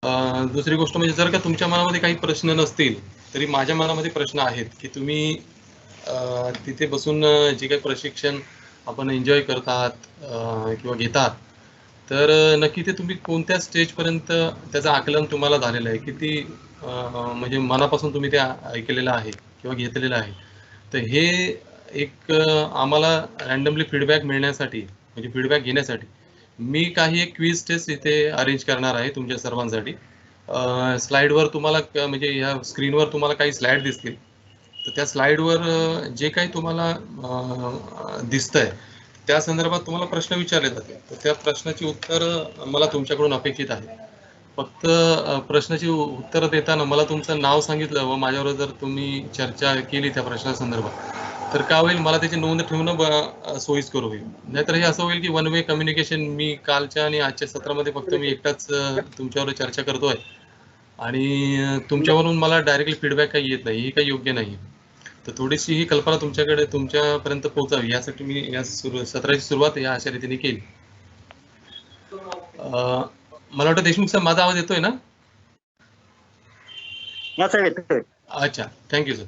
दुसरी गोष्ट म्हणजे जर का तुमच्या मनामध्ये काही प्रश्न नसतील, तरी माझ्या मनामध्ये प्रश्न आहेत, की तुम्ही तिथे बसून जे काही प्रशिक्षण आपण एन्जॉय करत आहात किंवा घेत आहात, तर नक्की ते तुम्ही कोणत्या स्टेजपर्यंत त्याचं आकलन तुम्हाला झालेलं आहे? किती म्हणजे मनापासून तुम्ही ते ऐकलेलं आहे किंवा घेतलेलं आहे. तर हे एक आम्हाला रँडमली फीडबॅक मिळण्यासाठी म्हणजे फीडबॅक घेण्यासाठी मी काही एक क्विज टेस्ट इथे अरेंज करणार आहे तुमच्या सर्वांसाठी. स्लाईडवर तुम्हाला म्हणजे ह्या स्क्रीनवर तुम्हाला काही स्लाईड दिसतील. तर त्या स्लाईडवर जे काही तुम्हाला दिसतंय त्या संदर्भात तुम्हाला प्रश्न विचारले जातील. तर त्या प्रश्नाची उत्तर मला तुमच्याकडून अपेक्षित आहे. फक्त प्रश्नाची उत्तरं देताना मला तुमचं नाव सांगितलं व माझ्याबरोबर जर तुम्ही चर्चा केली त्या प्रश्नासंदर्भात, तर काय होईल मला त्याची नोंद ठेवणं सोयीस्कर होईल. नाहीतर हे असं होईल की वन वे कम्युनिकेशन मी कालच्या आणि आजच्या सत्रामध्ये फक्त मी एकटाच तुमच्यावर चर्चा करतोय आणि तुमच्यावरून मला डायरेक्टली फीडबॅक काही येत नाही. हे काही योग्य नाही. तर थोडीशी ही कल्पना तुमच्याकडे तुमच्यापर्यंत पोहोचावी यासाठी मी या सत्राची सुरुवात या अशा रीतीने केली. मला वाटतं देशमुख सर माझा आवाज येतोय ना? अच्छा, थँक्यू सर.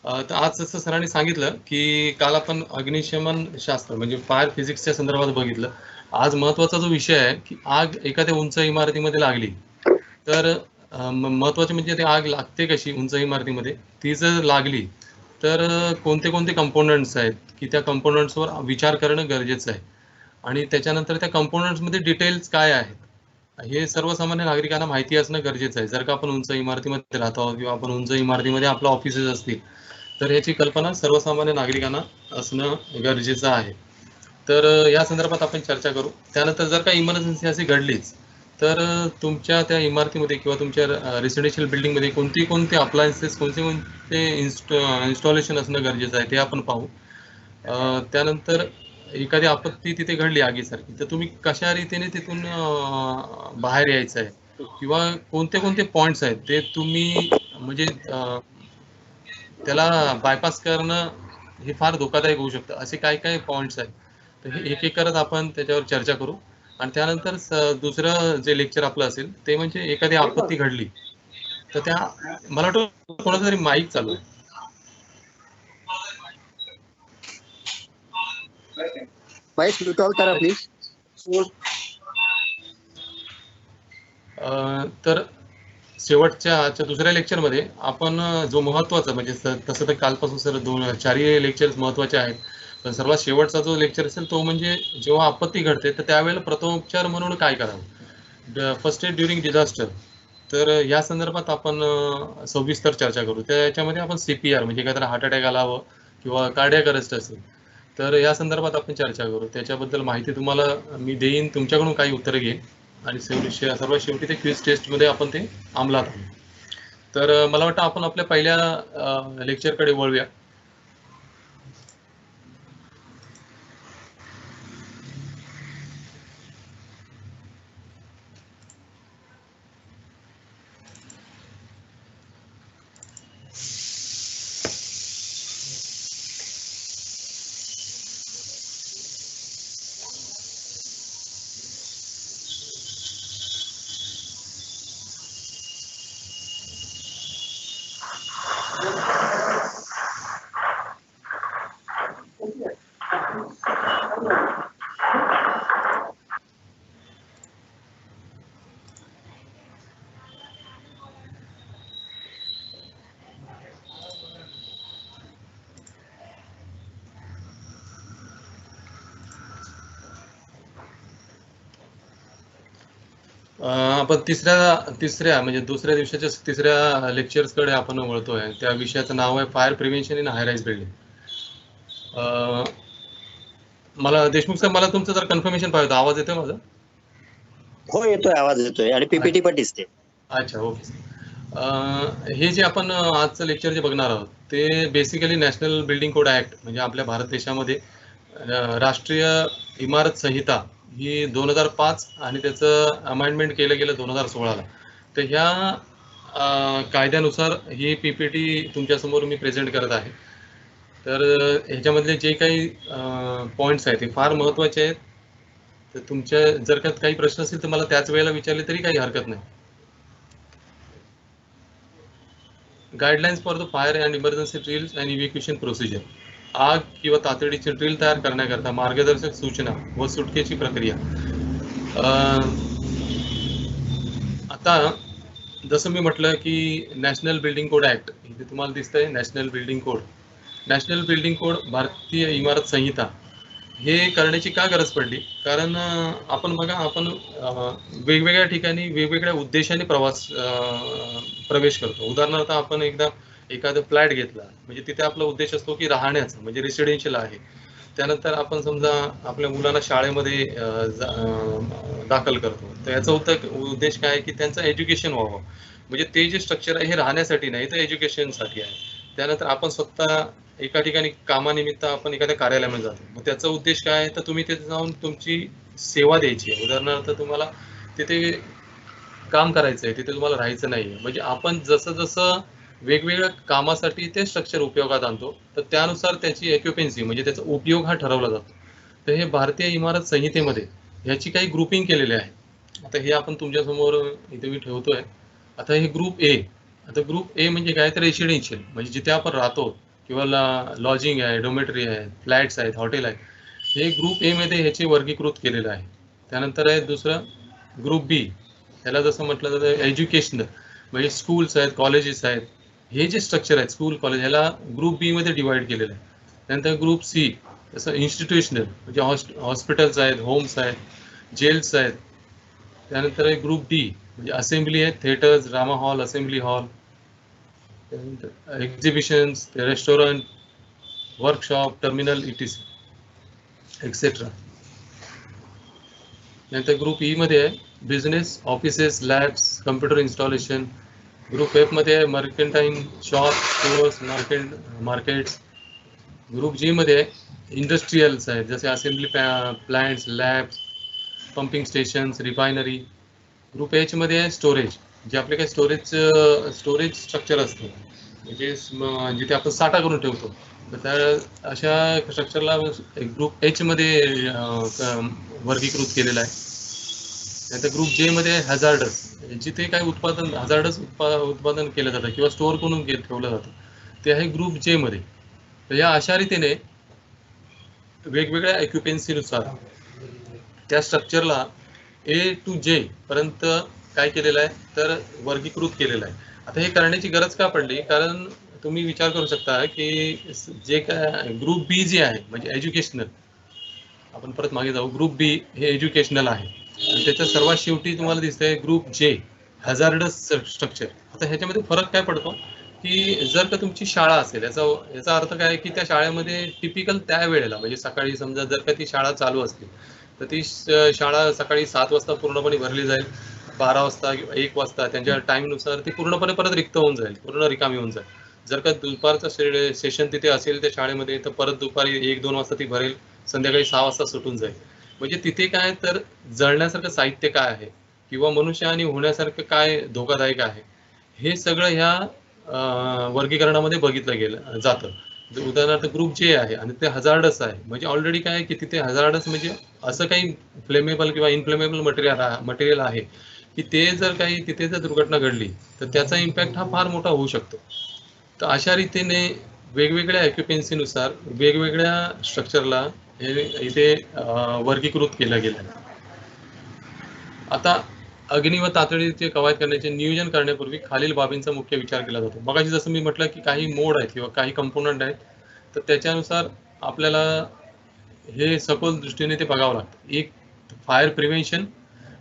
तर आज जसं सरांनी सांगितलं की काल आपण अग्निशमन शास्त्र म्हणजे फायर फिजिक्सच्या संदर्भात बघितलं. आज महत्त्वाचा जो विषय आहे की आग एखाद्या उंच इमारतीमध्ये लागली तर महत्त्वाचे म्हणजे ते आग लागते कशी उंच इमारतीमध्ये, ती जर लागली तर कोणते कोणते कंपोनंट्स आहेत की त्या कंपोनंट्सवर विचार करणं गरजेचं आहे आणि त्याच्यानंतर त्या कंपोनंट्समध्ये डिटेल्स काय आहेत हे सर्वसामान्य नागरिकांना माहिती असणं गरजेचं आहे. जर का आपण उंच इमारतीमध्ये राहतो किंवा आपण उंच इमारतीमध्ये आपलं ऑफिसेस असतील तर याची कल्पना सर्वसामान्य नागरिकांना असणं गरजेचं आहे. तर या संदर्भात आपण चर्चा करू. त्यानंतर जर का इमर्जन्सी अशी घडलीच तर तुमच्या त्या इमारतीमध्ये किंवा तुमच्या रेसिडेन्शियल बिल्डिंगमध्ये कोणते अप्लायन्सेस कोणते इन्स्टॉलेशन असणं गरजेचं आहे ते आपण पाहू. त्यानंतर एखादी आपत्ती तिथे घडली आगीसारखी तर तुम्ही कशा रीतीने तिथून बाहेर यायचं आहे किंवा कोणते कोणते पॉईंट्स आहेत ते तुम्ही म्हणजे त्याला बायपास करणं हे फार धोकादायक होऊ शकतं. असे काय काय पॉईंट्स आहेत. तर हे एक एक करत आपण त्याच्यावर चर्चा करू आणि त्यानंतर दुसरं जे लेक्चर आपलं असेल ते म्हणजे एखादी आपत्ती घडली तर त्या मला वाटतं कोणाचा तरी माईक चालू आहे. वाईस म्यूट ऑल करा प्लीज. तर शेवटच्या आजच्या दुसऱ्या लेक्चरमध्ये आपण जो महत्त्वाचा म्हणजे तसं तर कालपासून सर चारही लेक्चर्स महत्त्वाचे आहेत. पण सर्वात शेवटचा जो लेक्चर असेल तो म्हणजे जेव्हा आपत्ती घडते तर त्यावेळेला प्रथमोपचार म्हणून काय करावं? First aid during disaster. तर या संदर्भात आपण सविस्तर चर्चा करू. त्याच्यामध्ये आपण CPR म्हणजे एखाद्याला हार्ट अटॅक आला हवं किंवा कार्डियाक अरेस्ट असेल तर या संदर्भात आपण चर्चा करू. त्याच्याबद्दल माहिती तुम्हाला मी देईन, तुमच्याकडून काही उत्तरं घेईन आणि सर्वात शेवटी ते क्विज टेस्टमध्ये आपण ते अंमलात आणू. तर मला वाटतं आपण आपल्या पहिल्या लेक्चरकडे वळूया. आपण तिसऱ्या म्हणजे दुसऱ्या दिवसाच्या तिसऱ्या लेक्चर्सकडे आपण वळतोय. त्या विषयाचं नाव आहे fire prevention in high rise building. मला देशमुख सर मला तुमचं जर कन्फर्मेशन पाहिजे. आवाज येतोय माझा? हो येतोय, आवाज येतोय आणि PPT पण दिसते. अच्छा, ओके. हे जे आपण आजचं लेक्चर जे बघणार आहोत ते basically national building code act म्हणजे आपल्या भारत देशामध्ये राष्ट्रीय इमारत संहिता ही 2005 आणि त्याचं अमेंडमेंट केलं गेलं 2016ला. तर ह्या कायद्यानुसार ही PPT तुमच्यासमोर मी प्रेझेंट करत आहे. तर ह्याच्यामधले जे काही पॉईंट्स आहेत ते फार महत्त्वाचे आहेत. तर तुमच्या जर का काही प्रश्न असतील तर मला त्याच वेळेला विचारले तरी काही हरकत नाही. Guidelines for the fire and emergency drills and evacuation procedure. आग किंवा तातडीचे ड्रिल तयार करण्याकरता मार्गदर्शक सूचना व सुटकेची प्रक्रिया. आता जसं मी म्हटलं की नॅशनल बिल्डिंग कोड ऍक्ट, इथे तुम्हाला दिसतंय national building code. National building code, भारतीय इमारत संहिता हे करण्याची का गरज पडली? कारण आपण बघा, आपण वेगवेगळ्या ठिकाणी वेगवेगळ्या उद्देशाने प्रवेश करतो. उदाहरणार्थ आपण एकदा एखादा फ्लॅट घेतला, म्हणजे तिथे आपला उद्देश असतो की राहण्याचा, म्हणजे रेसिडेन्शियल आहे. त्यानंतर आपण समजा आपल्या मुलांना शाळेमध्ये दाखल करतो, तर याचा उद्देश काय आहे की त्यांचं एज्युकेशन व्हावं. म्हणजे ते जे स्ट्रक्चर आहे हे राहण्यासाठी नाही तर एज्युकेशनसाठी आहे. त्यानंतर आपण स्वतः एका ठिकाणी कामानिमित्त आपण एखाद्या कार्यालयामध्ये जातो, मग त्याचा उद्देश काय आहे तर तुम्ही तिथे जाऊन तुमची सेवा द्यायची आहे. उदाहरणार्थ तुम्हाला तिथे काम करायचं आहे, तिथे तुम्हाला राहायचं नाहीये. म्हणजे आपण जसं जसं वेगवेगळ्या कामासाठी ते स्ट्रक्चर उपयोगात आणतो, तर त्यानुसार त्याची ऑक्युपन्सी म्हणजे त्याचा उपयोग हा ठरवला जातो. तर हे भारतीय इमारत संहितेमध्ये ह्याची काही ग्रुपिंग केलेली आहे. आता हे आपण तुमच्यासमोर इथे मी ठेवतोय. आता हे ग्रुप ए. आता ग्रुप ए म्हणजे काय तर रेसिडेन्शियल, म्हणजे जिथे आपण राहतो किंवा लॉजिंग आहे, डोमेटरी आहे, फ्लॅट्स आहेत, हॉटेल आहे. हे ग्रुप ए मध्ये ह्याचे वर्गीकृत केलेलं आहे. त्यानंतर आहे दुसरं ग्रुप बी. ह्याला जसं म्हटलं जातं एज्युकेशनल, म्हणजे स्कूल्स आहेत, कॉलेजेस आहेत. हे जे स्ट्रक्चर आहे स्कूल कॉलेज, ह्याला ग्रुप बी मध्ये डिवाइड केलेलं आहे. त्यानंतर ग्रुप सी जसं इन्स्टिट्यूशनल, म्हणजे हॉस्पिटल्स आहेत, होम्स आहेत, जेल्स आहेत. त्यानंतर आहे ग्रुप डी, म्हणजे असेंब्ली आहेत, theatres, drama hall, assembly hall. त्यानंतर exhibitions, restaurant, workshop, terminal, etc etcetera. नंतर ग्रुप ई मध्ये आहे business, offices, labs, computer installation. Group F मध्ये आहे mercantile, shop, stores, markets. Group G मध्ये आहे इंडस्ट्रीयल्स आहेत, जसे assembly plants, labs, pumping stations, refinery. Group H मध्ये आहे स्टोरेज, जे आपले काही स्टोरेज स्ट्रक्चर असतं, म्हणजे जिथे आपण साठा करून ठेवतो. तर त्या अशा स्ट्रक्चरला ग्रुप एच मध्ये वर्गीकृत केलेलं आहे. नंतर ग्रुप जे मध्ये हॅझार्डस, जिथे काही उत्पादन केलं जातं किंवा स्टोअर करून ठेवलं जातं, ते आहे ग्रुप जे मध्ये. तर या अशा रीतीने वेगवेगळ्या ऑक्युपन्सीनुसार त्या स्ट्रक्चरला ए टू जे पर्यंत काय केलेलं आहे तर वर्गीकृत केलेलं आहे. आता हे करण्याची गरज का पडली? कारण तुम्ही विचार करू शकता की जे काय ग्रुप बी जे आहे म्हणजे एज्युकेशनल, आपण परत मागे जाऊ, ग्रुप बी हे एज्युकेशनल आहे आणि त्याच्या सर्वात शेवटी तुम्हाला दिसतंय ग्रुप जे हॅझार्डस स्ट्रक्चर. आता ह्याच्यामध्ये फरक काय पडतो की जर का तुमची शाळा असेल, याचा अर्थ काय की त्या शाळेमध्ये टिपिकल त्या वेळेला, म्हणजे सकाळी समजा जर का ती शाळा चालू असली तर ती शाळा सकाळी 7 वाजता पूर्णपणे भरली जाईल, 12 वाजता किंवा 1 वाजता त्यांच्या टाईमनुसार ती पूर्णपणे परत रिक्त होऊन जाईल, पूर्ण रिकामी होऊन जाईल. जर का दुपारचं सेशन तिथे असेल त्या शाळेमध्ये तर परत दुपारी 1-2 वाजता ती भरेल, संध्याकाळी 6 वाजता सुटून जाईल. म्हणजे तिथे काय तर जळण्यासारखं साहित्य काय आहे किंवा मनुष्यहानी होण्यासारखं काय धोकादायक आहे, हे सगळं ह्या वर्गीकरणामध्ये बघितलं गेलं जातं. उदाहरणार्थ ग्रुप जे आहे आणि ते हजार्डस आहे, म्हणजे ऑलरेडी काय आहे की तिथे हजार्डस म्हणजे असं काही फ्लेमेबल किंवा इनफ्लेमेबल मटेरियल आहे की ते जर काही तिथे जर दुर्घटना घडली तर त्याचा इम्पॅक्ट हा फार मोठा होऊ शकतो. तर अशा रीतीने वेगवेगळ्या ऑक्युपन्सीनुसार वेगवेगळ्या स्ट्रक्चरला इथे वर्गीकृत केलं गेलं. आता अग्नी व तातडीचे कवायत करण्याचे नियोजन करण्यापूर्वी खालील बाबींचा मुख्य विचार केला जातो. मगाशी जसं मी म्हटलं की काही मोड आहेत किंवा काही कंपोनंट आहेत, तर त्याच्यानुसार आपल्याला हे सखोल दृष्टीने ते बघावं लागतं. एक फायर प्रिव्हेन्शन,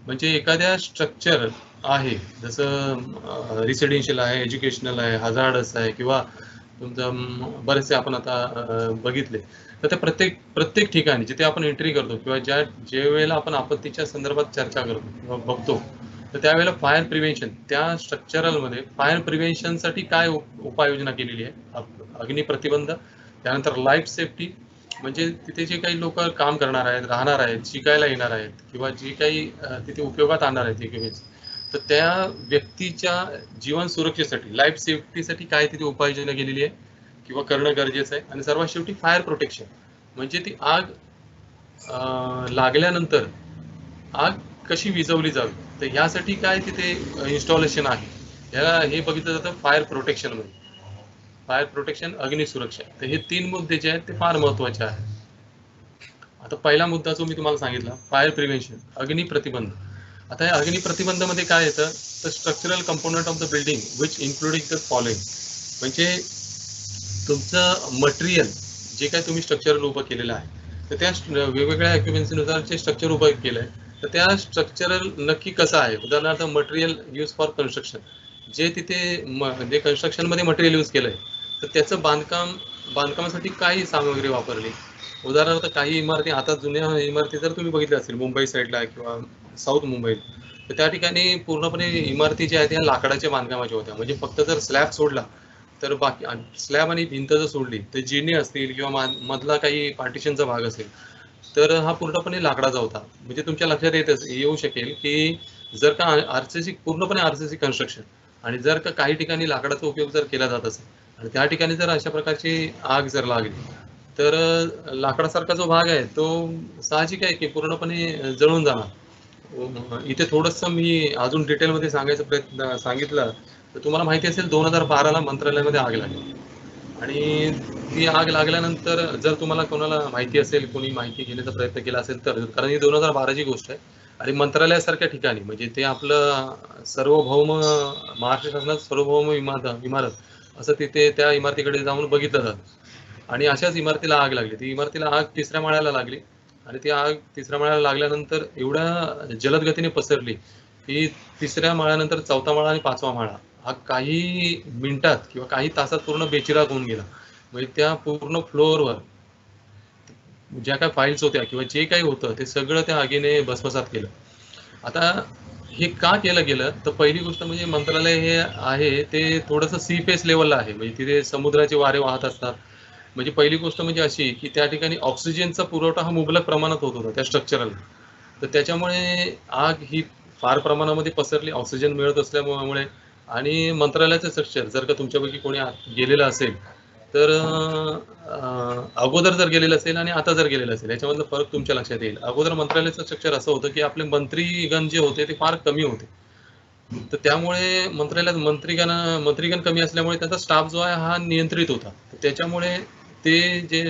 म्हणजे एखाद्या स्ट्रक्चर आहे जसं रेसिडेन्शियल आहे, एज्युकेशनल आहे, हजार्डस आहे किंवा तुमचं बरेचसे आपण आता बघितले, तर त्या प्रत्येक ठिकाणी जिथे आपण एंट्री करतो किंवा जे वेळेला आपण आपत्तीच्या संदर्भात चर्चा करतो किंवा बघतो, तर त्यावेळेला फायर प्रिव्हेन्शन, त्या स्ट्रक्चरलमध्ये फायर प्रिव्हेन्शनसाठी काय उपाययोजना केलेली आहे, अग्नी प्रतिबंध. त्यानंतर लाईफ सेफ्टी, म्हणजे तिथे जे काही लोक काम करणार आहेत, राहणार आहेत, शिकायला येणार आहेत किंवा जी काही तिथे उपयोगात आणणार आहेत इक्विपमेंट्स, तर त्या व्यक्तीच्या जीवन सुरक्षेसाठी, लाईफ सेफ्टीसाठी काय तिथे उपाययोजना केलेली आहे किंवा करणं गरजेचं आहे. आणि सर्वात शेवटी फायर प्रोटेक्शन, म्हणजे ती आग लागल्यानंतर आग कशी विझवली जावी, तर ह्यासाठी काय तिथे इन्स्टॉलेशन आहे, हे बघितलं जातं फायर प्रोटेक्शनमध्ये. फायर प्रोटेक्शन, अग्निसुरक्षा. तर हे 3 मुद्दे जे आहेत ते फार महत्त्वाचे आहेत. आता पहिला मुद्दा जो मी तुम्हाला सांगितला, फायर प्रिव्हेन्शन, अग्नी प्रतिबंध. आता या अग्नी प्रतिबंधामध्ये काय येतं, तर structural component of the building which including the following. म्हणजे तुमचं मटेरियल जे काय तुम्ही स्ट्रक्चरल उभं केलेलं आहे, तर त्या वेगवेगळ्या ऑक्युपन्सीनुसार जे स्ट्रक्चर उभं केलं आहे, तर त्या स्ट्रक्चरल नक्की कसं आहे. उदाहरणार्थ मटेरियल यूज फॉर कन्स्ट्रक्शन, जे तिथे जे कन्स्ट्रक्शनमध्ये मटेरियल यूज केलं आहे, तर त्याचं बांधकामासाठी काही सामग्री वापरली. उदाहरणार्थ काही इमारती, आता जुन्या इमारती जर तुम्ही बघितल्या असतील मुंबई साईडला किंवा साऊथ मुंबईत, तर त्या ठिकाणी पूर्णपणे इमारती ज्या आहेत त्या लाकडाच्या बांधकामाच्या होत्या. म्हणजे फक्त जर स्लॅब सोडला तर बाकी, स्लॅब आणि भिंत जर सोडली तर जिने असतील किंवा मधला काही पार्टिशनचा भाग असेल, तर हा पूर्णपणे लाकडाचा होता. म्हणजे तुमच्या लक्षात येऊ शकेल की जर का आरसीसी, पूर्णपणे आरसीसी कन्स्ट्रक्शन, आणि जर का काही ठिकाणी लाकडाचा उपयोग जर केला जात असेल आणि त्या ठिकाणी जर अशा प्रकारची आग जर लागली, तर लाकडासारखा जो भाग आहे तो साहजिक आहे की पूर्णपणे जळून जाणार. इथे थोडंसं मी अजून डिटेलमध्ये सांगायचा सांगितलं तर तुम्हाला माहिती असेल 2012ला मंत्रालयामध्ये आग लागली. आणि ती आग लागल्यानंतर जर तुम्हाला कोणाला माहिती असेल, कोणी माहिती घेण्याचा प्रयत्न केला असेल तर, कारण ही 2012ची गोष्ट आहे आणि मंत्रालयासारख्या ठिकाणी, म्हणजे ते आपलं सार्वभौम, महाराष्ट्र शासनाचं सार्वभौम इमारत असं तिथे त्या इमारतीकडे जाऊन बघितलं जातं. आणि अशाच इमारतीला आग लागली. ती इमारतीला आग 3ऱ्या माळ्याला लागली आणि ती आग 3ऱ्या माळ्याला लागल्यानंतर एवढ्या जलद गतीने पसरली की 3ऱ्या माळ्यानंतर 4था माळा आणि 5वा माळा हा काही मिनिटात किंवा काही तासात पूर्ण बेचिराख होऊन गेला. म्हणजे त्या पूर्ण फ्लोअरवर ज्या काही फाईल्स होत्या किंवा जे काही होतं ते सगळं त्या आगीने भस्मसात केलं. आता हे का केलं गेलं, तर पहिली गोष्ट म्हणजे मंत्रालय हे आहे ते थोडंसं सी फेस लेवलला आहे, म्हणजे तिथे समुद्राचे वारे वाहत असतात. म्हणजे पहिली गोष्ट म्हणजे अशी की त्या ठिकाणी ऑक्सिजनचा पुरवठा हा मुबलक प्रमाणात होत होता त्या स्ट्रक्चरला. तर त्याच्यामुळे आग ही फार प्रमाणामध्ये पसरली ऑक्सिजन मिळत असल्यामुळे. आणि मंत्रालयाचं स्ट्रक्चर जर का तुमच्यापैकी कोणी गेलेलं असेल तर अगोदर जर गेलेलं असेल आणि आता जर गेलेलं असेल याच्यामधला फरक तुमच्या लक्षात येईल. अगोदर मंत्रालयाचं स्ट्रक्चर असं होतं की आपले मंत्रीगण जे होते ते फार कमी होते, तर त्यामुळे मंत्रालयात मंत्रीगण कमी असल्यामुळे त्याचा स्टाफ जो आहे हा नियंत्रित होता. त्याच्यामुळे ते जे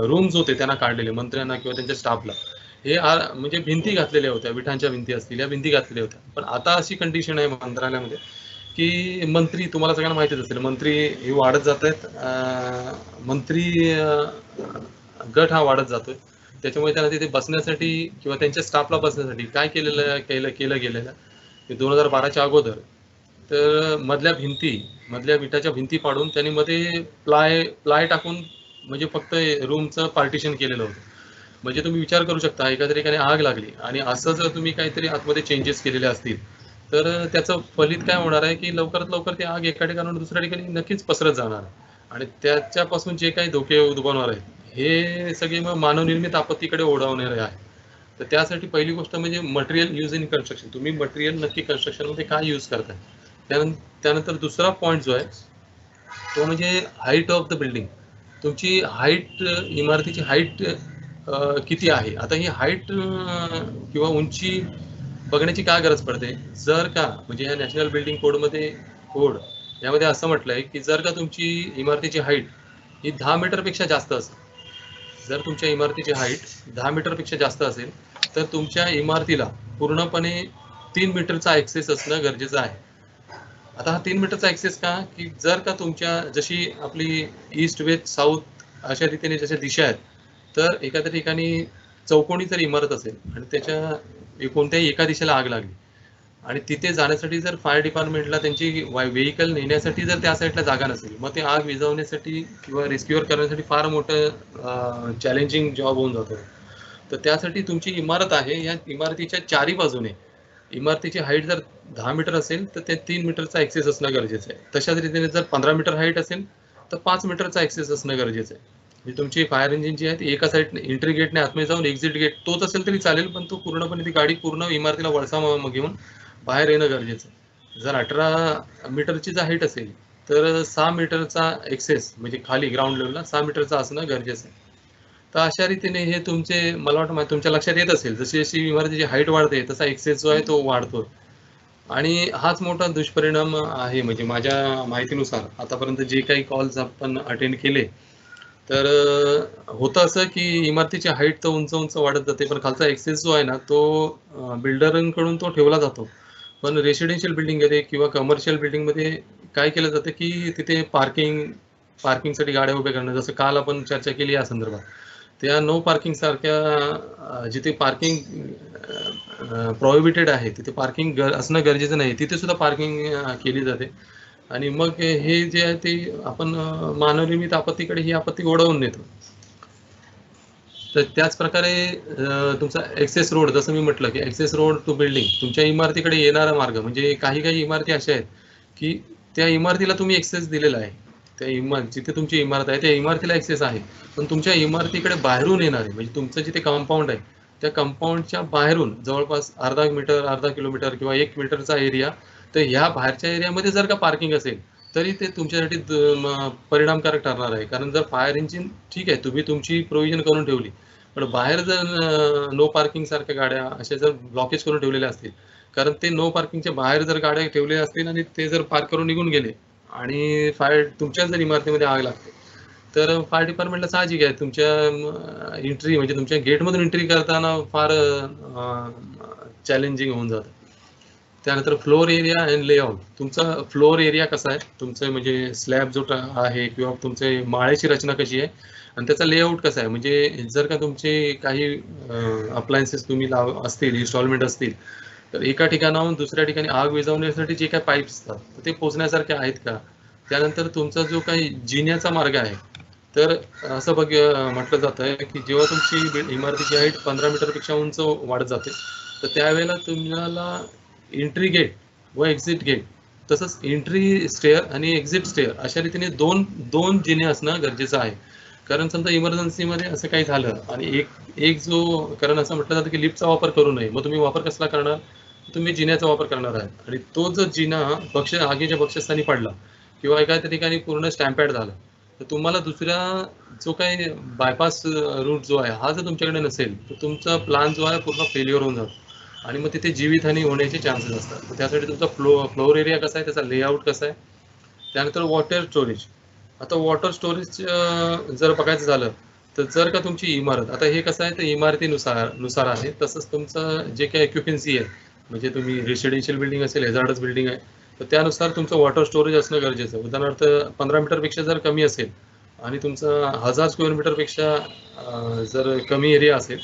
रूम्स होते त्यांना काढलेले मंत्र्यांना किंवा त्यांच्या स्टाफला, हे म्हणजे भिंती घातलेल्या होत्या, विटांच्या भिंती असतील या भिंती घातलेल्या होत्या. पण आता अशी कंडिशन आहे मंत्रालयामध्ये की मंत्री, तुम्हाला सगळ्यांना माहितीच असेल, मंत्री हे वाढत जात आहेत. मंत्री गट हा वाढत जातोय. त्याच्यामुळे त्यांना तिथे बसण्यासाठी किंवा त्यांच्या स्टाफला बसण्यासाठी काय केलं गेलेलं 2012च्या अगोदर, तर मधल्या विटाच्या भिंती पाडून त्यांनी मध्ये प्लाय टाकून म्हणजे फक्त रूमचं पार्टिशन केलेलं होतं. म्हणजे तुम्ही विचार करू शकता, एखाद्या ठिकाणी आग लागली आणि असं जर तुम्ही काहीतरी आतमध्ये चेंजेस केलेले असतील तर त्याचं फलित काय होणार आहे की लवकरात लवकर ती आग एका ठिकाणाहून दुसऱ्या ठिकाणी नक्कीच पसरत जाणार आणि त्याच्यापासून जे काही धोके उद्भवणार आहेत हे सगळे मग मानवनिर्मित आपत्तीकडे ओढावणारे आहे. तर त्यासाठी पहिली गोष्ट म्हणजे मटेरियल यूज इन कन्स्ट्रक्शन. तुम्ही मटेरियल नक्की कन्स्ट्रक्शनमध्ये काय यूज करताय. त्यानंतर दुसरा पॉईंट जो आहे तो म्हणजे हाईट ऑफ द बिल्डिंग. तुमची हाईट, इमारतीची हाईट किती आहे. आता ही हाईट किंवा उंची बघण्याची काय गरज पडते, जर का म्हणजे या नॅशनल बिल्डिंग कोड यामध्ये असं म्हटलंय की जर का तुमची इमारतीची हाईट ही 10 मीटरपेक्षा जास्त असेल, जर तुमच्या इमारतीची हाईट 10 मीटरपेक्षा जास्त असेल तर तुमच्या इमारतीला पूर्णपणे 3 मीटरचा ॲक्सेस असणं गरजेचं आहे. आता हा 3 मीटरचा ॲक्सेस का, की जर का तुमच्या जशी आपली ईस्ट वेस्ट साऊथ अशा रीतीने जशा दिशा आहेत, तर एखाद्या ठिकाणी चौकोनी जर इमारत असेल आणि त्याच्या कोणत्याही एका दिशेला आग लागली आणि तिथे जाण्यासाठी जर फायर डिपार्टमेंटला त्यांची व्हेकल नेण्यासाठी जर त्या साईडला जागा नसेल, मग ते आग विझवण्यासाठी किंवा रेस्क्युअर करण्यासाठी फार मोठं चॅलेंजिंग जॉब होऊन जातो. तर त्यासाठी तुमची इमारत आहे, या इमारतीच्या चारी बाजूने इमारतीची हाईट जर 10 मीटर असेल तर ते 3 मीटरचा ॲक्सेस असणं गरजेचं आहे. तशाच रीतीने जर 15 मीटर हाईट असेल तर 5 मीटरचा ॲक्सेस असणं गरजेचं आहे. म्हणजे तुमची फायर इंजिन जी आहे ती एका साईडने एंट्री गेटने आतमध्ये जाऊन एक्झिट गेट तोच असेल तरी चालेल, पण तो पूर्णपणे ती गाडी पूर्ण इमारतीला वळसा घेऊन बाहेर येणं गरजेचं आहे. जर 18 मीटरची जर हाईट असेल तर 6 मीटरचा ॲक्सेस म्हणजे खाली ग्राउंड लेवलला 6 मीटरचा असणं गरजेचं आहे. तर अशा रीतीने हे मला वाटतं तुमच्या लक्षात येत असेल, जशी जशी इमारतीची हाईट वाढते तसा ॲक्सेस जो आहे तो वाढतो. आणि हाच मोठा दुष्परिणाम आहे. म्हणजे माझ्या माहितीनुसार आतापर्यंत जे काही कॉल्स आपण अटेंड केले, तर होतं असं की इमारतीची हाईट तर उंच उंच वाढत जाते, पण खालचा एक्सेस जो आहे ना तो बिल्डरांकडून तो ठेवला जातो. पण रेसिडेन्शियल बिल्डिंगमध्ये किंवा कमर्शियल बिल्डिंगमध्ये काय केलं जातं की तिथे पार्किंगसाठी गाड्या उभ्या करणं, जसं काल आपण चर्चा केली या संदर्भात. त्या नो पार्किंग सारख्या जिथे पार्किंग प्रोहिबिटेड आहे, तिथे पार्किंग असणं गरजेचं नाही, तिथे सुद्धा पार्किंग केली जाते. आणि मग हे जे आहे ते आपण मानवनिर्मित आपत्तीकडे ही आपत्ती ओढवून नेतो. तर त्याच प्रकारे तुमचा एक्सेस रोड, जसं मी म्हटलं की एक्सेस रोड टू बिल्डिंग, तुमच्या इमारतीकडे येणारा मार्ग, म्हणजे काही काही इमारती अशा आहेत की त्या इमारतीला तुम्ही एक्सेस दिलेला आहे, त्या जिथे तुमची इमारत आहे त्या इमारतीला एक्सेस आहे, पण तुमच्या इमारतीकडे बाहेरून येणारे, म्हणजे तुमचं जिथे कंपाऊंड आहे त्या कंपाऊंडच्या बाहेरून जवळपास अर्धा मीटर, अर्धा किलोमीटर किंवा 1 मीटरचा एरिया, तर ह्या बाहेरच्या एरियामध्ये जर का पार्किंग असेल तरी ते तुमच्यासाठी परिणामकारक ठरणार आहे. कारण जर फायर इंजिन, ठीक आहे तुम्ही तुमची प्रोव्हिजन करून ठेवली, पण बाहेर जर नो पार्किंग सारख्या गाड्या अशा जर ब्लॉकेज करून ठेवलेल्या असतील, कारण ते नो पार्किंगच्या बाहेर जर गाड्या ठेवलेल्या असतील आणि ते जर पार्क करून निघून गेले आणि फायर तुमच्याच जर इमारतीमध्ये आग लागते, तर फायर डिपार्टमेंटला साहजिक आहे तुमच्या एंट्री, म्हणजे तुमच्या गेटमधून एंट्री करताना फार चॅलेंजिंग होऊन जातं. त्यानंतर फ्लोर एरिया अँड लेआउट, तुमचा फ्लोर एरिया कसा आहे, तुमचं म्हणजे स्लॅब जो आहे किंवा तुमचे माळ्याची रचना कशी आहे आणि त्याचा लेआउट कसा आहे. म्हणजे जर का तुमचे काही अप्लायन्सेस तुम्ही असतील, इन्स्टॉलमेंट असतील, तर एका ठिकाणाहून दुसऱ्या ठिकाणी आग विझवण्यासाठी जे काही पाईप्स असतात तर ते पोचण्यासारखे आहेत का. त्यानंतर तुमचा जो काही जिन्याचा मार्ग आहे, तर असं म्हटलं जातं आहे की जेव्हा तुमची इमारतीची हाईट 15 मीटरपेक्षा उंच वाढत जाते, तर त्यावेळेला तुम्हाला एंट्री गेट व एक्झिट गेट, तसंच एंट्री स्टेअर आणि एक्झिट स्टेअर अशा रीतीने दोन दोन जिने असणं गरजेचं आहे. कारण समजा इमर्जन्सीमध्ये असं काही झालं आणि एक एक जो, कारण असं म्हटलं जातं की लिफ्टचा वापर करू नये, मग तुम्ही वापर कसला करणार, तुम्ही जिन्याचा वापर करणार आहात आणि तो जर जिना आगीच्या बक्षस्थानी पडला किंवा एखाद्या ठिकाणी पूर्ण स्टॅम्पॅड झाला, तर तुम्हाला दुसऱ्या जो काही बायपास रूट जो आहे हा जर तुमच्याकडे नसेल, तर तुमचा प्लान जो आहे पूर्ण फेल्युअर होऊन जातो आणि मग तिथे जीवितहानी होण्याचे चान्सेस असतात. तर त्यासाठी तुमचा फ्लोअर एरिया कसा आहे, त्याचा लेआउट कसा आहे. त्यानंतर वॉटर स्टोरेज. आता वॉटर स्टोरेज जर बघायचं झालं, तर जर का तुमची इमारत, आता हे कसं आहे तर इमारतीनुसार आहे, तसंच तुमचं जे काही एक्युपन्सी आहे, म्हणजे तुम्ही रेसिडेन्शियल बिल्डिंग असेल, हेझार्डस बिल्डिंग आहे, तर त्यानुसार तुमचं वॉटर स्टोरेज असणं गरजेचं आहे. उदाहरणार्थ 15 मीटरपेक्षा जर कमी असेल आणि तुमचं 1000 स्क्वेअर मीटरपेक्षा जर कमी एरिया असेल,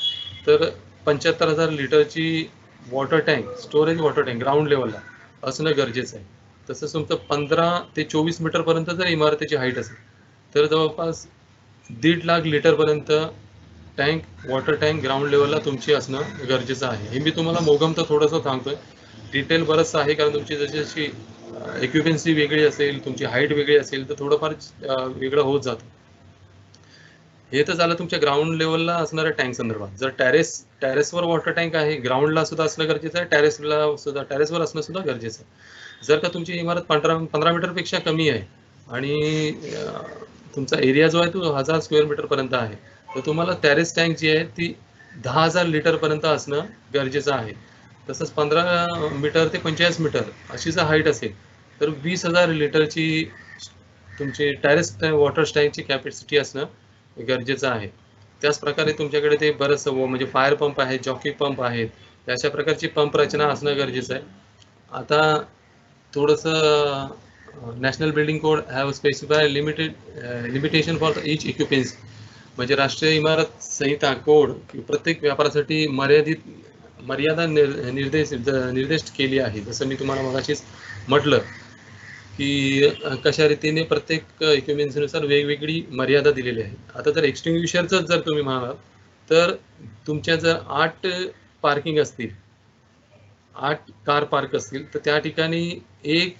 तर 75,000 लिटरची water tank, storage water tank ground लेवलला असणं गरजेचं आहे. तसंच तुमचं 15 ते 24 मीटरपर्यंत जर इमारतीची हाईट असेल, तर जवळपास 1.5 लाख लिटरपर्यंत वॉटर टँक ग्राउंड लेवलला तुमची असणं गरजेचं आहे. हे मी तुम्हाला मोगम तर थोडंसं सांगतोय, डिटेल बरंचसं आहे, कारण तुमची जशी जशी एक्युपन्सी वेगळी असेल, तुमची हाईट वेगळी असेल, तर थोडंफार वेगळं होत जातं. हे तर झालं तुमच्या ग्राउंड लेवलला असणाऱ्या टँक संदर्भात. जर टेरेसवर वॉटर टँक आहे, ग्राउंडला सुद्धा असणं गरजेचं आहे, टेरेसवर असणं सुद्धा गरजेचं आहे. जर का तुमची इमारत 15 मीटरपेक्षा कमी आहे आणि तुमचा एरिया जो आहे तो 1000 स्क्वेअर मीटरपर्यंत आहे, तर तुम्हाला टेरेस टँक जी आहे ती 10,000 लिटरपर्यंत असणं गरजेचं आहे. तसंच 15 मीटर ते 45 मीटर अशी जर हाईट असेल, तर 20,000 लिटरची तुमची टेरेस वॉटर टँकची कॅपॅसिटी असणं गरजेचं आहे. त्याच प्रकारे तुमच्याकडे ते बरंचसं म्हणजे फायर पंप आहेत, जॉकी पंप आहेत, अशा प्रकारची पंप रचना असणं गरजेचं आहे. आता थोडंसं national building code have specify limitation for each occupancy, म्हणजे राष्ट्रीय इमारत संहिता कोड प्रत्येक व्यापारासाठी मर्यादा निर्दिष्ट केली आहे. जसं मी तुम्हाला मगाशीच म्हटलं की कशा रीतीने प्रत्येक इक्विपन्सीनुसार वेगवेगळी मर्यादा दिलेली आहे. आता जर एक्सटिंग्विशरचं जर तुम्ही म्हणाल, तर तुमच्या जर 8 पार्किंग असतील, 8 कार पार्क असतील, तर त्या ठिकाणी एक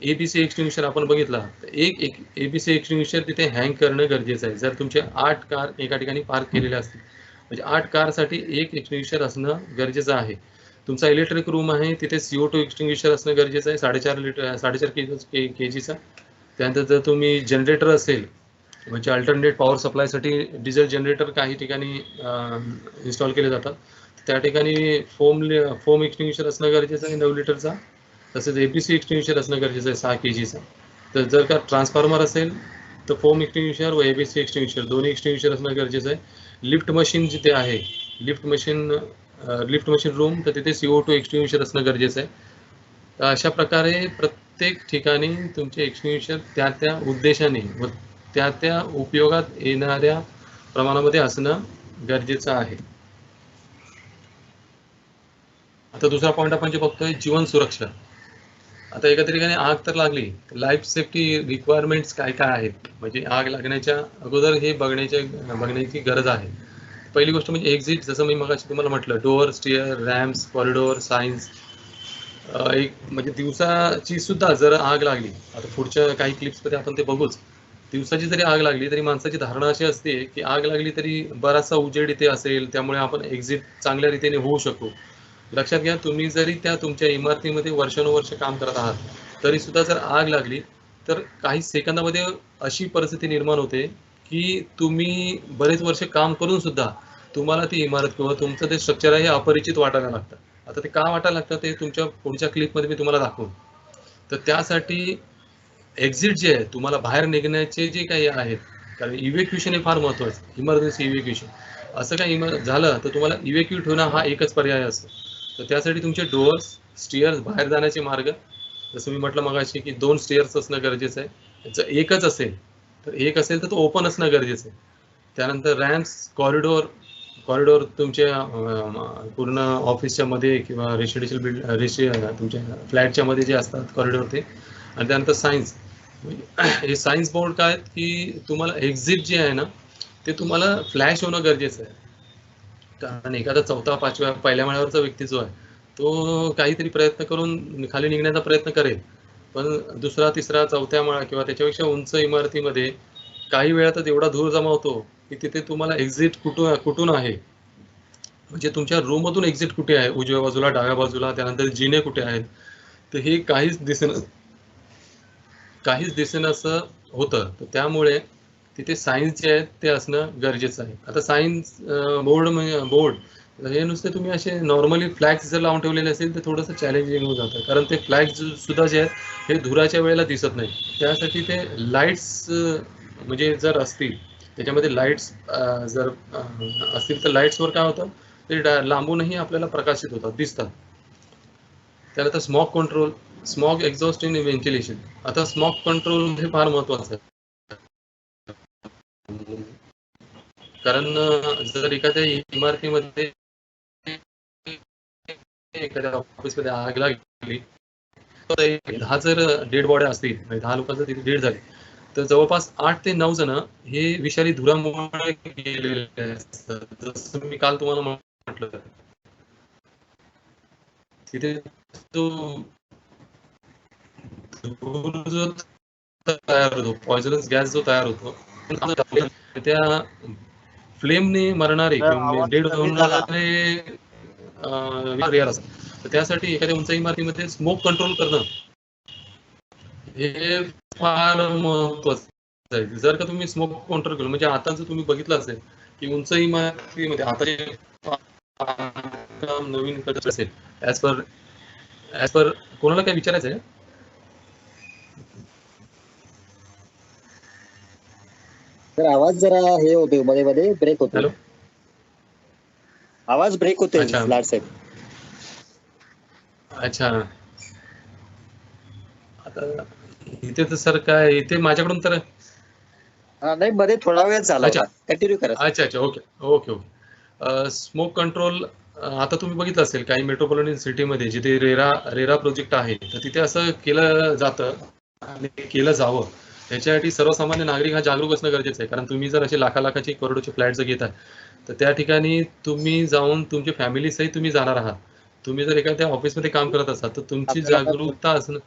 एबीसी एक्सटिंग्विशर आपण बघितला, तर एक एबीसी एक्सटिंग्विशर तिथे हँग करणं गरजेचं आहे. जर तुमचे 8 कार एका ठिकाणी पार्क केलेल्या असतील, म्हणजे 8 कारसाठी एक एक्सटिंग्विशर असणं गरजेचं आहे. तुमचा इलेक्ट्रिक रूम आहे, तिथे CO2 एक्सटिंग्विशर असणं गरजेचं आहे, 4.5 केजीचा. त्यानंतर जर तुम्ही जनरेटर असेल, म्हणजे अल्टरनेट पॉवर सप्लायसाठी डिझेल जनरेटर काही ठिकाणी इन्स्टॉल केले जातात, त्या ठिकाणी फोम एक्सटिंग्विशर असणं गरजेचं आहे 9 लिटरचा. तसेच एपीसी एक्सटिंग्विशर असणं गरजेचं आहे 6 kgचा. तर जर का ट्रान्सफॉर्मर असेल तर फोम एक्सटिंग्विशर व एबीसी एक्सटिंग्विशर दोन्ही एक्सटिंग्विशर असणं गरजेचं आहे. लिफ्ट मशीन जिथे आहे, लिफ्ट मशीन रूम, तर तिथे CO2 एक्सटिंग्विशर असणं गरजेचं आहे. तर अशा प्रकारे प्रत्येक ठिकाणी तुमचे एक्सटिंग्विशर त्या उद्देशाने व त्या उपयोगात येणाऱ्या प्रमाणामध्ये असणं गरजेचं आहे. आता दुसरा पॉईंट आपण जे बघतोय, जीवन सुरक्षा. आता एका ठिकाणी आग तर लागली, लाईफ सेफ्टी रिक्वायरमेंट्स काय काय आहेत, म्हणजे आग लागण्याच्या अगोदर हे बघण्याची गरज आहे. पहिली गोष्ट म्हणजे एक्झिट, जसं मी मगाशी तुम्हाला म्हटलं, डोअर, स्टिअर, रॅम्प्स, कॉरिडोर, सायन्स. एक म्हणजे दिवसाची सुद्धा जर आग लागली, आता पुढच्या काही क्लिप्समध्ये आपण ते बघूच, दिवसाची जरी आग लागली तरी माणसाची धारणा अशी असते की आग लागली तरी बराचसा उजेड इथे असेल, त्यामुळे आपण एक्झिट चांगल्या रीतीने होऊ शकू. लक्षात घ्या, तुम्ही जरी त्या तुमच्या इमारतीमध्ये वर्षानुवर्ष काम करत आहात तरी सुद्धा जर आग लागली तर काही सेकंदामध्ये अशी परिस्थिती निर्माण होते की तुम्ही बरेच वर्ष काम करून सुद्धा तुम्हाला ती इमारत किंवा तुमचं ते स्ट्रक्चर आहे हे अपरिचित वाटायला लागतं. आता ते का वाटायला लागतं ते तुमच्या पुढच्या क्लिपमध्ये मी तुम्हाला दाखवून. तर त्यासाठी एक्झिट जे आहे, तुम्हाला बाहेर निघण्याचे जे काही आहेत, कारण इव्हॅक्युएशन हे फार महत्त्वाचं, इमर्जन्सी इव्हॅक्युएशन. असं काही झालं तर तुम्हाला इव्हॅक्युएट होणं हा एकच पर्याय असतो. तर त्यासाठी तुमचे डोअर्स, स्टिअर्स, बाहेर जाण्याचे मार्ग, जसं मी म्हटलं मगाशी की 2 स्टिअर्स असणं गरजेचं आहे. जर एकच असेल तर तो ओपन असणं गरजेचं आहे. त्यानंतर रॅम्प्स, कॉरिडोर तुमच्या पूर्ण ऑफिसच्या मध्ये किंवा रेसिडेन्शियल तुमच्या फ्लॅटच्या मध्ये जे असतात कॉरिडोर ते. आणि त्यानंतर सायन्स, हे सायन्स बोर्ड काय की तुम्हाला एक्झिट जे आहे ना ते तुम्हाला फ्लॅश होणं गरजेचं आहे. कारण एखादा 4था 5व्या पहिल्या माळ्यावरचा व्यक्ती जो आहे तो काहीतरी प्रयत्न करून खाली निघण्याचा प्रयत्न करेल, पण 2रा 3रा 4थ्या माळा किंवा त्याच्यापेक्षा उंच इमारतीमध्ये काही वेळातच एवढा धूर जमा होतो की तिथे तुम्हाला एक्झिट कुठून आहे, म्हणजे तुमच्या रूम मधून एक्झिट कुठे आहे, उजव्या बाजूला, डाव्या बाजूला, त्यानंतर जिने कुठे आहेत, तर हे काहीच दिसेनासं होतं. तर त्यामुळे तिथे सायन्स जे आहेत ते असणं गरजेचं आहे. आता सायन्स बोर्ड हे नुसते तुम्ही असे नॉर्मली फ्लॅग्स जर लावून ठेवलेले असेल तर थोडंसं चॅलेंजिंग होऊन जातं, कारण ते फ्लॅग्स सुद्धा जे आहेत हे धुराच्या वेळेला दिसत नाही. त्यासाठी ते लाईट्स म्हणजे जर असतील त्याच्यामध्ये लाईट्स जर असतील तर लाईट्सवर काय होतं, ते लांबूनही आपल्याला प्रकाशित होतात, दिसतात. त्यानंतर स्मॉग एक्झॉस्ट इन व्हेंटिलेशन. आता स्मॉग कंट्रोल हे फार महत्वाचं आहे, कारण जर एखाद्या इमारतीमध्ये एखाद्या ऑफिसमध्ये आग लागली तर 10 जर डेड बॉड्या असतील, 10 लोकांचं तिथे डेड झाले, तर जवळपास 8 ते 9 जण हे विषारी धुरामुळे गेलेले असतात. जसं मी काल तुम्हाला म्हटलं, तिथे तो धूर जो तयार होतो, पॉइझनस गॅस जो तयार होतो, त्या फ्लेमने मरणारे किंवा डेड होणारे रेअर असतात. तर त्यासाठी एखाद्या उंच इमारतीमध्ये स्मोक कंट्रोल करणं हे फार महत्वाचं आहे. जर का तुम्ही स्मोक कंट्रोल केलं, म्हणजे आता जर तुम्ही बघितलं असेल की उंच इमारतीमध्ये आता जे नवीन करत असेल, ऍज पर कोणाला काय विचारायचं आहे? तर आवाज जरा हे होतोय, मध्ये मध्ये ब्रेक होतो. हॅलो, आवाज ब्रेक होतोय अच्छा. लाड साहेब. अच्छा, आता इथे तर सर काय, इथे माझ्याकडून तर नाही, मध्ये थोडा वेळ झाला अच्छा होता, कंटिन्यू करा. अच्छा अच्छा, okay okay okay. Smoke control, आता तुम्ही बघितलं असेल काही मेट्रोपॉलिटन सिटीमध्ये जिथे रेरा प्रोजेक्ट आहे, तर तिथे असं केलं जातं आणि केलं जावं. त्याच्यासाठी सर्वसामान्य नागरिक हा जागरूक असणं गरजेचं आहे, कारण तुम्ही जर असे लाखाची करोडोचे फ्लॅट जर घेताय तर त्या ठिकाणी तुम्ही जाऊन तुमची फॅमिली सहित तुम्ही जाणार आहात. तुम्ही जर एखाद्या ऑफिसमध्ये काम करत असाल तर तुमची जागरूकता असणं,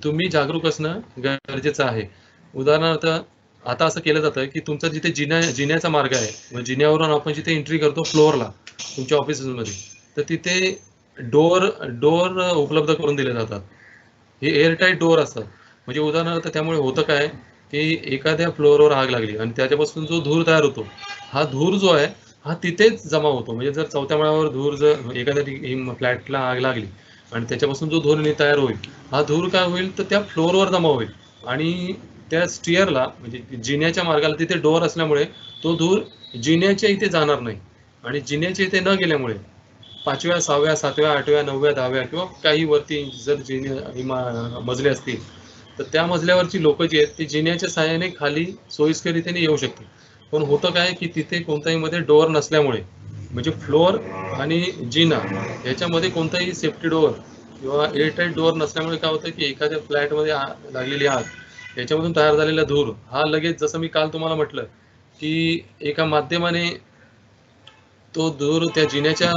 तुम्ही जागरूक असणं गरजेचं आहे. उदाहरणार्थ आता असं केलं जातं की तुमचा जिथे जिन्याचा मार्ग आहे, जिन्यावरून आपण जिथे एंट्री करतो फ्लोअरला तुमच्या ऑफिसमध्ये, तर तिथे डोअर उपलब्ध करून दिले जातात. हे एअरटाईट डोअर असतात. म्हणजे उदाहरणार्थ त्यामुळे होतं काय की एखाद्या फ्लोअरवर आग लागली आणि त्याच्यापासून जो धूर तयार होतो, हा धूर जो आहे हा तिथेच जमा होतो. म्हणजे जर 4थ्या माळ्यावर धूर, जर एखाद्या फ्लॅटला आग लागली आणि त्याच्यापासून जो धूर तयार होईल, हा धूर काय होईल तर त्या फ्लोअरवर जमा होईल आणि त्या स्टिअरला म्हणजे जिन्याच्या मार्गाला तिथे डोअर असल्यामुळे तो धूर जिन्याच्या इथे जाणार नाही आणि जिन्याच्या इथे न गेल्यामुळे 5व्या 6व्या 7व्या 8व्या 9व्या 10व्या किंवा काही वरती जर मजले असतील तर त्या मजल्यावरची लोक जी आहेत ती जिन्याच्या सहाय्याने खाली सोयीस्करतेने येऊ शकते. पण होतं काय की तिथे कोणताही मध्ये डोअर नसल्यामुळे म्हणजे फ्लोअर आणि जिना याच्यामध्ये कोणताही सेफ्टी डोअर किंवा एअरटाईट डोअर नसल्यामुळे काय होतं की एखाद्या फ्लॅटमध्ये लागलेली आग याच्यामधून तयार झालेला धूर हा लगेच, जसं मी काल तुम्हाला म्हटलं की एका माध्यमाने तो धूर त्या जिन्याच्या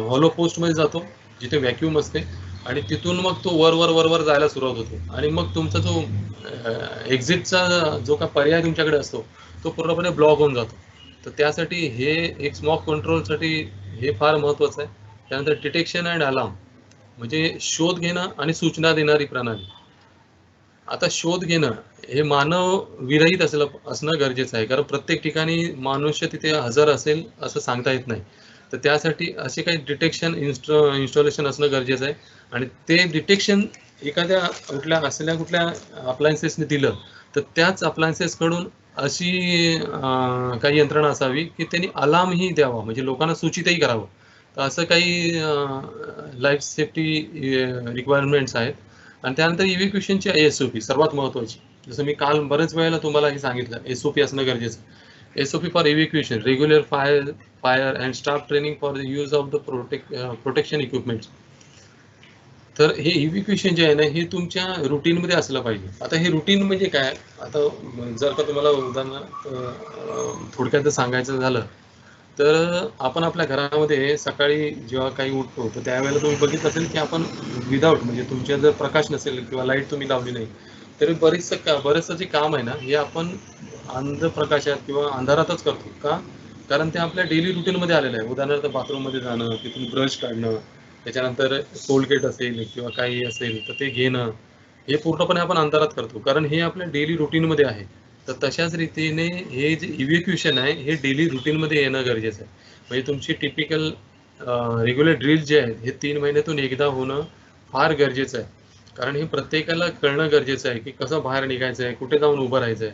हॉलो पोस्टमध्ये जातो जिथे व्हॅक्यूम असते आणि तिथून मग तो वर जायला सुरुवात होते आणि मग तुमचा जो एक्झिटचा जो का पर्याय तुमच्याकडे असतो तो पूर्णपणे ब्लॉक होऊन जातो. तर त्यासाठी हे एक स्मॉक कंट्रोलसाठी हे फार महत्त्वाचं आहे. त्यानंतर डिटेक्शन अँड अलार्म म्हणजे शोध घेणं आणि सूचना देणारी प्रणाली. आता शोध घेणं हे मानव विरहित असणं गरजेचं आहे, कारण प्रत्येक ठिकाणी मनुष्य तिथे हजर असेल असं सांगता येत नाही. तर त्यासाठी असे काही डिटेक्शन इन्स्टॉलेशन असणं गरजेचं आहे आणि ते डिटेक्शन एखाद्या कुठल्या अप्लायन्सेसने दिलं तर त्याच अप्लायन्सेसकडून अशी काही यंत्रणा असावी की त्यांनी अलार्मही द्यावा, म्हणजे लोकांना सूचितही करावं. तर असं काही लाईफ सेफ्टी रिक्वायरमेंट्स आहेत. आणि त्यानंतर इव्हॅक्युएशनची SOP सर्वात महत्त्वाची. जसं मी काल बरेच वेळेला तुम्हाला हे सांगितलं, SOP असणं गरजेचं. SOP for evacuation, regular fire and staff training for the use of the protection equipments. तर हे इव्हॅक्युएशन जे आहे ना हे तुमच्या रुटीनमध्ये असलं पाहिजे. आता हे रुटीन म्हणजे काय, आता जर का तुम्हाला उदाहरणार्थ थोडक्यात सांगायचं झालं तर आपण आपल्या घरामध्ये सकाळी जेव्हा काही उठतो तर त्यावेळेला तुम्ही बघितलं असेल की आपण विदाऊट म्हणजे तुमच्या जर प्रकाश नसेल किंवा लाईट तुम्ही लावली नाही तरी बरेचसं जे काम आहे ना हे आपण अंधप्रकाशात किंवा अंधारातच करतो का, कारण ते आपल्या डेली रुटीनमध्ये आलेलं आहे. उदाहरणार्थ बाथरूममध्ये जाणं, तिथून ब्रश काढणं, त्याच्यानंतर कोलगेट असेल किंवा काही असेल तर ते घेणं, हे पूर्णपणे आपण अंधारात करतो कारण हे आपल्या डेली रुटीनमध्ये आहे. तर तशाच रीतीने हे जे इव्हॅक्युएशन आहे हे डेली रुटीनमध्ये येणं गरजेचं आहे. म्हणजे तुमची टिपिकल रेग्युलर ड्रिल जे आहेत हे 3 महिन्यातून एकदा होणं फार गरजेचं आहे. कारण हे प्रत्येकाला कळणं गरजेचं आहे की कसं बाहेर निघायचं आहे, कुठे जाऊन उभं राहायचं आहे.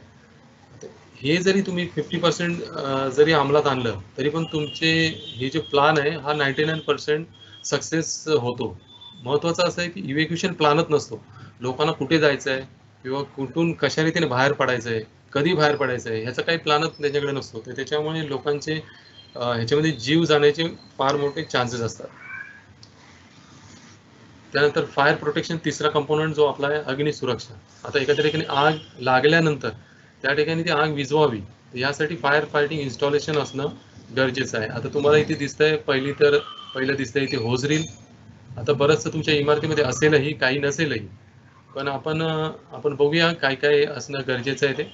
हे जरी तुम्ही 50% जरी अंमलात आणलं तरी पण तुमचे हे जे प्लान आहे हा 99% सक्सेस होतो. महत्त्वाचं असं आहे की इव्हॅक्युएशन प्लॅनच नसतो. लोकांना कुठे जायचं आहे किंवा कुठून कशा रीतीने बाहेर पडायचं आहे, कधी बाहेर पडायचं आहे ह्याचा काही प्लॅनच त्याच्याकडे नसतो. तर त्याच्यामुळे लोकांचे ह्याच्यामध्ये जीव जाण्याचे फार मोठे चान्सेस असतात. त्यानंतर फायर प्रोटेक्शन तिसरा कंपोनंट जो आपला आहे अग्निसुरक्षा. आता एखाद्या ठिकाणी आग लागल्यानंतर त्या ठिकाणी ती आग विझवावी यासाठी फायर फायटिंग इन्स्टॉलेशन असणं गरजेचं आहे. आता तुम्हाला इथे दिसतंय पहिलं दिसतंय इथे होज रील. आता बरंचसं तुमच्या इमारतीमध्ये असेलही काही नसेलही, पण आपण बघूया काय काय असणं गरजेचं आहे ते.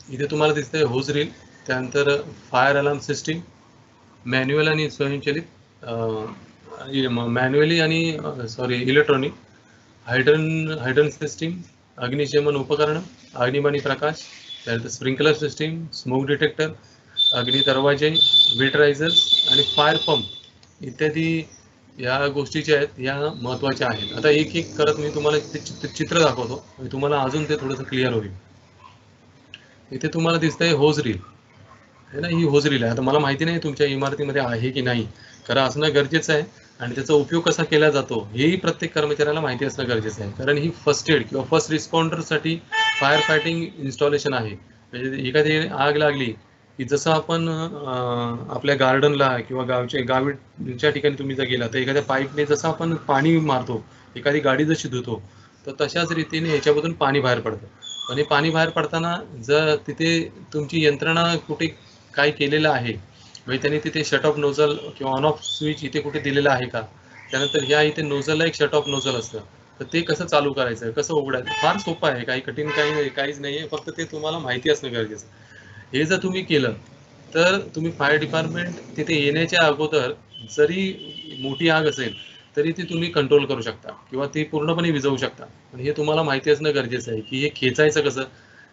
इथे तुम्हाला दिसतंय होज रील, त्यानंतर फायर अलार्म सिस्टीम, मॅन्युअल आणि स्वयंचलित, मॅन्युअली आणि इलेक्ट्रॉनिक, हायड्रन सिस्टीम, अग्निशमन उपकरण, अग्निबाणी प्रकाश, त्यानंतर स्प्रिंकलर सिस्टीम, स्मोक डिटेक्टर, अग्नी दरवाजे, वेटरायझर्स आणि फायर पंप इत्यादी या गोष्टी ज्या आहेत या महत्त्वाच्या आहेत. आता एक एक करत मी तुम्हाला चित्र दाखवतो आणि तुम्हाला अजून ते थोडंसं क्लिअर होईल. इथे तुम्हाला दिसतंय होज रील आहे ना, ही होज रील आहे. आता मला माहिती नाही तुमच्या इमारतीमध्ये आहे की नाही, कारण असणं गरजेचं आहे आणि त्याचा उपयोग कसा केला जातो हेही प्रत्येक कर्मचाऱ्याला माहिती असणं गरजेचं आहे. कारण ही फर्स्ट एड किंवा फर्स्ट रिस्पॉन्डरसाठी फायर फायटिंग इन्स्टॉलेशन आहे. म्हणजे एखादी आग लागली की जसं आपण आपल्या गार्डनला किंवा गावीच्या ठिकाणी तुम्ही जर गेला तर एखाद्या पाईपने जसं आपण पाणी मारतो, एखादी गाडी जशी धुतो, तर तशाच रीतीने ह्याच्यामधून पाणी बाहेर पडतं. आणि पाणी बाहेर पडताना जर तिथे तुमची यंत्रणा कुठे काय केलेलं आहे, म्हणजे त्यांनी तिथे शट ऑफ नोझल किंवा ऑन ऑफ स्विच इथे कुठे दिलेलं आहे का, त्यानंतर ह्या इथे नोझलला एक शट ऑफ नोझल असतं, तर ते कसं चालू करायचं, कसं उघडायचं, फार सोपं आहे. काही कठीण काहीच नाही आहे, फक्त ते तुम्हाला माहिती असणं गरजेचं. हे जर तुम्ही केलं तर तुम्ही फायर डिपार्टमेंट तिथे येण्याच्या अगोदर जरी मोठी आग असेल तरी ती तुम्ही कंट्रोल करू शकता किंवा ती पूर्णपणे विझवू शकता. पण हे तुम्हाला माहिती असणं गरजेचं आहे की हे खेचायचं कसं,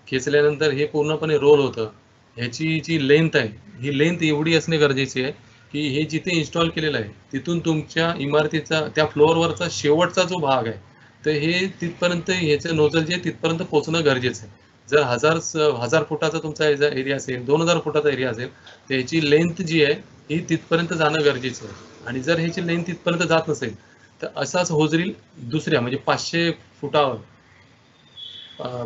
खेचल्यानंतर हे पूर्णपणे रोल होतं. ह्याची जी लेंथ आहे ही लेंथ एवढी असणे गरजेची आहे की हे जिथे इन्स्टॉल केलेलं आहे तिथून तुमच्या इमारतीचा त्या फ्लोअरवरचा शेवटचा जो भाग आहे तर हे तिथपर्यंत ह्याचं नोझल जे तिथपर्यंत पोहोचणं गरजेचं आहे. जर 1000 फुटाचा तुमचा एरिया असेल, 2000 फुटाचा एरिया असेल, तर ह्याची लेंथ जी आहे ही तिथपर्यंत जाणं गरजेचं आहे. आणि जर ह्याची लेंथ तिथपर्यंत जात नसेल तर असाच होज रील दुसऱ्या म्हणजे 500 फुटावर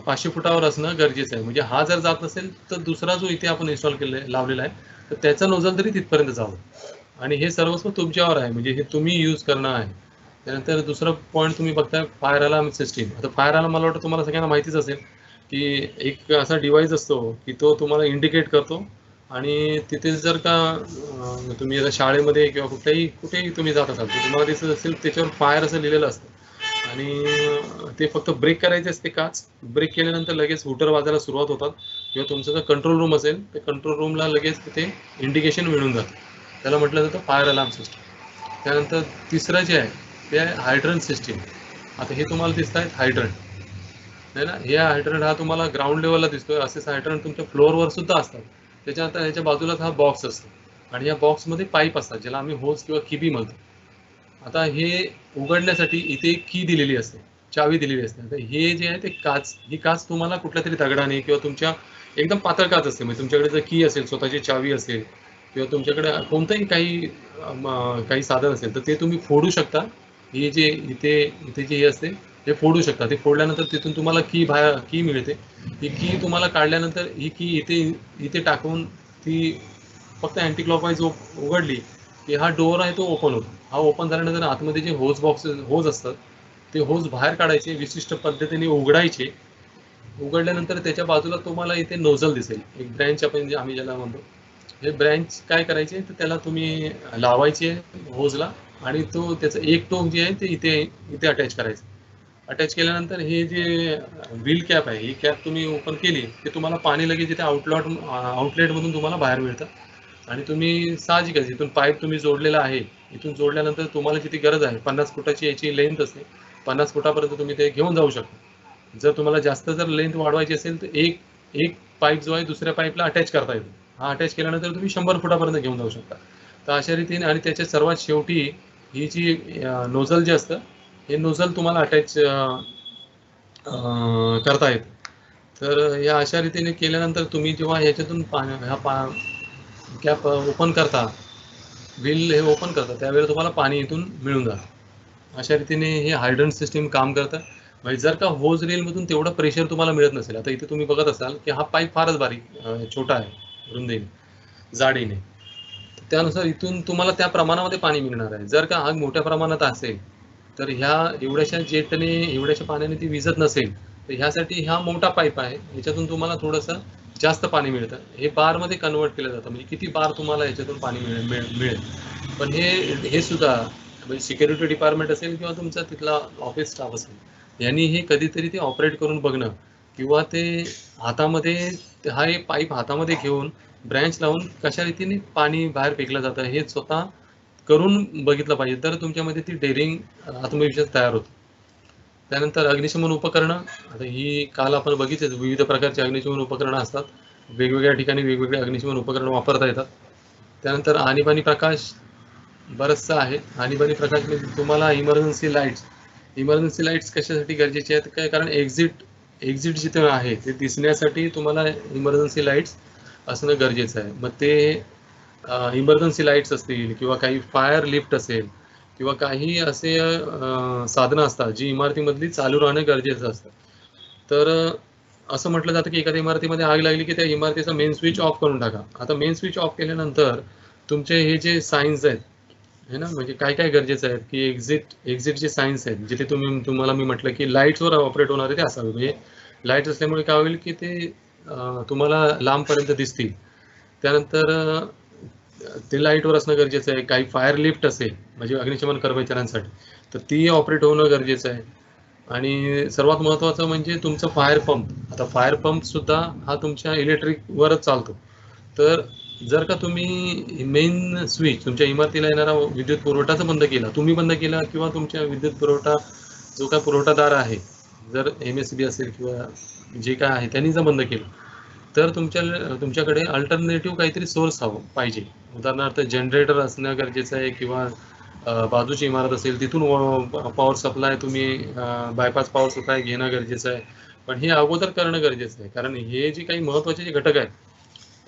500 फुटावर असणं गरजेचं आहे. म्हणजे हा जर जात नसेल तर दुसरा जो इथे आपण इन्स्टॉल लावलेला आहे तर त्याचा नोझल तरी तिथपर्यंत जावं. आणि हे सर्वस्व तुमच्यावर आहे, म्हणजे हे तुम्ही यूज करणं आहे. त्यानंतर दुसरा पॉईंट तुम्ही बघताय फायर अलार्म सिस्टीम. आता फायर अलार्म मला वाटतं तुम्हाला सगळ्यांना माहितीच असेल की एक असा डिव्हाइस असतो की तो तुम्हाला इंडिकेट करतो आणि तिथे जर का तुम्ही आता शाळेमध्ये किंवा कुठेही तुम्ही जात असाल तर तुम्हाला दिसत असेल त्याच्यावर फायर असं लिहिलेलं असतं आणि ते फक्त ब्रेक करायचे असते. काच ब्रेक केल्यानंतर लगेच हुटर वाजायला सुरुवात होतात किंवा तुमचं जर कंट्रोल रूम असेल तर कंट्रोल रूमला लगेच तिथे इंडिकेशन मिळून जातं. त्याला म्हटलं जातं फायर अलार्म सिस्टीम. त्यानंतर तिसरं जे आहे ते आहे हायड्रंट सिस्टीम. आता हे तुम्हाला दिसत आहेत हायड्रंट आहे ना. हे हायड्रंट हा तुम्हाला ग्राउंड लेवलला दिसतोय. असेच हायड्रंट तुमच्या फ्लोअरवर सुद्धा असतात. त्याच्यानंतर ह्याच्या बाजूलाच हा बॉक्स असतो आणि या बॉक्समध्ये पाईप असतात ज्याला आम्ही होज किंवा किबी म्हणतो. आता हे उघडण्यासाठी इथे एक की दिलेली असते, चावी दिलेली असते. आता हे जे आहे ते काच, ही काच तुम्हाला कुठल्या तरी दगडाने किंवा तुमच्या एकदम पातळ काच असते, म्हणजे तुमच्याकडे जर की असेल, स्वतःची चावी असेल किंवा तुमच्याकडे कोणतंही काही साधन असेल तर ते तुम्ही फोडू शकता. ही जे इथे जे हे असते ते फोडू शकता. ते फोडल्यानंतर तिथून तुम्हाला की मिळते. ही की तुम्हाला काढल्यानंतर ही की इथे टाकून ती फक्त अँटी क्लॉकवाईज उघडली की हा डोअर आहे तो ओपन होतो. हा ओपन झाल्यानंतर आतमध्ये जे होज असतात ते होज बाहेर काढायचे, विशिष्ट पद्धतीने उघडायचे. उघडल्यानंतर त्याच्या बाजूला तुम्हाला इथे नोझल दिसेल, एक ब्रँच आपण जे आम्ही ज्याला म्हणतो. हे ब्रँच काय करायचे तर त्याला तुम्ही लावायचे होजला आणि त्याचं एक टोक जे आहे ते इथे अटॅच करायचं. अटॅच केल्यानंतर हे जे व्हील कॅप आहे, ही कॅप तुम्ही ओपन केली की तुम्हाला पाणी लगेच इथे आउटलेटमधून तुम्हाला बाहेर मिळतं. आणि तुम्ही साहजिकच इथून पाईप तुम्ही जोडलेला आहे, इथून जोडल्यानंतर तुम्हाला जिथे गरज आहे 50 फुटाची याची लेंथ असते, 50 फुटापर्यंत तुम्ही ते घेऊन जाऊ शकता. जर तुम्हाला जास्त जर लेंथ वाढवायची असेल तर एक पाईप जो आहे दुसऱ्या पाईपला अटॅच करता येतो. हा अटॅच केल्यानंतर तुम्ही 100 फुटापर्यंत घेऊन जाऊ शकता. तर अशा रीतीने आणि त्याच्या सर्वात शेवटी ही जी नोझल जे असतं हे नोझल तुम्हाला अटॅच करता येतं. तर या अशा रीतीने केल्यानंतर तुम्ही जेव्हा ह्याच्यातून कॅप ओपन करता, व्हील हे ओपन करता, त्यावेळेला तुम्हाला पाणी इथून मिळून जातं. अशा रीतीने हे हायड्रंट सिस्टीम काम करतं. म्हणजे जर का होज रीलमधून तेवढं प्रेशर तुम्हाला मिळत नसेल, आता इथे तुम्ही बघत असाल की हा पाईप फारच बारीक छोटा आहे रुंदीने, जाडीने, त्यानुसार इथून तुम्हाला त्या प्रमाणामध्ये पाणी मिळणार आहे. जर का आग मोठ्या प्रमाणात असेल तर एवढ्याशा पाण्याने ती विझत नसेल तर ह्यासाठी हा मोठा पाईप आहे, ह्याच्यातून तुम्हाला थोडंसं जास्त पाणी मिळतं. हे बारमध्ये कन्वर्ट केलं जातं, म्हणजे किती बार तुम्हाला ह्याच्यातून पाणी मिळेल. पण हे सुद्धा म्हणजे सिक्युरिटी डिपार्टमेंट असेल किंवा तुमचा तिथला ऑफिस स्टाफ असेल, यांनी हे कधीतरी ते ऑपरेट करून बघणं किंवा ते हा एक पाईप हातामध्ये घेऊन ब्रँच लावून कशा रीतीने पाणी बाहेर फेकलं जातं हे स्वतः करून बघितलं पाहिजे. तर तुमच्यामध्ये ती डेअरिंग, आत्मविश्वास तयार होतो. त्यानंतर अग्निशमन उपकरणं. आता ही काल आपण बघितले विविध प्रकारचे अग्निशमन उपकरणं असतात. वेगवेगळ्या ठिकाणी वेगवेगळे अग्निशमन उपकरणं वापरता येतात. त्यानंतर आणीबाणी प्रकाश बरंचसं आहे. आणीबाणी प्रकाश म्हणजे तुम्हाला इमर्जन्सी लाईट्स कशासाठी गरजेचे आहेत काय, कारण एक्झिट जिथे आहे ते दिसण्यासाठी तुम्हाला इमर्जन्सी लाईट्स असणं गरजेचं आहे. मग ते इमर्जन्सी लाईट्स असतील किंवा काही फायर लिफ्ट असेल किंवा काही असे साधनं असतात जी इमारतीमधली चालू राहणं गरजेचं असतं. तर असं म्हटलं जातं की एखाद्या इमारतीमध्ये आग लागली की त्या इमारतीचा मेन स्विच ऑफ करून टाका. आता मेन स्विच ऑफ केल्यानंतर तुमचे हे जे सायन्स आहेत है ना, म्हणजे काय काय गरजेचं आहे की एक्झिटचे सायन्स आहेत जिथे तुम्हाला मी म्हटलं की लाईट्सवर ऑपरेट होणारे ते असावे. म्हणजे लाईट असल्यामुळे काय होईल की ते तुम्हाला लांबपर्यंत दिसतील. त्यानंतर ते लाईटवर असणं गरजेचं आहे. काही फायर लिफ्ट असेल म्हणजे अग्निशमन कर्मचाऱ्यांसाठी तर ती ऑपरेट होणं गरजेचं आहे. आणि सर्वात महत्त्वाचं म्हणजे तुमचं फायर पंप. आता फायर पंप सुद्धा हा तुमच्या इलेक्ट्रिकवरच चालतो. तर जर का तुम्ही मेन स्विच तुमच्या इमारतीला येणारा विद्युत पुरवठाच बंद केला, तुम्ही बंद केला किंवा तुमच्या विद्युत पुरवठा जो काय पुरवठादार आहे, जर MSB असेल किंवा जे काय आहे त्यांनी जर बंद केलं तर तुमच्याकडे अल्टरनेटिव्ह काहीतरी सोर्स हवं पाहिजे. उदाहरणार्थ जनरेटर असणं गरजेचं आहे, किंवा बाजूची इमारत असेल तिथून पॉवर सप्लाय तुम्ही बायपास पॉवर सप्लाय घेणं गरजेचं आहे. पण हे अगोदर करणं गरजेचं आहे, कारण हे जे काही महत्त्वाचे जे घटक आहेत,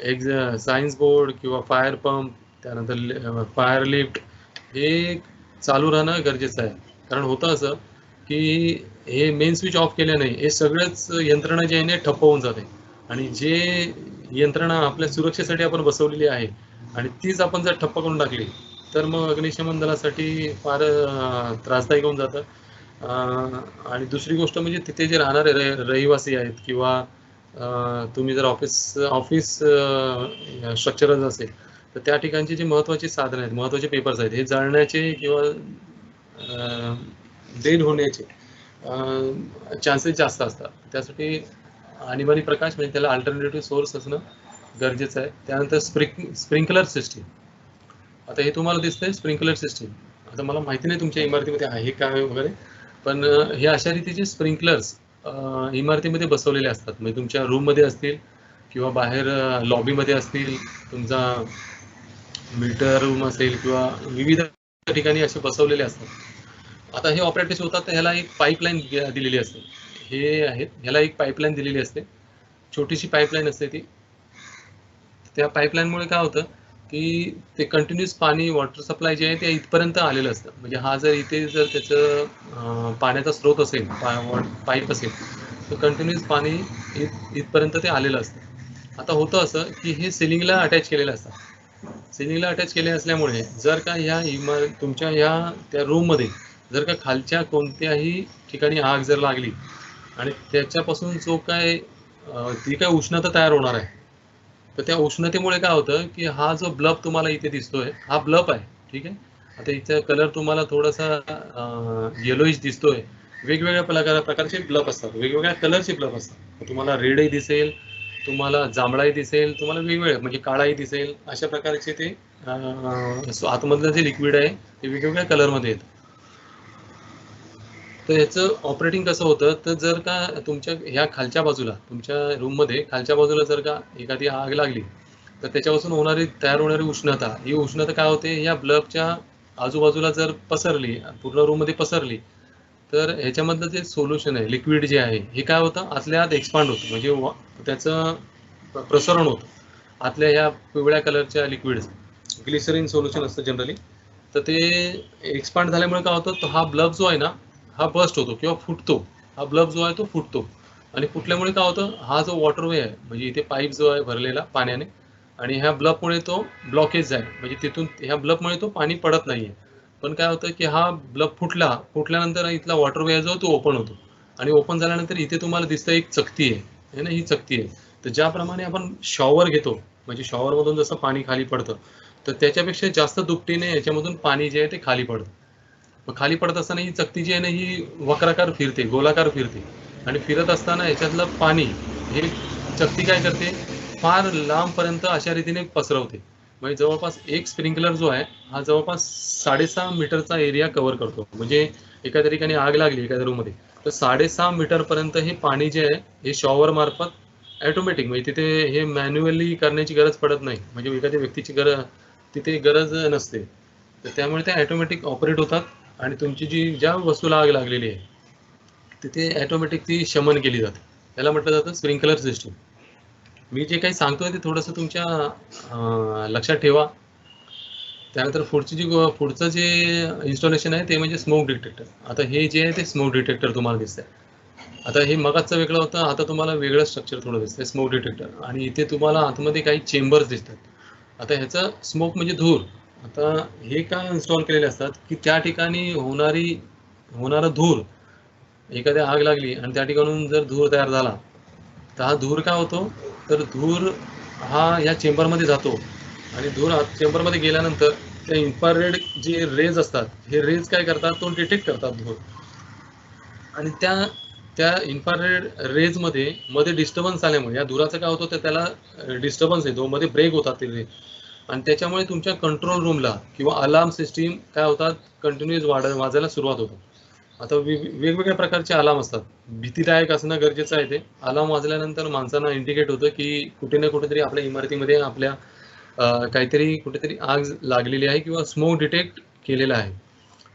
एक सायन्स बोर्ड किंवा फायर पंप, त्यानंतर फायर लिफ्ट, हे चालू राहणं गरजेचं आहे. कारण होतं असं की हे मेन स्विच ऑफ केल्याने हे सगळंच यंत्रणा जे आहे ना ठप्प होऊन जाते, आणि जे यंत्रणा आपल्या सुरक्षेसाठी आपण बसवलेली आहे आणि तीच आपण जर ठप्प करून टाकली तर मग अग्निशमन दलासाठी फार त्रासदायक होऊन जातं. आणि दुसरी गोष्ट म्हणजे तिथे जे राहणारे रहिवासी आहेत, किंवा तुम्ही जर ऑफिस स्ट्रक्चरच असेल तर त्या ठिकाणचे जे महत्त्वाचे साधन आहेत, महत्त्वाचे पेपर्स आहेत, हे जळण्याचे किंवा डेड होण्याचे चान्सेस जास्त असतात. त्यासाठी आणीबाणी प्रकाश म्हणजे त्याला अल्टरनेटिव्ह सोर्स असणं गरजेचं आहे. त्यानंतर स्प्रिंकलर सिस्टीम. आता हे तुम्हाला दिसतंय स्प्रिंकलर सिस्टीम. आता मला माहिती नाही तुमच्या इमारतीमध्ये आहे काय वगैरे, पण हे अशा रीतीचे स्प्रिंकलर्स इमारतीमध्ये बसवलेले असतात. म्हणजे तुमच्या रूममध्ये असतील, किंवा बाहेर लॉबीमध्ये असतील, तुमचा मीटर रूम असेल, किंवा विविध ठिकाणी असे बसवलेले असतात. आता हे ऑपरेट कसे होतात, तर ह्याला एक पाईपलाईन दिलेली असते. हे आहेत, ह्याला एक पाईपलाईन दिलेली असते, छोटीशी पाईपलाईन असते ती. त्या पाईपलाईनमुळे काय होतं की ते कंटिन्युअस पाणी, वॉटर सप्लाय जे आहे ते इथपर्यंत आलेलं असतं. म्हणजे हा जर इथे जर त्याचं पाण्याचा स्रोत असेल, पाईप असेल, तर कंटिन्युअस पाणी इथपर्यंत ते आलेलं असतं. आता होतं असं की हे सिलिंगला अटॅच केलेलं असतं. सिलिंगला अटॅच केले असल्यामुळे जर का ह्या तुमच्या ह्या त्या रूममध्ये जर का खालच्या कोणत्याही ठिकाणी आग जर लागली, आणि त्याच्यापासून जो काय ती काय उष्णता तयार होणार आहे, तर त्या उष्णतेमुळे काय होतं की हा जो ब्लब तुम्हाला इथे दिसतोय, हा ब्लब आहे, ठीक आहे. आता इथे कलर तुम्हाला थोडासा येलोइश दिसतोय. वेगवेगळ्या प्रकारचे ब्लब असतात, वेगवेगळ्या कलरचे ब्लब असतात. तुम्हाला रेडही दिसेल, तुम्हाला जांभळाही दिसेल, तुम्हाला वेगवेगळे म्हणजे काळाही दिसेल. अशा प्रकारचे ते आतमधलं जे लिक्विड आहे ते वेगवेगळ्या कलरमध्ये येतं. तर ह्याचं ऑपरेटिंग कसं होतं, तर जर का तुमच्या ह्या खालच्या बाजूला, तुमच्या रूममध्ये खालच्या बाजूला जर का एखादी आग लागली, तर त्याच्यापासून तयार होणारी उष्णता, ही उष्णता काय होते, या ब्लबच्या आजूबाजूला जर पसरली, पूर्ण रूममध्ये पसरली, तर ह्याच्यामधलं जे सोल्युशन आहे, लिक्विड जे आहे, हे काय होतं, आतल्या आत एक्सपांड होतं. म्हणजे त्याचं प्रसरण होतं आतल्या ह्या पिवळ्या कलरच्या लिक्विड्स. ग्लिसरीन सोल्युशन असतं जनरली. तर ते एक्सपांड झाल्यामुळे काय होतं, तर हा ब्लब जो आहे ना, हा बस्ट होतो किंवा फुटतो. हा ब्लब जो आहे तो फुटतो, आणि फुटल्यामुळे काय होतं, हा जो वॉटरवे आहे, म्हणजे इथे पाईप जो आहे भरलेला पाण्याने, आणि ह्या ब्लबमुळे तो ब्लॉकेज आहे, म्हणजे तिथून ह्या ब्लबमुळे तो पाणी पडत नाहीये. पण काय होतं की हा ब्लब फुटल्यानंतर इथला वॉटरवे जो तो ओपन होतो, आणि ओपन झाल्यानंतर इथे तुम्हाला दिसतं एक चकती आहे ना, ही चकती आहे. तर ज्याप्रमाणे आपण शॉवर घेतो, म्हणजे शॉवरमधून जसं पाणी खाली पडतं, तर त्याच्यापेक्षा जास्त दुपटीने याच्यामधून पाणी जे आहे ते खाली पडतं. मग खाली पडत असताना ही चकती जी आहे ना, ही वक्राकार फिरते, गोलाकार फिरते, आणि फिरत असताना याच्यातलं पाणी, हे चकती काय करते, फार लांबपर्यंत अशा रीतीने पसरवते. म्हणजे जवळपास एक स्प्रिंकलर जो आहे, हा जवळपास 6.5 मीटरचा एरिया कव्हर करतो. म्हणजे एखाद्या ठिकाणी आग लागली एखाद्या रूममध्ये, तर 6.5 मीटरपर्यंत हे पाणी जे आहे हे शॉवर मार्फत ऑटोमॅटिक, म्हणजे तिथे हे मॅन्युअली करण्याची गरज पडत नाही, म्हणजे एखाद्या व्यक्तीची तिथे गरज नसते. तर त्यामुळे ते ऑटोमॅटिक ऑपरेट होतात, आणि तुमची ज्या वस्तूला आग लागलेली आहे तिथे ऑटोमॅटिक ती शमन केली जाते. त्याला म्हटलं जातं स्प्रिंकलर सिस्टीम. मी जे काही सांगतोय ते थोडंसं तुमच्या लक्षात ठेवा. त्यानंतर पुढचं जे इन्स्टॉलेशन आहे ते म्हणजे स्मोक डिटेक्टर. आता हे जे आहे ते स्मोक डिटेक्टर तुम्हाला दिसतंय. आता हे मगाचं वेगळं होतं, आता तुम्हाला वेगळं स्ट्रक्चर थोडं दिसतंय स्मोक डिटेक्टर, आणि इथे तुम्हाला आतमध्ये काही चेंबर्स दिसतात. आता ह्याचं स्मोक म्हणजे धूर. आता हे काय इन्स्टॉल केलेले असतात की त्या ठिकाणी होणारा धूर, एखाद्या आग लागली आणि त्या ठिकाणून जर धूर तयार झाला, तर हा धूर काय होतो, तर धूर हा या चेंबरमध्ये जातो, आणि धूर चेंबरमध्ये गेल्यानंतर त्या इन्फ्रारेड जे रेज असतात, हे रेज काय करतात, तो डिटेक्ट करतात धूर, आणि त्या इन्फ्रारेड रेजमध्ये डिस्टर्बन्स आल्यामुळे या धुराचं काय होतं, तर त्याला डिस्टर्बन्स येतो, मध्ये ब्रेक होतात ते रेज, आणि त्याच्यामुळे तुमच्या कंट्रोल रूमला किंवा अलार्म सिस्टीम काय होतात, कंटिन्युअस वाजायला सुरुवात होतं. आता वेगवेगळ्या प्रकारचे अलार्म असतात. भीतीदायक असणं गरजेचं आहे. ते अलार्म वाजल्यानंतर माणसांना इंडिकेट होतं की कुठे ना कुठेतरी आपल्या इमारतीमध्ये आपल्या काहीतरी कुठेतरी आग लागलेली आहे किंवा स्मोक डिटेक्ट केलेला आहे.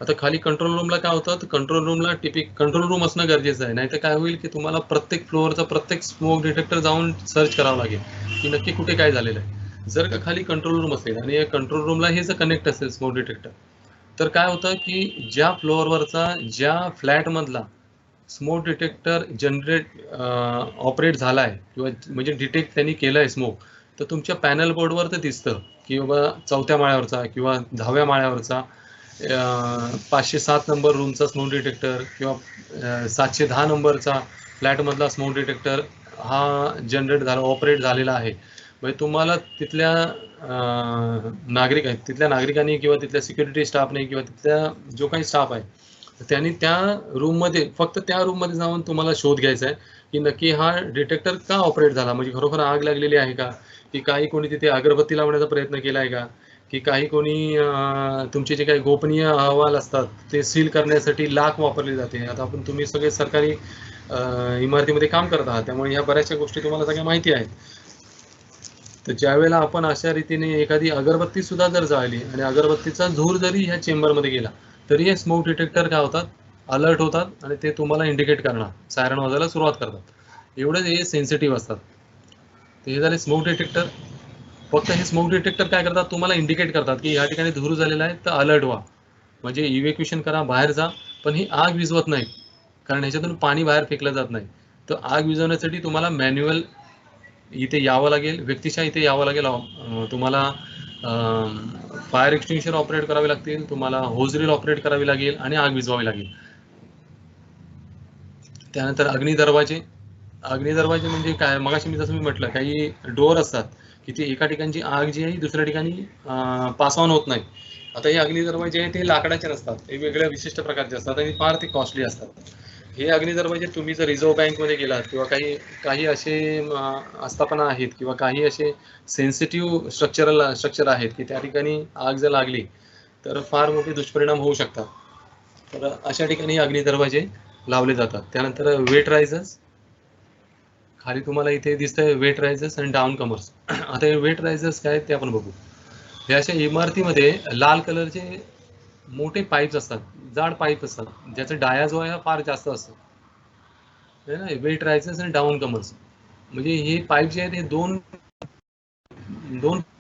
आता खाली कंट्रोल रूमला काय होतं, तर कंट्रोल रूमला कंट्रोल रूम असणं गरजेचं आहे. नाहीतर काय होईल की तुम्हाला प्रत्येक फ्लोअरचा प्रत्येक स्मोक डिटेक्टर जाऊन सर्च करावं लागेल की नक्की कुठे काय झालेलं आहे. जर का खाली कंट्रोल रूम असेल आणि या कंट्रोल रूमला हे जर कनेक्ट असेल स्मोक डिटेक्टर, तर काय होतं की ज्या फ्लोअरवरचा ज्या फ्लॅटमधला स्मोक डिटेक्टर ऑपरेट झाला आहे किंवा म्हणजे डिटेक्ट त्यांनी केलं आहे स्मोक, तर तुमच्या पॅनल बोर्डवर ते दिसतं की बाबा 4थ्या माळ्यावरचा किंवा 10व्या माळ्यावरचा 507 नंबर रूमचा स्मोक डिटेक्टर किंवा 710 नंबरचा फ्लॅटमधला स्मोक डिटेक्टर हा जनरेट झाला ऑपरेट झालेला आहे. म्हणजे तुम्हाला तिथल्या नागरिक आहेत, तिथल्या नागरिकांनी किंवा तिथल्या सिक्युरिटी स्टाफने किंवा तिथल्या जो काही स्टाफ आहे, त्यांनी त्या रूममध्ये फक्त त्या रूममध्ये जाऊन तुम्हाला शोध घ्यायचा आहे की नक्की हा डिटेक्टर का ऑपरेट झाला. म्हणजे खरोखर आग लागलेली आहे का, की काही कोणी तिथे अगरबत्ती लावण्याचा प्रयत्न केला आहे का, की काही कोणी तुमचे जे काही गोपनीय अहवाल असतात ते सील करण्यासाठी लाख वापरली जाते. आता तुम्ही सगळे सरकारी इमारतीमध्ये काम करत आहात, त्यामुळे ह्या बऱ्याचशा गोष्टी तुम्हाला सगळ्या माहिती आहेत. तर ज्यावेळेला आपण अशा रीतीने एखादी अगरबत्ती सुद्धा जर जाळली आणि अगरबत्तीचा धूर जरी ह्या चेंबरमध्ये गेला, तरी हे स्मोक डिटेक्टर काय होतात, अलर्ट होतात आणि ते तुम्हाला इंडिकेट करणार, सायरन वाजायला सुरुवात करतात. एवढे हे सेन्सिटिव्ह असतात. तर हे झाले स्मोक डिटेक्टर. फक्त हे स्मोक डिटेक्टर काय करतात, तुम्हाला इंडिकेट करतात की या ठिकाणी धूर झालेला आहे, तर अलर्ट व्हा, म्हणजे इव्हॅक्युएशन करा, बाहेर जा. पण ही आग विझवत नाही, कारण ह्याच्यातून पाणी बाहेर फेकलं जात नाही. तर आग विझवण्यासाठी तुम्हाला मॅन्युअल इथे यावं लागेल, व्यक्तिशः इथे यावं लागेल. तुम्हाला फायर एक्सटिंग्विशर ऑपरेट करावे लागतील, तुम्हाला होज रील ऑपरेट करावी लागेल आणि आग विझवावी लागेल. त्यानंतर अग्निदरवाजे. अग्निदरवाजे म्हणजे काय, मगाशी मी जसं म्हटलं, काही डोअर असतात की ते एका ठिकाणची आग जी आहे दुसऱ्या ठिकाणी पास ऑन होत नाही. आता हे अग्निदरवाजे आहेत ते लाकडाचे नसतात, ते वेगळ्या विशिष्ट प्रकारचे असतात आणि फार ते कॉस्टली असतात. हे अग्निदरवाजे तुम्ही जर रिझर्व्ह बँकमध्ये गेलात किंवा काही काही असे आस्थापना आहेत किंवा काही असे सेन्सिटिव्ह स्ट्रक्चर आहेत की त्या ठिकाणी आग जर लागली तर फार मोठे दुष्परिणाम होऊ शकतात. तर अशा ठिकाणी अग्निदरवाजे लावले जातात. त्यानंतर वेट रायझर्स. खाली तुम्हाला इथे दिसतंय वेट रायझर्स आणि डाऊन कमर्स. आता हे वेट रायझर्स काय ते आपण बघू. हे अशा इमारतीमध्ये लाल कलरचे मोठे पाईप्स असतात, जाड पाईप असतात, ज्याचा डाया जो आहे हा फार जास्त असतो. वेट रायझर्स आणि डाऊन कमर्स म्हणजे हे पाईप जे आहेत हे दोन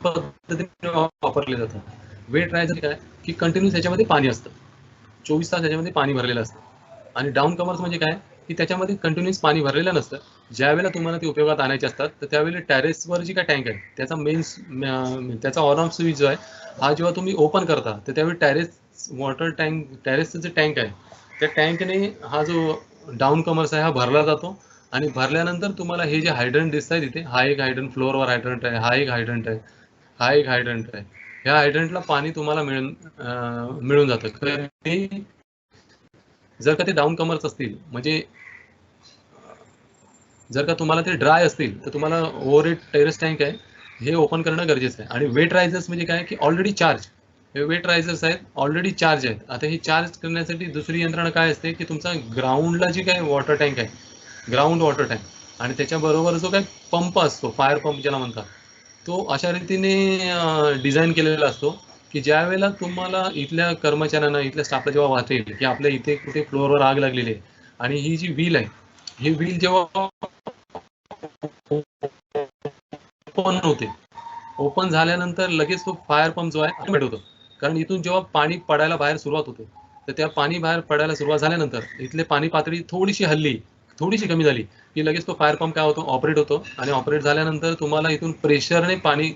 पद्धतीने वापरले जातात. वेट रायझर काय की कंटिन्यूस ह्याच्यामध्ये पाणी असतं, 24 तास ह्याच्यामध्ये पाणी भरलेलं असतं. आणि डाऊन कमर्स म्हणजे काय की त्याच्यामध्ये कंटिन्यूस पाणी भरलेलं नसतं. ज्यावेळेला तुम्हाला ते उपयोगात आणायचे असतात तर त्यावेळी टेरेसवर जी काय टँक आहे त्याचा त्याचा ऑन ऑफ स्विच जो आहे हा जेव्हा तुम्ही ओपन करता तर त्यावेळी टेरेसचं जे टँक आहे त्या टँकने हा जो डाऊन कमर्स आहे हा भरला जातो. आणि भरल्यानंतर तुम्हाला हे जे हायड्रंट दिसत आहे तिथे, हा एक हायड्रंट फ्लोअरवर हायड्रंट आहे, हा एक हायड्रंट आहे, हा एक हायड्रंट आहे. ह्या हायड्रंटला पाणी तुम्हाला मिळून जातं. जर का ते डाऊन कमर्स असतील, म्हणजे जर का तुम्हाला ते ड्राय असतील तर तुम्हाला ओव्हरहेड टेरेस टँक आहे हे ओपन करणं गरजेचं आहे. आणि वेट रायझर्स म्हणजे काय की ऑलरेडी चार्ज, हे वेट रायझर्स आहेत ऑलरेडी चार्ज आहेत. आता हे चार्ज करण्यासाठी दुसरी यंत्रणा काय असते की तुमचा ग्राउंडला जी काय वॉटर टँक आहे, ग्राउंड वॉटर टँक, आणि त्याच्याबरोबर जो काही पंप असतो, फायर पंप ज्याला म्हणतात, तो अशा रीतीने डिझाईन केलेला असतो की ज्या वेळेला तुम्हाला इथल्या कर्मचाऱ्यांना, इथल्या स्टाफला जेव्हा वाटेल की आपल्या इथे कुठे फ्लोअरवर आग लागलेली आहे आणि ही जी व्हील आहे, ही व्हील जेव्हा ओपन होते, ओपन झाल्यानंतर लगेच तो फायर पंप जो आहे ऑटोमॅटिक होतो. कारण इथून जेव्हा पाणी पडायला बाहेर सुरुवात होते, तर त्या पाणी बाहेर पडायला सुरुवात झाल्यानंतर इथले पाणी पातळी थोडीशी हल्ली, थोडीशी कमी झाली की लगेच तो फायर पंप काय होतो, ऑपरेट होतो. आणि ऑपरेट झाल्यानंतर तुम्हाला इथून प्रेशरने पाणी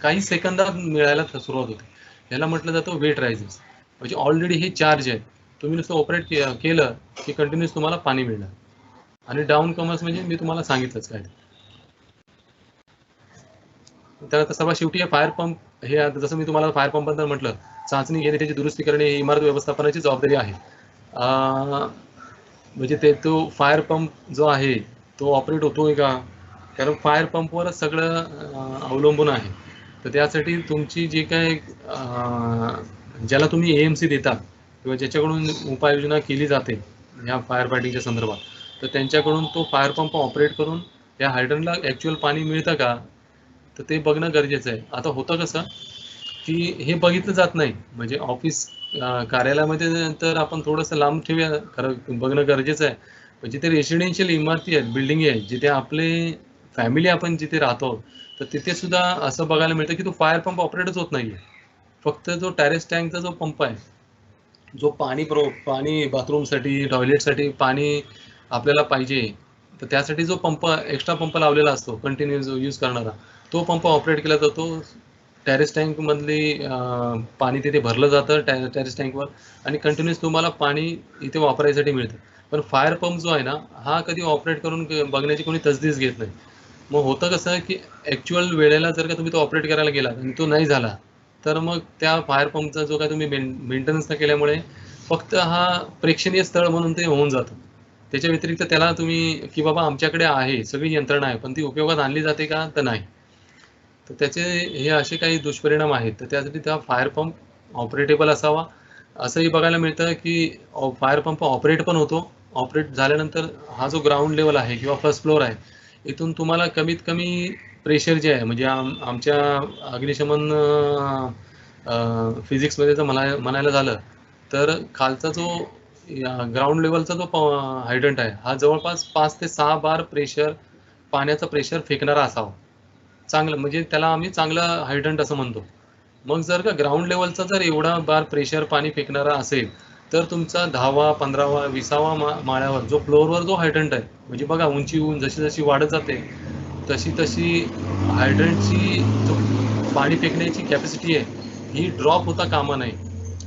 काही सेकंदात मिळायला सुरुवात होते. याला म्हटलं जातं वेट रायझर्स. म्हणजे ऑलरेडी हे चार्ज आहे, तुम्ही नुसतं ऑपरेट केलं की कंटिन्यूस तुम्हाला पाणी मिळणार. आणि डाऊन कमर्स म्हणजे मी तुम्हाला सांगितलंच काय. तर सर्वात शेवटी फायर पंप, हे जसं मी तुम्हाला फायर पंप बद्दल म्हटलं, चाचणी घेणे, त्याची दुरुस्ती करणे ही इमारत व्यवस्थापनाची जबाबदारी आहे. म्हणजे ते तो फायर पंप जो आहे तो ऑपरेट होतोय का, कारण फायर पंपवरच सगळं अवलंबून आहे. तर त्यासाठी तुमची जी काय ज्याला तुम्ही AMC देता किंवा ज्याच्याकडून उपाययोजना केली जाते ह्या फायर फायटिंगच्या संदर्भात, तर त्यांच्याकडून तो फायर पंप ऑपरेट करून या हायड्रंटला ॲक्च्युअल पाणी मिळतं का, तर ते बघणं गरजेचं आहे. आता होतं कसं की हे बघितलं जात नाही, म्हणजे ऑफिस कार्यालयामध्ये तर आपण थोडंसं लांब ठेवूया, खरं बघणं गरजेचं आहे. पण जिथे रेसिडेन्शियल इमारती आहेत, बिल्डिंगी आहेत, जिथे आपले फॅमिली आपण जिथे राहतो, तर तिथे सुद्धा असं बघायला मिळतं की तो फायर पंप ऑपरेटच होत नाहीये. फक्त जो टेरेस टँकचा जो पंप आहे, जो पाणी बाथरूमसाठी, टॉयलेटसाठी पाणी आपल्याला पाहिजे, तर त्यासाठी जो पंप एक्स्ट्रा पंप लावलेला असतो, कंटिन्यू जो यूज करणारा, तो पंप ऑपरेट केला जातो. टेरेस टँकमधली पाणी तिथे भरलं जातं टेरेस टँकवर आणि कंटिन्यूअस तुम्हाला पाणी इथे वापरायसाठी मिळतं. पण फायर पंप जो आहे ना, हा कधी ऑपरेट करून बघण्याची कोणी तसदीच घेत नाही. मग होतं कसं की ॲक्च्युअल वेळेला जर का तुम्ही तो ऑपरेट करायला गेलात आणि तो नाही झाला, तर मग त्या फायर पंपचा जो काय तुम्ही मेंटेनन्स न केल्यामुळे फक्त हा प्रेक्षणीय स्थळ म्हणून ते होऊन जातं. त्याच्या व्यतिरिक्त त्याला तुम्ही की बाबा आमच्याकडे आहे, सगळी यंत्रणा आहे, पण ती उपयोगात आणली जाते का, तर नाही. तर त्याचे हे असे काही दुष्परिणाम आहेत. तर त्यासाठी त्या फायर पंप ऑपरेटेबल असावा. असंही बघायला मिळतं की फायर पंप ऑपरेट पण होतो. ऑपरेट झाल्यानंतर हा जो ग्राउंड लेवल आहे किंवा फर्स्ट फ्लोअर आहे, इथून तुम्हाला कमीत कमी प्रेशर जे आहे, म्हणजे आमच्या अग्निशमन फिजिक्समध्ये जर म्हणायला झालं, तर खालचा जो ग्राउंड लेवलचा जो हायड्रंट आहे, हा जवळपास 5 ते 6 बार प्रेशर, पाण्याचं प्रेशर फेकणारा असावा. चांगलं, म्हणजे त्याला आम्ही चांगलं हायड्रंट असं म्हणतो. मग जर का ग्राउंड लेवलचा जर एवढा बार प्रेशर पाणी फेकणारा असेल, तर तुमचा 10वा, 15वा, 20वा माळ्यावर जो फ्लोअरवर जो हायड्रंट आहे, म्हणजे बघा उंची जशी जशी वाढत जाते, तशी तशी हायड्रंटची जो पाणी फेकण्याची कॅपॅसिटी आहे, ही ड्रॉप होता कामा नये.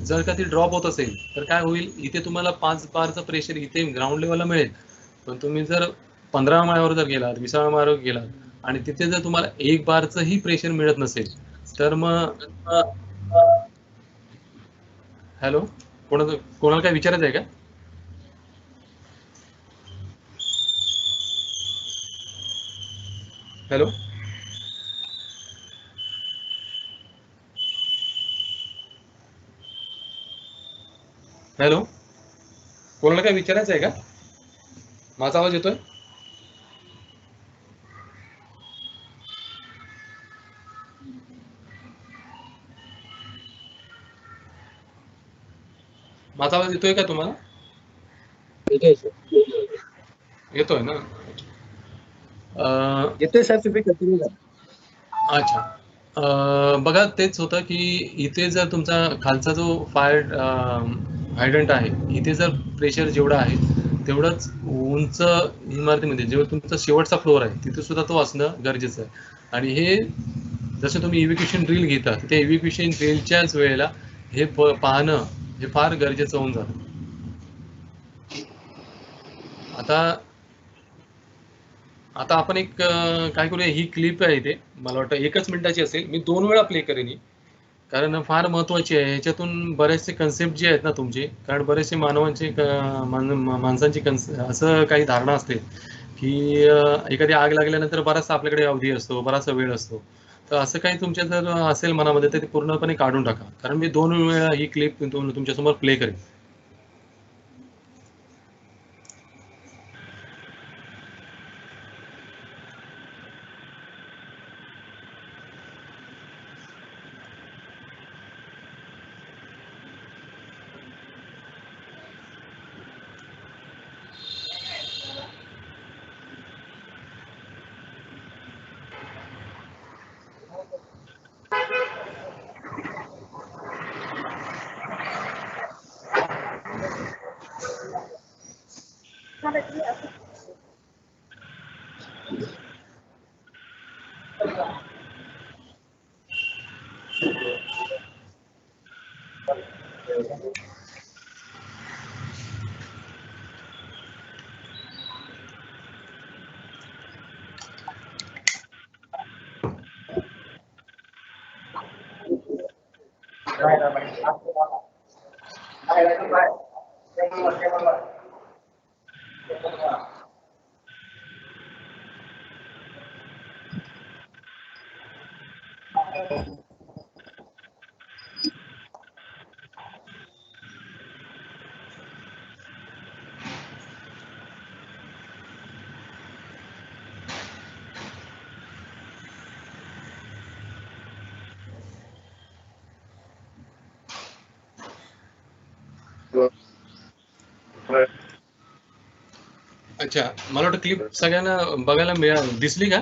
जर का ती ड्रॉप होत असेल, तर काय होईल, इथे तुम्हाला 5 बारचं प्रेशर इथे ग्राउंड लेवलला मिळेल, पण तुम्ही जर 15 माळ्यावर जर गेलात, 20व्या माळ्यावर गेलात आणि तिथे जर तुम्हाला 1 बारचंही प्रेशर मिळत नसेल, तर मग हॅलो, कोणाला काय विचारायचं आहे का? हॅलो, हॅलो, कोणाला काय विचारायचं आहे का? माझा आवाज येतोय? माझा आवाज येतोय का तुम्हाला? येतोय ना? येतोय साहेब, तुम्ही कंटिन्यू करा. अच्छा. बघा, तेच होतं की इथे जर तुमचा खालचा जो फायर हायड्रंट आहे, इथे जर प्रेशर जेवढं आहे, तेवढंच उंच इमारतीमध्ये जेव्हा तुमचा शेवटचा फ्लोअर आहे, तिथे सुद्धा तो असणं गरजेचं आहे. आणि हे जसं तुम्ही इव्हॅक्युएशन ड्रिल घेता, त्या इव्हॅक्युएशन ड्रिलच्याच वेळेला हे पाहणं हे फार गरजेचं होऊन जातं. आता आता आपण एक काय करूया, ही क्लिप आहे इथे, मला वाटतं 1च मिनिटाची असेल, मी 2 वेळा प्ले करेन ही, कारण फार महत्त्वाची आहे. ह्याच्यातून बरेचसे कन्सेप्ट जे आहेत ना तुमचे, कारण बरेचसे मानवांचे माणसांची असं काही धारणा असते की एखादी आग लागल्यानंतर बराचसा आपल्याकडे अवधी असतो, बराचसा वेळ असतो. तर असं काही तुमच्या जर असेल मनामध्ये, तर ते पूर्णपणे काढून टाका, कारण मी 2 वेळा ही क्लिप तुमच्यासमोर प्ले करेन. अच्छा, मला वाटतं क्लिप सगळ्यांना बघायला दिसली का?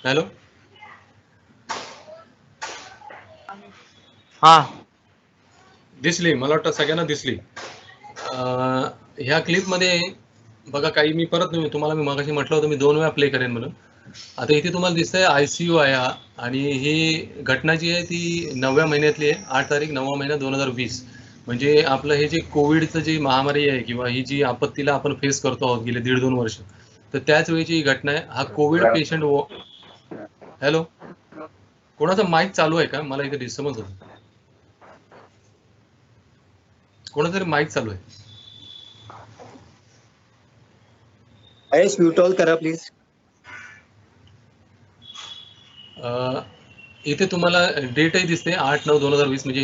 हॅलो, हा दिसली, मला वाटतं सगळ्यांना दिसली. ह्या क्लिप मध्ये बघा, काही मी परत तुम्हाला मी मगाशी म्हटलं होतं मी 2 वेळा प्ले करेन म्हणून. आता इथे तुम्हाला दिसतंय ICU आहे हा, आणि ही घटना जी आहे ती 9व्या महिन्यातली आहे. 8 तारीख 9वा महिना 2020. म्हणजे आपलं हे जे कोविडचं जी महामारी आहे किंवा ही जी आपत्तीला आपण फेस करतो आहोत गेले 1.5-2 वर्ष, तर त्याच वेळची ही घटना आहे. हा कोविड पेशंट. हॅलो, कोणाचा माईक चालू आहे का? मला इथे डिस्टर्बन्स होतो. कोणाचा तरी माईक चालू आहे. महेश म्यूट ऑल करा प्लीज. इथे तुम्हाला डेटही दिसते 8/9/2020. म्हणजे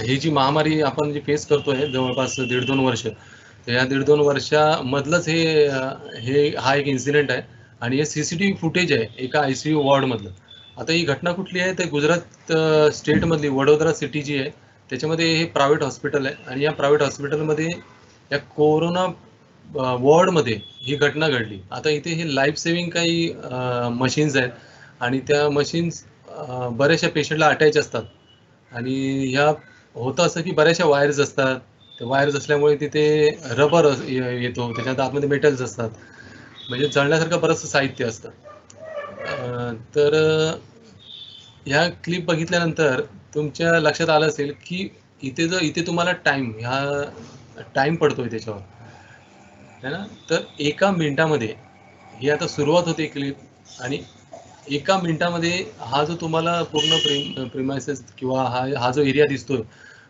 ही जी महामारी आपण जी फेस करतोय जवळपास 1.5-2 वर्ष, तर या 1.5-2 वर्षामधलंच हा एक इन्सिडेंट आहे. आणि हे CCTV फुटेज आहे एका ICU वॉर्डमधलं. आता ही घटना कुठली आहे? तर गुजरात स्टेटमधली वडोदरा सिटी जी आहे त्याच्यामध्ये हे प्रायव्हेट हॉस्पिटल आहे. आणि या प्रायव्हेट हॉस्पिटलमध्ये या कोरोना वॉर्डमध्ये ही घटना घडली. आता इथे हे लाईफ सेव्हिंग काही मशीन्स आहेत, आणि त्या मशीन्स बऱ्याचशा पेशंटला अटॅच असतात. आणि ह्या होतं असं की बऱ्याचशा वायर्स असतात. त्या वायर्स असल्यामुळे तिथे रबर येतो, त्याच्यात आतमध्ये मेटल्स असतात, म्हणजे जळण्यासारखं बरंचसं साहित्य असतं. तर ह्या क्लिप बघितल्यानंतर तुमच्या लक्षात आलं असेल की इथे तुम्हाला टाइम पडतोय त्याच्यावर, है ना? तर एका मिनिटामध्ये ही आता सुरुवात होते क्लिप, आणि एका मिनिटामध्ये हा जो तुम्हाला पूर्ण प्रिमायसेस किंवा हा जो एरिया दिसतोय,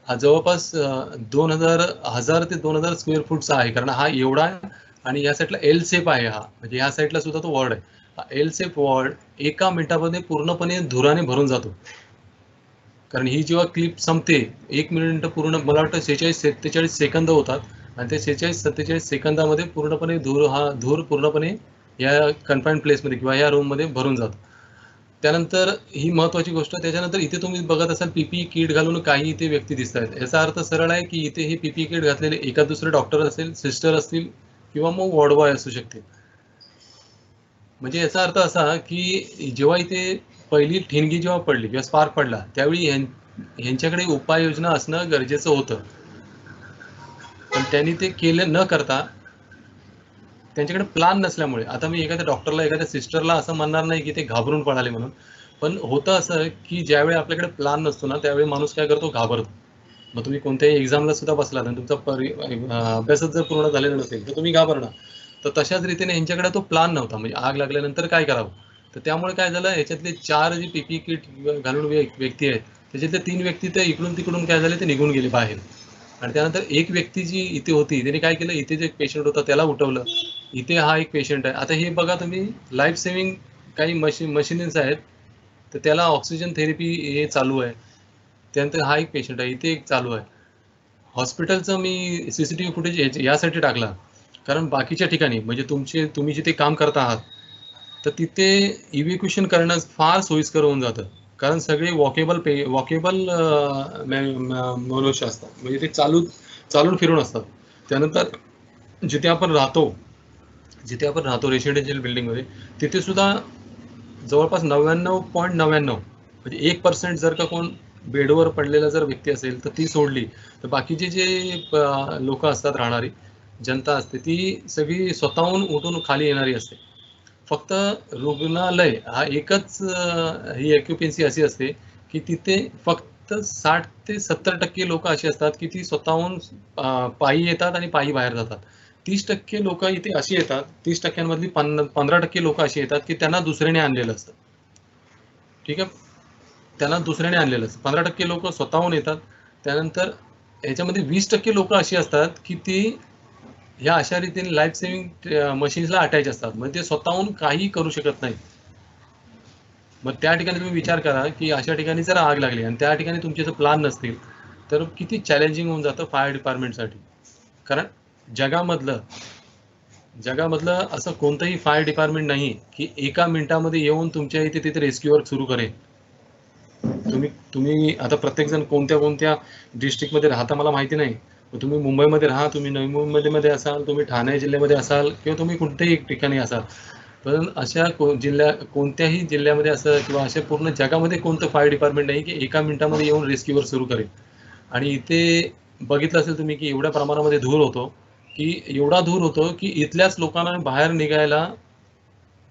हा जवळपास 1000 ते 2000 स्क्वेअर फूटचा आहे. कारण हा एवढा आहे, आणि या साईडला एल शेप आहे हा, म्हणजे या साईडला सुद्धा तो वॉर्ड आहे. हा एल शेप वॉर्ड एका मिनिटामध्ये पूर्णपणे धुराने भरून जातो. कारण ही जेव्हा क्लिप संपते, 1 मिनिट पूर्ण, मला वाटतं 46-47 सेकंद होतात, आणि ते 46-47 सेकंदामध्ये पूर्णपणे धूर पूर्णपणे या कन्फाईन्ड प्लेसमध्ये किंवा या रूममध्ये भरून जातो. त्यानंतर ही महत्त्वाची गोष्ट, त्याच्यानंतर इथे तुम्ही बघत असाल PPE किट घालून काही इथे व्यक्ती दिसत आहेत. याचा अर्थ सरळ आहे की इथे हे PPE किट घातलेले एका दुसरे डॉक्टर असेल, सिस्टर असतील, किंवा मग वॉर्ड बॉय असू शकतील. म्हणजे याचा अर्थ असा की जेव्हा इथे पहिली ठिणगी जेव्हा पडली किंवा स्पार्क पडला, त्यावेळी यांच्याकडे उपाययोजना असणं गरजेचं होतं. पण त्यांनी ते केलं न करता, त्यांच्याकडे प्लान नसल्यामुळे, आता मी एखाद्या डॉक्टरला, एखाद्या सिस्टरला असं म्हणणार नाही की ते घाबरून पळाले म्हणून, पण होतं असं की ज्यावेळी आपल्याकडे प्लान नसतो ना, त्यावेळी माणूस काय करतो? घाबरतो. मग तुम्ही कोणत्याही एक्झामला सुद्धा बसला आणि तुमचा अभ्यासच जर पूर्ण झालेला नसेल तर तुम्ही घाबरणार. तर तशाच रीतीने यांच्याकडे तो प्लान नव्हता, म्हणजे आग लागल्यानंतर काय करावं. तर त्यामुळे काय झालं, याच्यातले 4 जे PPE किट घालून व्यक्ती आहेत, त्याच्यातले 3 व्यक्ती तर इकडून तिकडून काय झाले, ते निघून गेले बाहेर. आणि त्यानंतर एक व्यक्ती जी इथे होती, त्याने काय केलं, इथे जे पेशंट होता त्याला उठवलं. इथे हा एक पेशंट आहे. आता हे बघा तुम्ही, लाईफ सेव्हिंग काही मशीन्स आहेत, तर त्याला ऑक्सिजन थेरपी हे चालू आहे. त्यानंतर हा एक पेशंट आहे, इथे एक चालू आहे. हॉस्पिटलचं मी CCTV फुटेज यासाठी टाकला, कारण बाकीच्या ठिकाणी, म्हणजे तुम्ही जिथे काम करता आहात, तर तिथे इव्हॅक्युएशन करणं फार सोयीस्कर होऊन जातं. कारण सगळे वॉकेबल मनुष्य असतात, म्हणजे ते चालून फिरून असतात. त्यानंतर जिथे आपण राहतो रेसिडेन्शियल बिल्डिंगमध्ये, तिथे सुद्धा जवळपास 99.99, म्हणजे 1% जर का कोण बेडवर पडलेला जर व्यक्ती असेल, तर ती सोडली, तर बाकीचे जे लोक असतात, राहणारी जनता असते, ती सगळी स्वतःहून उठून खाली येणारी असते. फक्त रुग्णालय हा एकच ही ऑक्युपन्सी अशी असते की तिथे फक्त 60 ते 70% लोक अशी असतात की ती स्वतःहून पायी येतात आणि पायी बाहेर जातात. 30% लोक इथे अशी येतात, 30%मधली 15% लोक अशी येतात की त्यांना दुसऱ्याने आणलेलं असतं. ठीक आहे, त्यांना दुसऱ्याने आणलेलं असतं. 15% लोक स्वतःहून येतात. त्यानंतर याच्यामध्ये 20% लोक अशी असतात की ती ह्या अशा रीतीने लाईफ सेव्हिंग मशीन्सला अटॅच असतात, म्हणजे ते स्वतःहून काही करू शकत नाही. मग त्या ठिकाणी तुम्ही विचार करा की अशा ठिकाणी जर आग लागली आणि त्या ठिकाणी तुमचे जर प्लान नसतील, तर किती चॅलेंजिंग होऊन जातं फायर डिपार्टमेंटसाठी. कारण जगामधलं असं कोणतंही फायर डिपार्टमेंट नाही की एका मिनिटामध्ये येऊन तुमच्या इथे तिथे रेस्क्यू वर्क सुरू करेल. तुम्ही आता प्रत्येकजण कोणत्या डिस्ट्रिक्टमध्ये राहता मला माहिती नाही, तुम्ही मुंबईमध्ये राहा, तुम्ही नवी मुंबईमध्ये असाल, तुम्ही ठाणे जिल्ह्यामध्ये असाल किंवा तुम्ही कोणत्याही ठिकाणी असाल, पण अशा कोणत्याही जिल्ह्यामध्ये असं किंवा अशा पूर्ण जगामध्ये कोणतं फायर डिपार्टमेंट नाही की एका मिनिटामध्ये येऊन रेस्क्यूवर सुरू करेल. आणि इथे बघितलं असेल तुम्ही की एवढ्या प्रमाणामध्ये धूर होतो, की एवढा धूर होतो की इथल्याच लोकांना बाहेर निघायला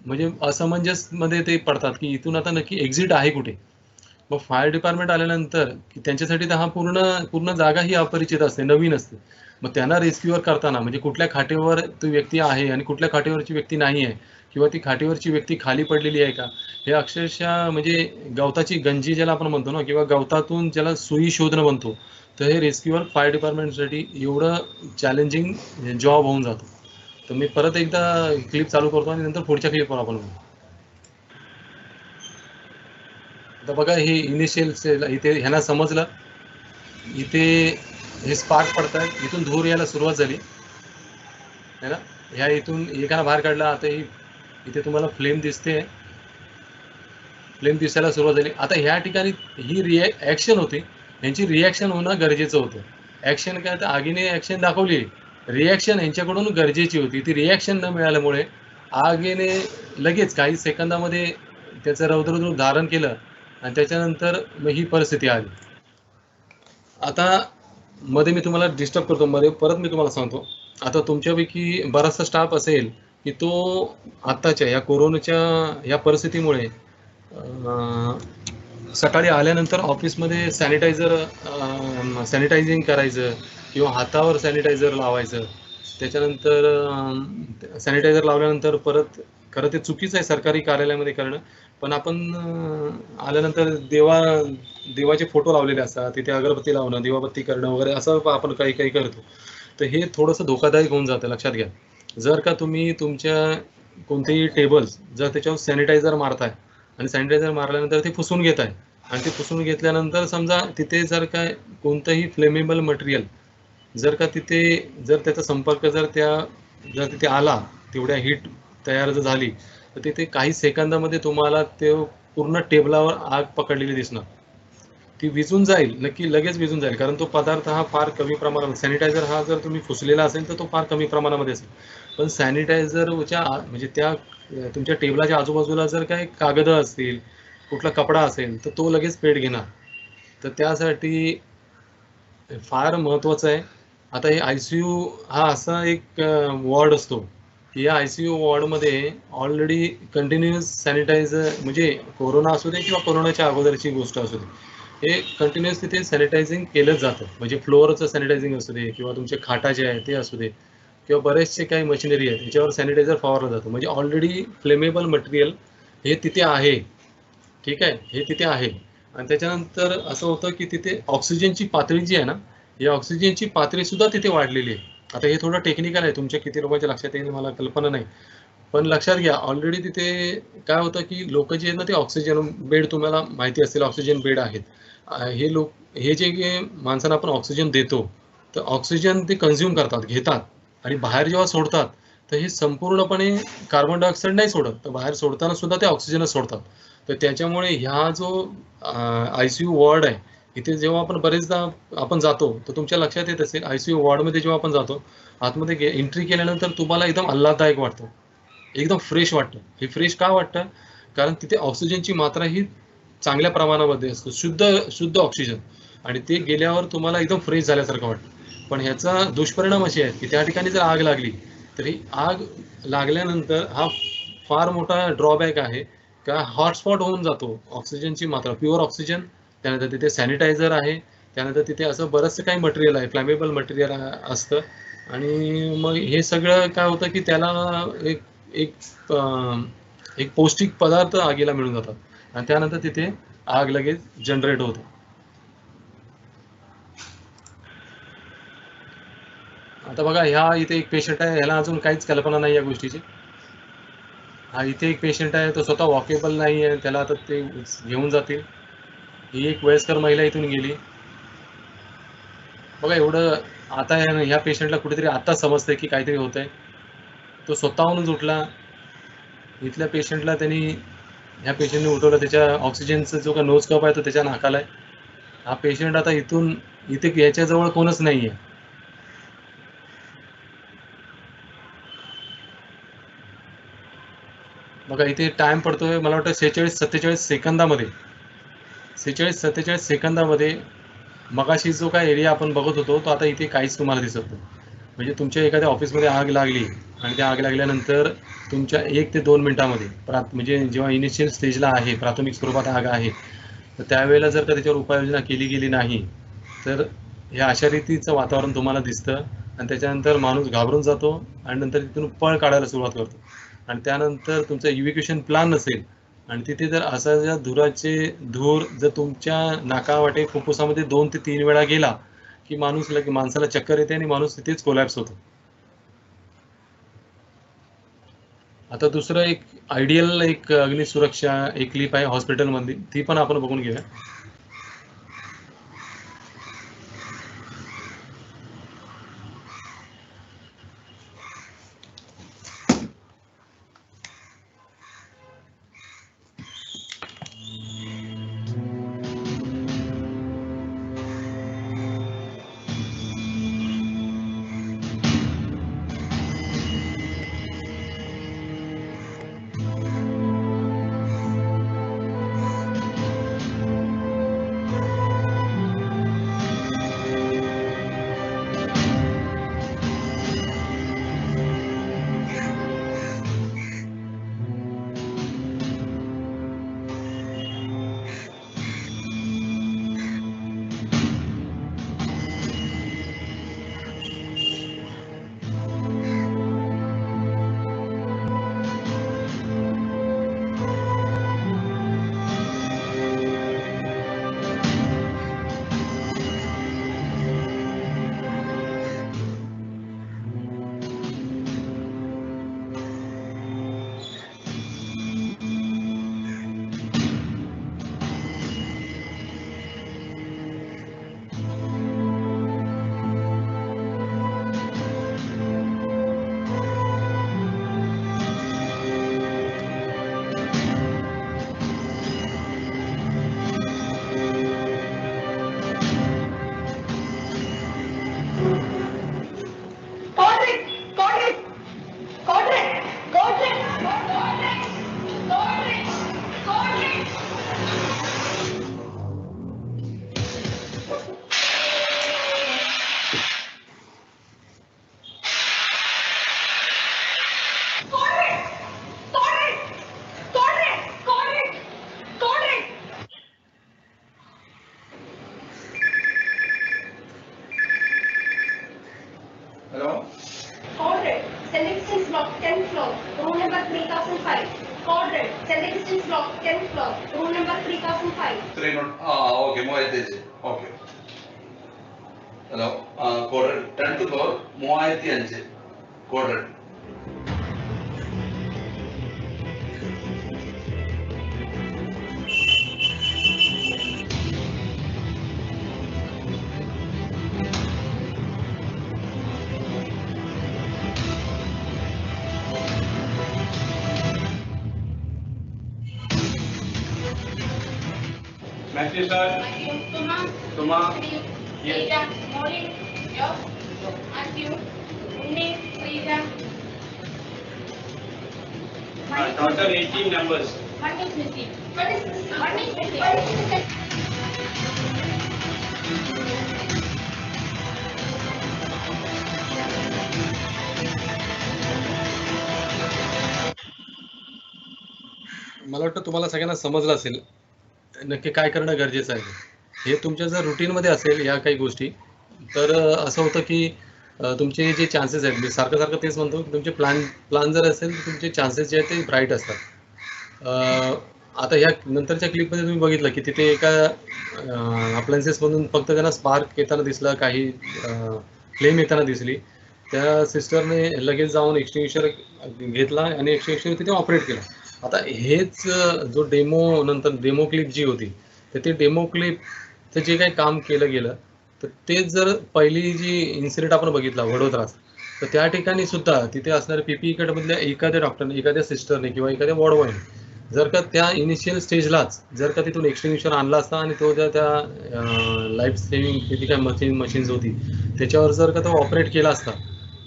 म्हणजे असमंजसमध्ये ते पडतात की इथून आता नक्की एक्झिट आहे कुठे. मग फायर डिपार्टमेंट आल्यानंतर की त्यांच्यासाठी तर हा पूर्ण पूर्ण जागा ही अपरिचित असते, नवीन असते. मग त्यांना रेस्क्यूअर करताना म्हणजे कुठल्या खाटेवर ती व्यक्ती आहे आणि कुठल्या खाटेवरची व्यक्ती नाही आहे किंवा ती खाटेवरची व्यक्ती खाली पडलेली आहे का, हे अक्षरशः म्हणजे गवताची गंजी ज्याला आपण म्हणतो ना, किंवा गवतातून ज्याला सुई शोधणं म्हणतो, तर हे रेस्क्यूअर फायर डिपार्टमेंटसाठी एवढं चॅलेंजिंग जॉब होऊन जातो. तर मी परत एकदा क्लिप चालू करतो आणि नंतर पुढच्या क्लिपवर आपण बघू. आता बघा हे इनिशियल इथे ह्यांना समजलं, इथे हे स्पार्क पडतायत, इथून धूर यायला सुरुवात झाली है ना. ह्या इथून एकाला बाहेर काढला, आता ही इथे तुम्हाला फ्लेम दिसते, फ्लेम दिसायला सुरुवात झाली. आता ह्या ठिकाणी ही ऍक्शन होती, यांची रिॲक्शन होणं गरजेचं होतं. ऍक्शन काय तर आगीने ऍक्शन दाखवली, रिॲक्शन यांच्याकडून गरजेची होती. ती रिॲक्शन न मिळाल्यामुळे आगीने लगेच काही सेकंदामध्ये त्याचं रौद्ररूप धारण केलं आणि त्याच्यानंतर मग ही परिस्थिती आली. आता मध्ये मी तुम्हाला डिस्टर्ब करतो, मध्ये परत मी तुम्हाला सांगतो. आता तुमच्यापैकी बराचसा स्टाफ असेल की तो आत्ताच्या या कोरोनाच्या या परिस्थितीमुळे सकाळी आल्यानंतर ऑफिसमध्ये सॅनिटायझिंग करायचं किंवा हातावर सॅनिटायझर लावायचं. त्याच्यानंतर सॅनिटायझर लावल्यानंतर परत, खरं ते चुकीचं आहे सरकारी कार्यालयामध्ये करणं, पण आपण आल्यानंतर देवाचे फोटो लावलेले असतात, तिथे अगरबत्ती लावणं, दिवाबत्ती करणं वगैरे असं आपण काही काही करतो. तर हे थोडंसं धोकादायक होऊन जातं, लक्षात घ्या. जर का तुम्ही तुमच्या कोणतेही टेबल्स जर त्याच्यावर सॅनिटायझर मारताय आणि सॅनिटायझर मारल्यानंतर ते पुसून घेताय आणि ते पुसून घेतल्यानंतर समजा तिथे जर काय कोणतंही फ्लेमेबल मटेरियल जर का तिथे जर त्याचा संपर्क जर तिथे आला, तेवढ्या हीट तयार जर झाली, तर तिथे काही सेकंदामध्ये तुम्हाला ते पूर्ण टेबलावर आग पकडलेली दिसणार. ती विझून जाईल, नक्की लगेच विझून जाईल, कारण तो पदार्थ हा फार कमी प्रमाणात, सॅनिटायझर हा जर तुम्ही फुसलेला असेल तर तो फार कमी प्रमाणामध्ये असेल. पण सॅनिटायझरच्या म्हणजे त्या तुमच्या टेबलाच्या आजूबाजूला जर काही कागद असतील, कुठला कपडा असेल, तर तो लगेच पेट घेणार. तर त्यासाठी फार महत्त्वाचं आहे. आता हे ICU हा असा एक वॉर्ड असतो की या ICU वॉर्डमध्ये ऑलरेडी कंटिन्युअस सॅनिटायझर, म्हणजे कोरोना असू दे किंवा कोरोनाच्या अगोदरची गोष्ट असू दे, हे कंटिन्युअस तिथे सॅनिटायझिंग केलंच जातं. म्हणजे फ्लोअरचं सॅनिटायझिंग असू दे किंवा तुमचे खाटा जे आहे ते असू दे किंवा बरेचसे काही मशिनरी आहेत त्याच्यावर सॅनिटायझर फवारलं जातं. म्हणजे ऑलरेडी फ्लेमेबल मटेरियल हे तिथे आहे, ठीक आहे, हे तिथे आहे. आणि त्याच्यानंतर असं होतं की तिथे ऑक्सिजनची पातळी जी आहे ना, या ऑक्सिजनची पातळी सुद्धा तिथे वाढलेली आहे. आता हे थोडं टेक्निकल आहे, तुमच्या किती लोकांच्या लक्षात येईल मला कल्पना नाही, पण लक्षात घ्या ऑलरेडी तिथे काय होतं की लोक जे आहेत ना ते ऑक्सिजन बेड, तुम्हाला माहिती असेल ऑक्सिजन बेड आहेत. हे जे माणसांना आपण ऑक्सिजन देतो, तर ऑक्सिजन ते कन्झ्युम करतात, घेतात आणि बाहेर जेव्हा सोडतात तर हे संपूर्णपणे कार्बन डायऑक्साईड नाही सोडत, तर बाहेर सोडताना सुद्धा ते ऑक्सिजनच सोडतात. तर त्याच्यामुळे ह्या जो ICU वॉर्ड आहे, इथे जेव्हा आपण बरेचदा आपण जातो, तर तुमच्या लक्षात येत असेल ICU वॉर्डमध्ये जेव्हा आपण जातो, आतमध्ये एंट्री केल्यानंतर तुम्हाला एकदम आल्हाददायक वाटतं, एकदम फ्रेश वाटतं. हे फ्रेश का वाटतं? कारण तिथे ऑक्सिजनची मात्रा ही चांगल्या प्रमाणामध्ये असतो, शुद्ध ऑक्सिजन, आणि ते गेल्यावर तुम्हाला एकदम फ्रेश झाल्यासारखं वाटतं. पण ह्याचा दुष्परिणाम असे आहेत की त्या ठिकाणी जर आग लागली, तर ही आग लागल्यानंतर हा फार मोठा ड्रॉबॅक आहे का हॉटस्पॉट होऊन जातो ऑक्सिजनची मात्रा, प्युअर ऑक्सिजन, त्यानंतर तिथे सॅनिटायझर आहे, त्यानंतर तिथे असं बरंचसं काही मटेरियल आहे, फ्लॅमेबल मटेरियल असतं. आणि मग हे सगळं काय होतं की त्याला एक एक एक पौष्टिक पदार्थ आगीला मिळून जातात आणि त्यानंतर तिथे आग लगेच जनरेट होते. आता बघा, ह्या इथे एक पेशंट आहे, ह्याला अजून काहीच कल्पना नाही या गोष्टीची. हा इथे एक पेशंट आहे, तो स्वतः वॉकेबल नाही आहे, त्याला आता ते घेऊन जातील. ही एक वयस्कर महिला इथून गेली. बघा एवढं आता ह्या पेशंटला कुठेतरी आता समजतंय की काहीतरी होतंय. तो स्वतःहूनच उठला. इथल्या पेशंटला ह्या पेशंटने उठवलं, त्याच्या ऑक्सिजनचा जो का नोज कप आहे तो त्याच्या नाकाला आहे. हा पेशंट आता इथे याच्याजवळ कोणच नाही आहे. बघा इथे टाइम पडतोय मला वाटतं 46-47 सेकंदामध्ये. 46-47 सेकंदामध्ये मगाशी जो काय एरिया आपण बघत होतो तो आता इथे काहीच तुम्हाला दिसत नाही. म्हणजे तुमच्या एखाद्या ऑफिसमध्ये आग लागली आणि त्या आग लागल्यानंतर तुमच्या 1 ते 2 मिनिटामध्ये म्हणजे जेव्हा इनिशियल स्टेजला आहे, प्राथमिक स्वरूपात आग आहे, तर त्यावेळेला जर का त्याच्यावर उपाययोजना केली गेली नाही तर हे अशा रीतीचं वातावरण तुम्हाला दिसतं आणि त्याच्यानंतर माणूस घाबरून जातो आणि नंतर तिथून पळ काढायला सुरुवात करतो. आणि त्यानंतर तुमचा इव्हॅक्युएशन प्लॅन नसेल आणि तिथे जर असा ज्या धूर जर तुमच्या नाकावाटे फुफ्फुसामध्ये 2 ते 3 वेळा गेला की माणसाला चक्कर येते आणि माणूस तिथेच कोलॅप्स होतो. आता दुसरं एक आयडियल एक अग्निसुरक्षा एक क्लिप आहे हॉस्पिटलमधली, ती पण आपण बघून घेऊया. Total 18 numbers. One is missing. One is missing. One is missing. One is missing. मला वाटतं तुम्हाला सगळ्यांना समजलं असेल नक्की काय करणं गरजेचं आहे. हे तुमच्या जर रुटीनमध्ये असेल या काही गोष्टी तर असं होतं की तुमचे जे चान्सेस आहेत मी सारखं तेच म्हणतो की तुमचे प्लान जर असेल तर तुमचे चान्सेस जे आहेत ते ब्राईट असतात. आता ह्या नंतरच्या क्लिपमध्ये तुम्ही बघितलं की तिथे एका अप्लायन्सेसमधून फक्त त्यांना स्पार्क येताना दिसला, काही फ्लेम येताना दिसली. त्या सिस्टरने लगेच जाऊन एक्सटिंग्विशर घेतला आणि एक्सटिंग्विशर तिथे ऑपरेट केला. आता हेच जो डेमो क्लिप जी होती तर ते डेमो क्लिपचं जे काही काम केलं गेलं तर तेच जर पहिली जी इन्सिडेंट आपण बघितला वडोदरात तर त्या ठिकाणी सुद्धा तिथे असणाऱ्या पीपीई किटमधल्या एखाद्या डॉक्टरने, एखाद्या सिस्टरने किंवा एखाद्या वॉर्ड बॉयने जर का त्या इनिशियल स्टेजलाच जर का तिथून एक्सटिंग्विशर आणला असता आणि तो त्या लाईफ सेव्हिंग किती काय मशीन्स होती त्याच्यावर जर का तो ऑपरेट केला असता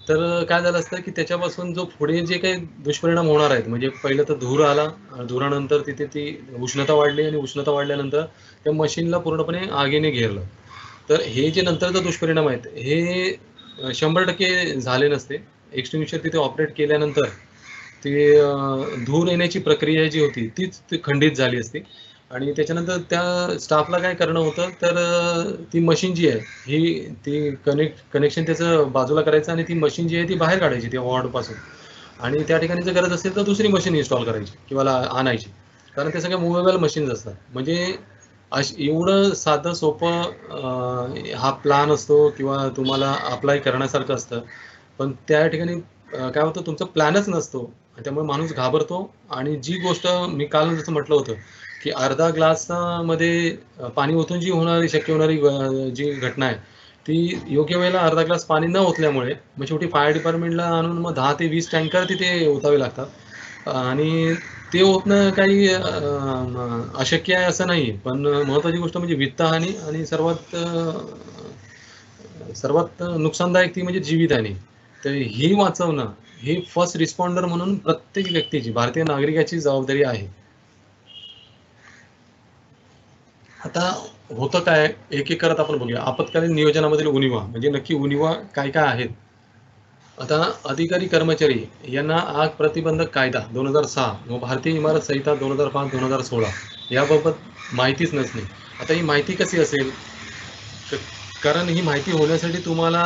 तर काय झालं असतं की त्याच्यापासून जो पुढे जे काही दुष्परिणाम होणार आहेत, म्हणजे पहिलं तर धूर आला, धुरानंतर तिथे ती उष्णता वाढली आणि उष्णता वाढल्यानंतर त्या मशीनला पूर्णपणे आगीने घेरलं. तर हे जे नंतरचे दुष्परिणाम आहेत हे 100% झाले नसते. एक्सटिंग्विशर तिथे ऑपरेट केल्यानंतर ते धूर येण्याची प्रक्रिया जी होती तीच ती खंडित झाली असती आणि त्याच्यानंतर त्या स्टाफला काय करणं होतं, तर ती मशीन जी आहे ही ती कनेक्शन त्याचं बाजूला करायचं आणि ती मशीन जी आहे ती बाहेर काढायची त्या वॉर्डपासून आणि त्या ठिकाणी जर गरज असेल तर दुसरी मशीन इन्स्टॉल करायची किंवा आणायची. कारण ते सगळे मूवेबल मशीन्स असतात. म्हणजे एवढं साधं सोपं हा प्लॅन असतो किंवा तुम्हाला अप्लाय करण्यासारखं असतं. पण त्या ठिकाणी काय होतं, तुमचा प्लॅनच नसतो आणि त्यामुळे माणूस घाबरतो. आणि जी गोष्ट मी काल जसं म्हटलं होतं की अर्धा ग्लासमध्ये पाणी ओतून जी शक्य होणारी जी घटना आहे ती योग्य वेळेला अर्धा ग्लास पाणी न ओतल्यामुळे मग शेवटी फायर डिपार्टमेंटला आणून मग 10 ते 20 टँकर तिथे ओतावे लागतात आणि ते ओतणं काही अशक्य आहे असं नाही. पण महत्त्वाची गोष्ट म्हणजे वित्तहानी आणि सर्वात नुकसानदायक ती म्हणजे जीवितहानी. तर ही वाचवणं ही फर्स्ट रिस्पॉन्डर म्हणून प्रत्येक व्यक्तीची, भारतीय नागरिकाची जबाबदारी आहे. आता होतं काय, एक एक करत आपण बघूया. आपत्कालीन नियोजनामधील उणिवा म्हणजे नक्की उणिवा काय काय आहेत. आता अधिकारी कर्मचारी यांना आग प्रतिबंधक कायदा 2006 व भारतीय इमारत संहिता 2005-2016 याबाबत माहितीच नसणे. आता ही माहिती कशी असेल, कारण ही माहिती होण्यासाठी तुम्हाला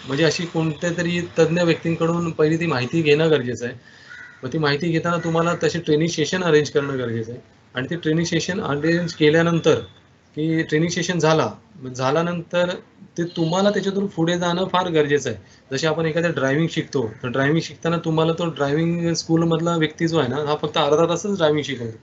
म्हणजे अशी कोणत्या तरी तज्ज्ञ व्यक्तींकडून पहिली ती माहिती घेणं गरजेचं आहे. मग ती माहिती घेताना तुम्हाला तसे ट्रेनिंग सेशन अरेंज करणं गरजेचं आहे आणि ते ट्रेनिंग सेशन अरेंज केल्यानंतर की ट्रेनिंग सेशन झाल्यानंतर ते तुम्हाला त्याच्यातून पुढे जाणं फार गरजेचं आहे. जसे आपण एखाद्या ड्रायव्हिंग शिकतो, तर ड्रायव्हिंग शिकताना तुम्हाला तो ड्रायव्हिंग स्कूलमधला व्यक्ती जो आहे ना, हा फक्त अर्धा तासच ड्रायव्हिंग शिकवतो.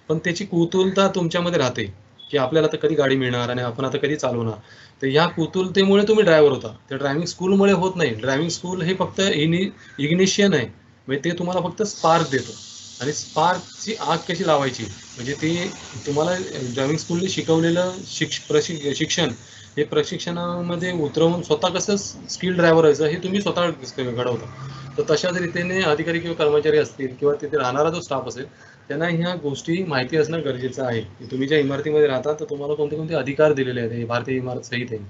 पण त्याची कुतूहलता तुमच्यामध्ये राहते की आपल्याला आता कधी गाडी मिळणार आणि आपण आता कधी चालवणार. तर ह्या कुतूहलतेमुळे तुम्ही ड्रायव्हर होता. त्या ड्रायव्हिंग स्कूलमुळे होत नाही. ड्रायव्हिंग स्कूल हे फक्त इग्निशियन आहे. म्हणजे ते तुम्हाला फक्त स्पार्क देतो आणि स्पार्कची आग कशी लावायची म्हणजे ते तुम्हाला ड्रायव्हिंग स्कूलने शिकवलेलं शिक्षण हे प्रशिक्षणामध्ये उतरवून स्वतः कसं स्किल ड्रायव्हर व्हायचं हे तुम्ही स्वतः घडवता. तर तशाच रीतीने अधिकारी किंवा कर्मचारी असतील किंवा तिथे राहणारा जो स्टाफ असेल त्यांना ह्या गोष्टी माहिती असणं गरजेचं आहे की तुम्ही ज्या इमारतीमध्ये राहता तर तुम्हाला कोणते कोणते अधिकार दिलेले आहेत. हे भारतीय इमारत संहिता आहे.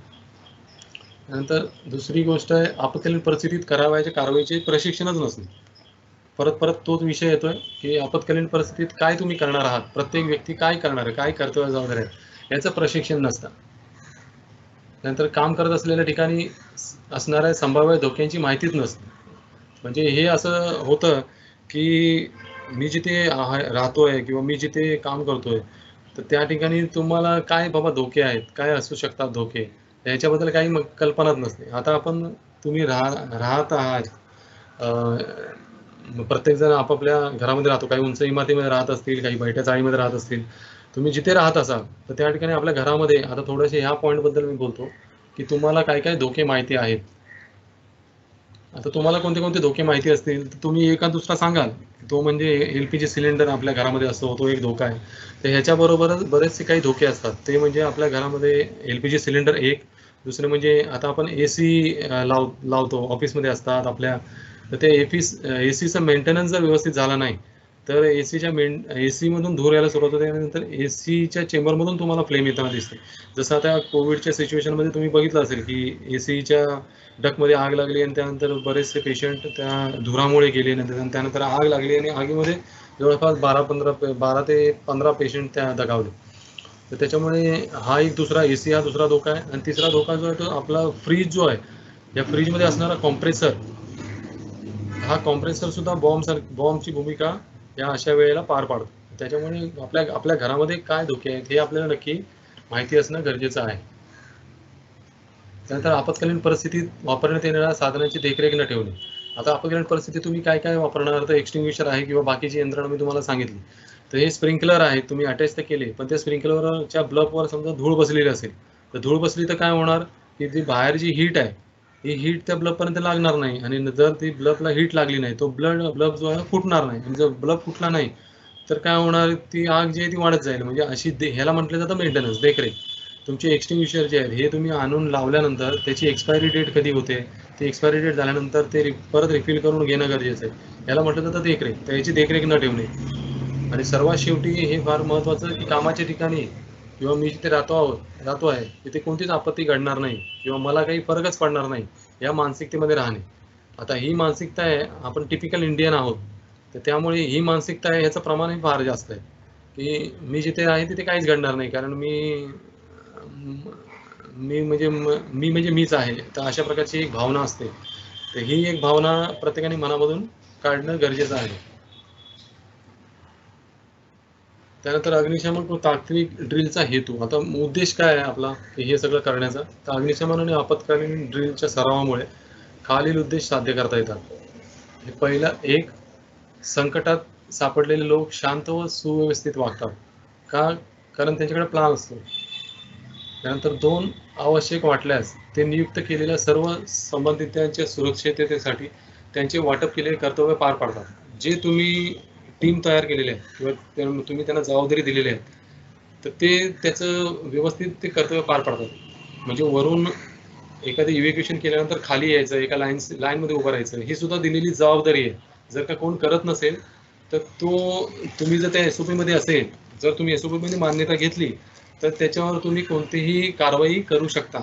नंतर दुसरी गोष्ट आहे, आपत्कालीन परिस्थितीत करावयाच्या कारवाईचे प्रशिक्षणच नसणे. परत परत तोच विषय येतोय की आपत्कालीन परिस्थितीत काय तुम्ही करणार आहात, प्रत्येक व्यक्ती काय करणार आहे, काय कर्तव्य जबाबदारी आहे याचं प्रशिक्षण नसतं. नंतर काम करत असलेल्या ठिकाणी असणाऱ्या संभाव्य धोक्यांची माहितीच नसते. म्हणजे हे असं होतं की मी जिथे राहतोय किंवा मी जिथे काम करतोय तर त्या ठिकाणी तुम्हाला काय बाबा धोके आहेत, काय असू शकतात धोके, याच्याबद्दल काही कल्पनाच नसते. आता तुम्ही राहत आहात, प्रत्येकजण आपापल्या घरामध्ये राहतो. काही उंच इमारतीमध्ये राहत असतील, काही बैठ्या चाळीमध्ये राहत असतील. तुम्ही जिथे राहत असाल तर त्या ठिकाणी आपल्या घरामध्ये आता थोडेसे ह्या पॉईंटबद्दल मी बोलतो की तुम्हाला काय काय धोके माहिती आहेत. आता तुम्हाला कोणते कोणते धोके माहिती असतील तर तुम्ही एका दुसरा सांगाल. तो म्हणजे LPG सिलेंडर आपल्या घरामध्ये असतो, तो एक धोका आहे. तर ह्याच्याबरोबरच बरेचसे काही धोके असतात. ते म्हणजे आपल्या घरामध्ये LPG सिलेंडर एक, दुसरं म्हणजे आता आपण AC लावतो, ऑफिसमध्ये असतात आपल्या. तर ते ACचं मेंटेनन्स जर व्यवस्थित झाला नाही तर AC मधून धूर यायला सुरुवात होते आणि नंतर ACच्या चेंबरमधून तुम्हाला फ्लेम येताना दिसते. जसं आता कोविडच्या सिच्युएशनमध्ये तुम्ही बघितलं असेल की ACच्या डकमध्ये आग लागली आणि त्यानंतर बरेचसे पेशंट त्या धुरामुळे गेले. त्यानंतर आग लागली आणि आगीमध्ये जवळपास 12 ते 15 पेशंट त्या दगावले. तर त्याच्यामुळे हा एक दुसरा AC हा दुसरा धोका आहे. आणि तिसरा धोका जो आहे तो आपला फ्रीज जो आहे, या फ्रीजमध्ये असणारा कॉम्प्रेसर, हा कॉम्प्रेसर सुद्धा बॉम्बची भूमिका या अशा वेळेला पार पाडतो. त्याच्यामुळे आपल्या घरामध्ये काय धोके आहेत हे आपल्याला नक्की माहिती असणं गरजेचं आहे. त्यानंतर आपत्कालीन परिस्थितीत वापरण्यात येणाऱ्या साधनांची देखरेख न ठेवणे. आता आपत्कालीन परिस्थितीत तुम्ही काय काय वापरणार, तर एक्सटिंग्विशर आहे किंवा बाकीची यंत्रणा मी तुम्हाला सांगितली. तर हे स्प्रिंकलर आहे, तुम्ही अटॅच तर केले, पण त्या स्प्रिंकलरच्या ब्लबवर समजा धूळ बसलेली असेल तर धूळ बसली तर काय होणार की जी बाहेर जी हीट आहे ही हीट त्या ब्लबपर्यंत लागणार नाही आणि जर ती ब्लबला हीट लागली नाही तो ब्लब जो आहे फुटणार नाही. आणि जर ब्लब फुटला नाही तर काय होणार, ती आग जी आहे ती वाढत जाईल. म्हणजे ह्याला म्हटलं जातं मेंटेनन्स, देखरेख. तुमचे एक्सटिंग्विशर जे आहेत हे तुम्ही आणून लावल्यानंतर त्याची एक्सपायरी डेट कधी होते, ती एक्सपायरी डेट झाल्यानंतर ते परत रिफिल करून घेणं गरजेचं आहे. याला म्हटलं जातं देखरेख. त्याची देखरेख न ठेवणे. आणि सर्वात शेवटी हे फार महत्त्वाचं की कामाच्या ठिकाणी किंवा मी जिथे राहतो आहे तिथे कोणतीच आपत्ती घडणार नाही किंवा मला काही फरकच पडणार नाही या मानसिकतेमध्ये राहणे. आता ही मानसिकता आहे, आपण टिपिकल इंडियन आहोत, तर त्यामुळे ही मानसिकता आहे ह्याचं प्रमाणही फार जास्त आहे की मी जिथे आहे तिथे काहीच घडणार नाही कारण मी म्हणजे मीच आहे. तर अशा प्रकारची एक भावना असते. तर ही एक भावना प्रत्येकाने मनामधून काढणं गरजेचं आहे. त्यानंतर अग्निशमन तात्विक ड्रिलचा हेतू. आता उद्देश काय आहे आपला की हे सगळं करण्याचा? तर अग्निशमन आणि आपत्कालीन ड्रिलच्या सरावामुळे खालील उद्देश साध्य करता येतात. हे पहिला, एक, संकटात सापडलेले लोक शांत व सुव्यवस्थित वागतात. का? कारण त्यांच्याकडे प्लान असतो. त्यानंतर 2, आवश्यक वाटल्यास ते नियुक्त केलेल्या सर्व संबंधितांच्या सुरक्षिततेसाठी त्यांचे वाटप केलेले कर्तव्य पार पाडतात. जे तुम्ही टीम तयार केलेली आहे किंवा तुम्ही त्यांना जबाबदारी दिलेली आहे तर ते त्याचं व्यवस्थित ते कर्तव्य पार पाडतात. म्हणजे वरून एखादं इव्हॅक्युएशन केल्यानंतर खाली यायचं, एका लाईनमध्ये उभं राहायचं, ही सुद्धा दिलेली जबाबदारी आहे. जर का कोण करत नसेल तर तुम्ही जर त्या SOP मध्ये असेल, जर तुम्ही SOP मध्ये मान्यता घेतली तर त्याच्यावर तुम्ही कोणतीही कारवाई करू शकता.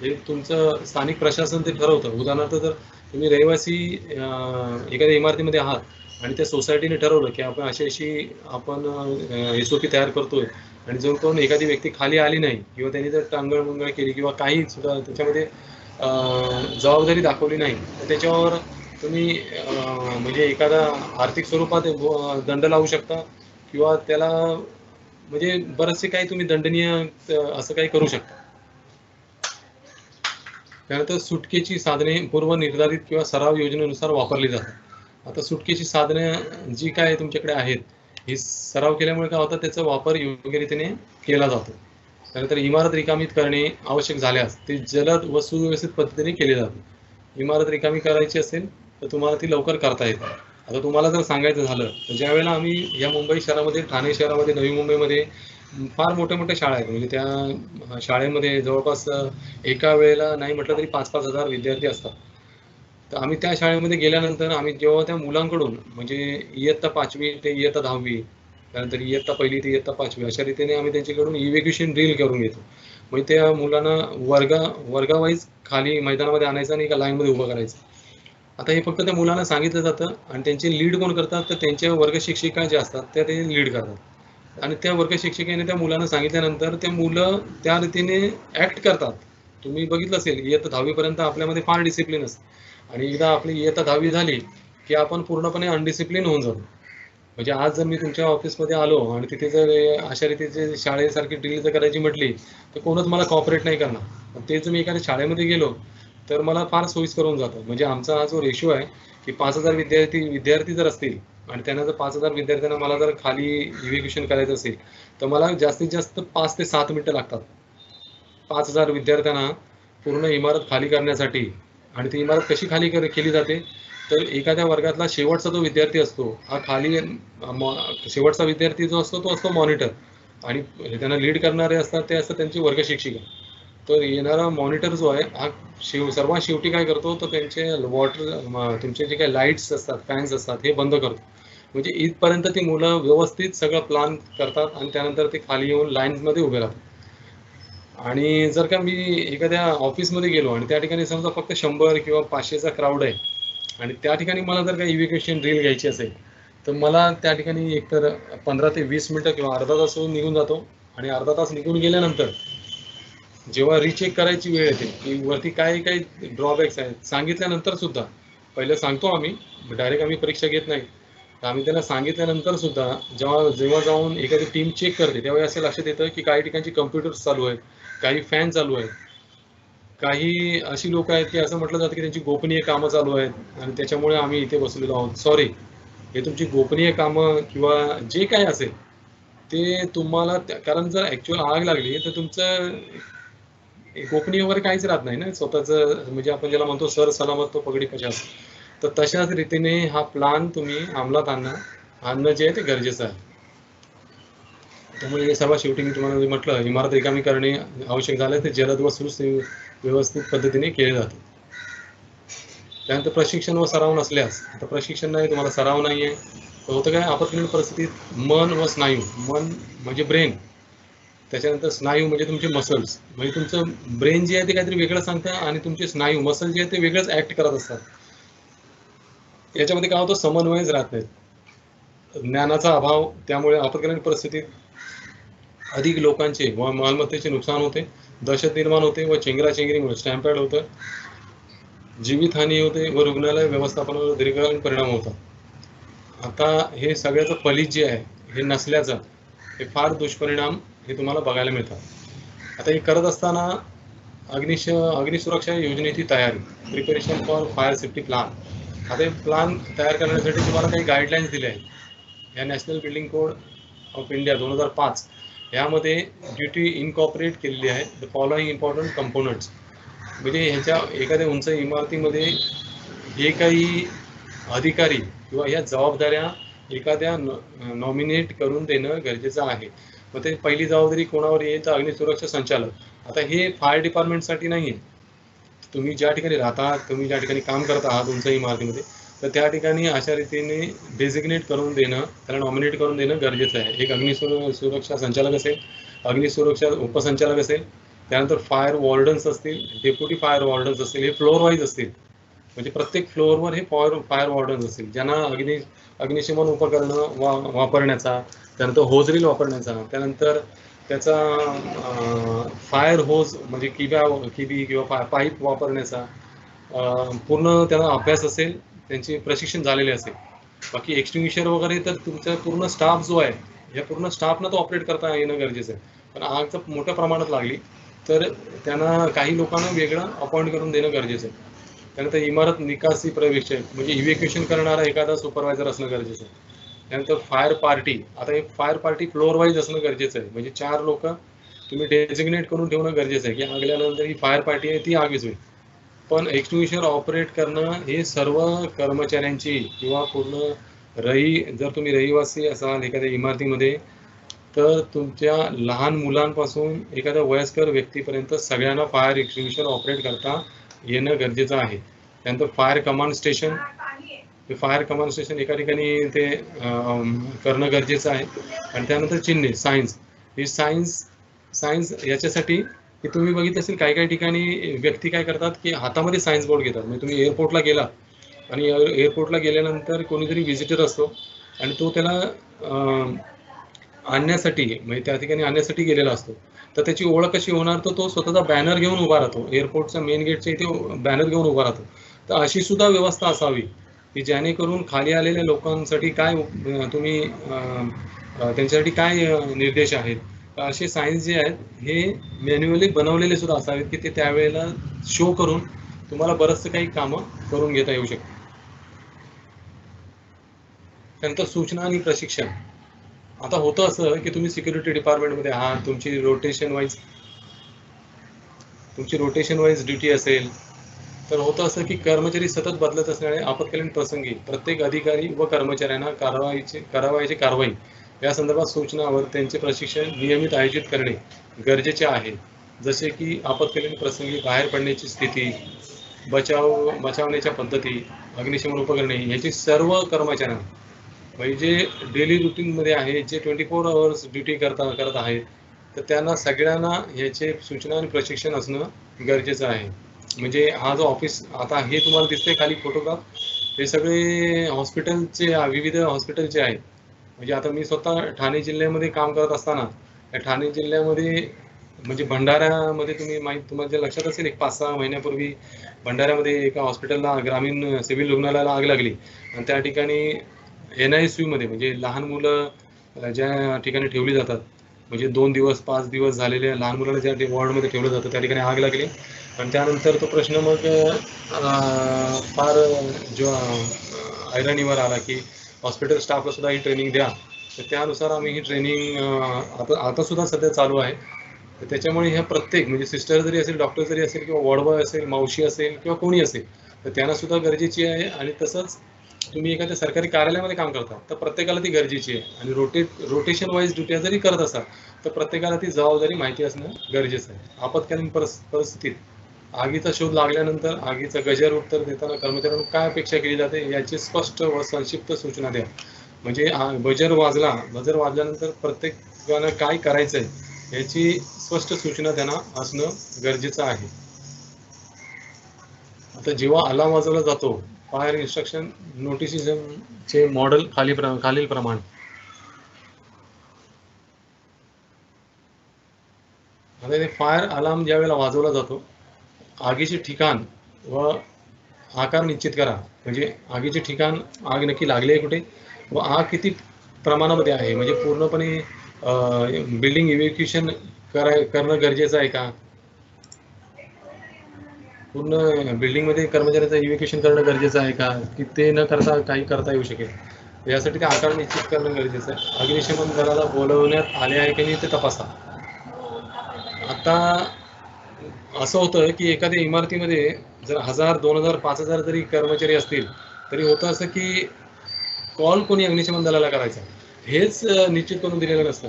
हे तुमचं स्थानिक प्रशासन ते ठरवतं. उदाहरणार्थ जर तुम्ही रहिवासी एखाद्या इमारतीमध्ये आहात आणि त्या सोसायटीने ठरवलं की आपण अशी आपण SOP तयार करतोय आणि जो कोण एखादी व्यक्ती खाली आली नाही किंवा त्यांनी जर टांगळमंगळ केली किंवा काही सुद्धा त्याच्यामध्ये जबाबदारी दाखवली नाही तर त्याच्यावर तुम्ही म्हणजे एखादा आर्थिक स्वरूपात दंड लावू शकता किंवा त्याला म्हणजे बरेचसे काही तुम्ही दंडनीय असं काही करू शकता. त्यानंतर सुटकेची साधने पूर्वनिर्धारित किंवा सराव योजनेनुसार वापरली जातात. आता सुटकेची साधने जी काय तुमच्याकडे आहेत ही सराव केल्यामुळे काय होतं, त्याचा वापर योग्यरीतीने केला जातो. त्यानंतर इमारत रिकामीत करणे आवश्यक झाल्यास ते जलद व सुव्यवस्थित पद्धतीने केले जाते. इमारत रिकामी करायची असेल तर तुम्हाला ती लवकर करता येते. आता तुम्हाला जर सांगायचं झालं तर ज्या वेळेला आम्ही या मुंबई शहरामध्ये, ठाणे शहरामध्ये, नवी मुंबईमध्ये फार मोठ्या मोठ्या शाळा आहेत. म्हणजे त्या शाळेमध्ये जवळपास एका वेळेला नाही म्हटलं तरी 5-5 हजार विद्यार्थी असतात. तर आम्ही त्या शाळेमध्ये गेल्यानंतर आम्ही जेव्हा त्या मुलांकडून म्हणजे इयत्ता 5वी ते इयत्ता 10वी, त्यानंतर इयत्ता 1ली ते इयत्ता 5वी अशा रीतीने आम्ही त्यांच्याकडून इव्हॅक्युएशन ड्रिल करून घेतो. म्हणजे त्या मुलांना वर्गावाईज खाली मैदानामध्ये आणायचं आणि एका लाईनमध्ये उभं करायचं. आता हे फक्त त्या मुलांना सांगितलं जातं आणि त्यांचे लीड कोण करतात तर त्यांच्या वर्ग शिक्षिका ज्या असतात त्या ते लीड करतात आणि त्या वर्ग शिक्षिकेने त्या मुलांना सांगितल्यानंतर ते मुलं त्या रीतीने ॲक्ट करतात. तुम्ही बघितलं असेल इयत्ता 10वी पर्यंत आपल्यामध्ये फार डिसिप्लिन असते आणि एकदा आपली इयत्ता 10वी झाली की आपण पूर्णपणे अनडिसिप्लिन होऊन जातो. म्हणजे आज जर मी तुमच्या ऑफिसमध्ये आलो आणि तिथे जर अशा रीतीचे शाळेसारखी ड्रिल जर करायची म्हटली तर कोणच मला कॉपरेट नाही करणार. तेच मी एखाद्या शाळेमध्ये गेलो तर मला फार सोयीस्कर होऊन जातं. म्हणजे आमचा हा जो रेशो आहे की 5000 विद्यार्थी जर असतील आणि त्यांना जर 5000 विद्यार्थ्यांना मला जर खाली इव्हॅक्युएशन करायचं असेल तर मला जास्तीत जास्त 5 ते 7 मिनिटं लागतात 5000 विद्यार्थ्यांना पूर्ण इमारत खाली करण्यासाठी. आणि ती इमारत कशी खाली केली जाते तर एखाद्या वर्गातला शेवटचा जो विद्यार्थी असतो हा खाली शेवटचा विद्यार्थी जो असतो तो असतो मॉनिटर आणि त्यांना लीड करणारे असतात ते असतात त्यांची वर्ग शिक्षिका. तर येणारा मॉनिटर जो आहे हा सर्वात शेवटी काय करतो तर त्यांचे तुमचे जे काही लाईट्स असतात, फॅन्स असतात हे बंद करतो. म्हणजे इथपर्यंत ती मुलं व्यवस्थित सगळं प्लॅन करतात आणि त्यानंतर ते खाली येऊन लाईन्समध्ये उभे राहतात. आणि जर का मी एखाद्या ऑफिसमध्ये गेलो आणि त्या ठिकाणी समजा फक्त 100 किंवा 500चा क्राऊड आहे आणि त्या ठिकाणी मला जर काही इव्हॅक्युएशन ड्रिल घ्यायची असेल तर मला त्या ठिकाणी एकतर 15 ते 20 मिनिटं किंवा अर्धा तास निघून जातो. आणि अर्धा तास निघून गेल्यानंतर जेव्हा रिचेक करायची वेळ येते की वरती काय काय ड्रॉबॅक्स आहेत सांगितल्यानंतर सुद्धा, पहिलं सांगतो आम्ही, डायरेक्ट आम्ही परीक्षा घेत नाही. तर आम्ही त्यांना सांगितल्यानंतर सुद्धा जेव्हा जाऊन एखादी टीम चेक करते त्यावेळी असं लक्षात येतं की काही ठिकाणची कम्प्युटर्स चालू आहेत, काही फॅन चालू आहेत, काही अशी लोक आहेत की असं म्हटलं जातं की त्यांची गोपनीय कामं चालू आहेत आणि त्याच्यामुळे आम्ही इथे बसलेलो आहोत. सॉरी, हे तुमची गोपनीय कामं किंवा जे काय असेल ते तुम्हाला कारण जर ॲक्च्युअल आग लागली तर तुमचं गोपनीय वगैरे काहीच राहत नाही ना स्वतःचं. म्हणजे आपण ज्याला म्हणतो सर सलामत तो पगडी कशास. तर तशाच रीतीने हा प्लान तुम्ही अंमलात आणणं जे आहे ते गरजेचं आहे. त्यामुळे सर्वात शेवटी मी तुम्हाला जे म्हटलं, इमारत रिकामी करणे आवश्यक झालं ते जलद व व्यवस्थित पद्धतीने केले जाते. त्यानंतर प्रशिक्षण व सराव नसल्यास, आता प्रशिक्षण नाही, तुम्हाला सराव नाही आहे, तर होतं काय, आपत्कालीन परिस्थितीत मन व स्नायू, मन म्हणजे ब्रेन, त्याच्यानंतर स्नायू म्हणजे तुमचे मसल्स, म्हणजे तुमचं ब्रेन जे आहे ते काहीतरी वेगळं सांगतं आणि तुमचे स्नायू मसल जे आहे ते वेगळंच ऍक्ट करत असतात. याच्यामध्ये काय होतं, समन्वयच राहत नाही, ज्ञानाचा अभाव, त्यामुळे आपत्कालीन परिस्थितीत अधिक लोकांचे व मालमत्तेचे नुकसान होते, दहशत निर्माण होते व चेंगराचेंगरीमुळे स्टॅम्पेड होतं, जीवितहानी होते व रुग्णालय व्यवस्थापनावर दीर्घकालीन परिणाम होतात. आता हे सगळ्याचं फलित जे आहे हे नसल्याचं हे फार दुष्परिणाम हे तुम्हाला बघायला मिळतात. आता हे करत असताना अग्निसुरक्षा योजनेची तयारी, preparation for fire safety plan. आता हे प्लॅन तयार करण्यासाठी तुम्हाला काही गाईडलाईन्स दिले आहेत. या national building code of India 2005 यामध्ये ड्युटी इनकॉर्पोरेट केलेली आहे. द फॉलोइंग इम्पॉर्टंट कंपोनंट्स, म्हणजे ह्याच्या एखाद्या उंच इमारतीमध्ये हे काही अधिकारी किंवा ह्या जबाबदाऱ्या एखाद्या नॉमिनेट करून देणं गरजेचं आहे. मग ते पहिली जबाबदारी कोणावर येईल, तर अग्निसुरक्षा संचालक. आता हे फायर डिपार्टमेंटसाठी नाही आहे, तुम्ही ज्या ठिकाणी राहता, तुम्ही ज्या ठिकाणी काम करत आहात उंच इमारतीमध्ये, तर त्या ठिकाणी अशा रीतीने डेसिग्नेट करून देणं, त्याला नॉमिनेट करून देणं गरजेचं आहे. एक अग्निसुरक्षा संचालक असेल, अग्निसुरक्षा उपसंचालक असेल, त्यानंतर फायर वॉर्डन्स असतील, डेप्युटी फायर वॉर्डन्स असतील, हे फ्लोअर वाईज असतील, म्हणजे प्रत्येक फ्लोअरवर हे फायर वॉर्डन्स असतील, ज्यांना अग्निशमन उपकरणं वापरण्याचा, त्यानंतर होजरील वापरण्याचा, त्यानंतर त्याचा फायर होज म्हणजे किबी किंवा पाईप वापरण्याचा पूर्ण त्यांना अभ्यास असेल, त्यांचे प्रशिक्षण झालेले असेल. बाकी एक्सटिंग्विशर वगैरे तर तुमचा पूर्ण स्टाफ जो आहे, या पूर्ण स्टाफनं तो ऑपरेट करता येणं गरजेचं आहे. पण आग जर मोठ्या प्रमाणात लागली तर त्यांना काही लोकांना वेगळं अपॉइंट करून देणं गरजेचं आहे. त्यानंतर इमारत निकासी प्रवेश म्हणजे इव्हॅक्युएशन करणारा एखादा सुपरवायझर असणं गरजेचं आहे. त्यानंतर फायर पार्टी, आता एक फायर पार्टी फ्लोअर वाईज असणं गरजेचं आहे, म्हणजे 4 लोक तुम्ही डेसिग्नेट करून ठेवणं गरजेचं आहे की आगल्यानंतर ही फायर पार्टी आहे ती आग विझवेल. पण एक्सटिंग्विशर ऑपरेट करणं हे सर्व कर्मचाऱ्यांची किंवा पूर्ण जर तुम्ही रहिवासी असाल एखाद्या इमारतीमध्ये, तर तुमच्या लहान मुलांपासून एखाद्या वयस्कर व्यक्तीपर्यंत सगळ्यांना फायर एक्सटिंग्विशर ऑपरेट करता येणं गरजेचं आहे. त्यानंतर फायर कमांड स्टेशन, हे फायर कमांड स्टेशन एका ठिकाणी ते करणं गरजेचं आहे. आणि त्यानंतर चिन्हे, सायन्स, ही सायन्स याच्यासाठी की तुम्ही बघितलं असेल काही काही ठिकाणी व्यक्ती काय करतात की हातामध्ये सायन्स बोर्ड घेतात. म्हणजे तुम्ही एअरपोर्टला गेला आणि एअरपोर्टला गेल्यानंतर कोणीतरी व्हिजिटर असतो आणि तो त्याला आणण्यासाठी म्हणजे त्या ठिकाणी आणण्यासाठी गेलेला असतो, तर त्याची ओळख कशी होणार, तर तो स्वतःचा बॅनर घेऊन उभा राहतो, एअरपोर्टच्या मेन गेटच्या इथे बॅनर घेऊन उभा राहतो. तर अशी सुद्धा व्यवस्था असावी की जेणेकरून खाली आलेल्या लोकांसाठी काय तुम्ही त्यांच्यासाठी काय निर्देश आहेत, असे सायन्स जे आहेत हे मॅन्युअली बनवलेले सुद्धा असावेत की ते त्यावेळेला शो करून तुम्हाला बरंचसं काही कामं करून घेता येऊ शकतात. त्यानंतर सूचना आणि प्रशिक्षण. आता होतं असं की तुम्ही सिक्युरिटी डिपार्टमेंटमध्ये आहात, तुमची रोटेशन वाईज ड्युटी असेल, तर होतं असं की कर्मचारी सतत बदलत असल्याने आपत्कालीन प्रसंगी प्रत्येक अधिकारी व कर्मचाऱ्यांना कारवाई या संदर्भात सूचनावर त्यांचे प्रशिक्षण नियमित आयोजित करणे गरजेचे आहे. जसे की आपत्कालीन प्रसंगी बाहेर पडण्याची स्थिती, बचावण्याच्या पद्धती, अग्निशमन उपकरणे याची सर्व कर्मचाऱ्यांना म्हणजे डेली रुटीनमध्ये आहे, जे 24 आवर्स ड्युटी करत आहेत, तर त्यांना सगळ्यांना याचे सूचना आणि प्रशिक्षण असणं गरजेचं आहे. म्हणजे हा जो ऑफिस आता हे तुम्हाला दिसतंय खाली फोटोग्राफ, हे सगळे हॉस्पिटलचे विविध हॉस्पिटलचे आहेत. म्हणजे आता मी स्वतः ठाणे जिल्ह्यामध्ये काम करत असताना या ठाणे जिल्ह्यामध्ये म्हणजे भंडाऱ्यामध्ये तुम्हाला जे लक्षात असेल, एक 5-6 महिन्यापूर्वी भंडाऱ्यामध्ये एका हॉस्पिटलला ग्रामीण सिव्हिल रुग्णालयाला आग लागली आणि त्या ठिकाणी NICU मध्ये म्हणजे लहान मुलं ज्या ठिकाणी ठेवली जातात, म्हणजे 2 दिवस 5 दिवस झालेल्या लहान मुलांना ज्या वॉर्डमध्ये ठेवलं जातं त्या ठिकाणी आग लागली. आणि त्यानंतर तो प्रश्न मग फार जो ऐरणीवर आला की हॉस्पिटल स्टाफला सुद्धा ही ट्रेनिंग द्या. तर त्यानुसार आम्ही ही ट्रेनिंग आता सुद्धा सध्या चालू आहे. तर त्याच्यामुळे ह्या प्रत्येक म्हणजे सिस्टर जरी असेल, डॉक्टर जरी असेल किंवा वॉर्ड बॉय असेल, मावशी असेल किंवा कोणी असेल, तर त्यांना सुद्धा गरजेची आहे. आणि तसंच तुम्ही एखाद्या सरकारी कार्यालयामध्ये काम करता तर प्रत्येकाला ती गरजेची आहे आणि रोटेशन वाईज ड्युट्या जरी करत असाल तर प्रत्येकाला ती जबाबदारी माहिती असणं गरजेचं आहे. आपत्कालीन परिस्थितीत आगीचा शोध लागल्यानंतर आगीचं गजर उत्तर देताना कर्मचाऱ्यांना काय अपेक्षा केली जाते याची स्पष्ट व संक्षिप्त सूचना द्या. म्हणजे बजर वाजल्यानंतर प्रत्येकानं काय करायचंय याची स्पष्ट सूचना त्यांना असणं गरजेचं आहे. आता जेव्हा अलार्म वाजवला जातो फायर इन्स्ट्रक्शन नोटिसिझमचे मॉडेल खालील प्रमाणे. आता ते फायर अलार्म ज्या वेळेला वाजवला जातो आगीचे ठिकाण व आकार निश्चित करा. म्हणजे आगीचे ठिकाण आग नक्की लागली आहे कुठे व आग किती प्रमाणामध्ये आहे. म्हणजे पूर्णपणे बिल्डिंग इव्हॅक्युएशन करणं गरजेचं आहे का, पूर्ण बिल्डिंगमध्ये कर्मचाऱ्याचं इव्हॅक्युएशन करणं गरजेचं आहे का, की ते न करता काही करता येऊ शकेल. यासाठी ते आकार निश्चित करणं गरजेचं आहे. अग्निशमन दलाला बोलवण्यात आले आहे की नाही ते तपासा. आता असं होतं की एखाद्या इमारतीमध्ये जर 1000, 2000, 5000 जरी कर्मचारी असतील तरी होतं असं की कॉल कोणी अग्निशमन दलाला करायचा हेच निश्चित करून दिलेलं नसतं.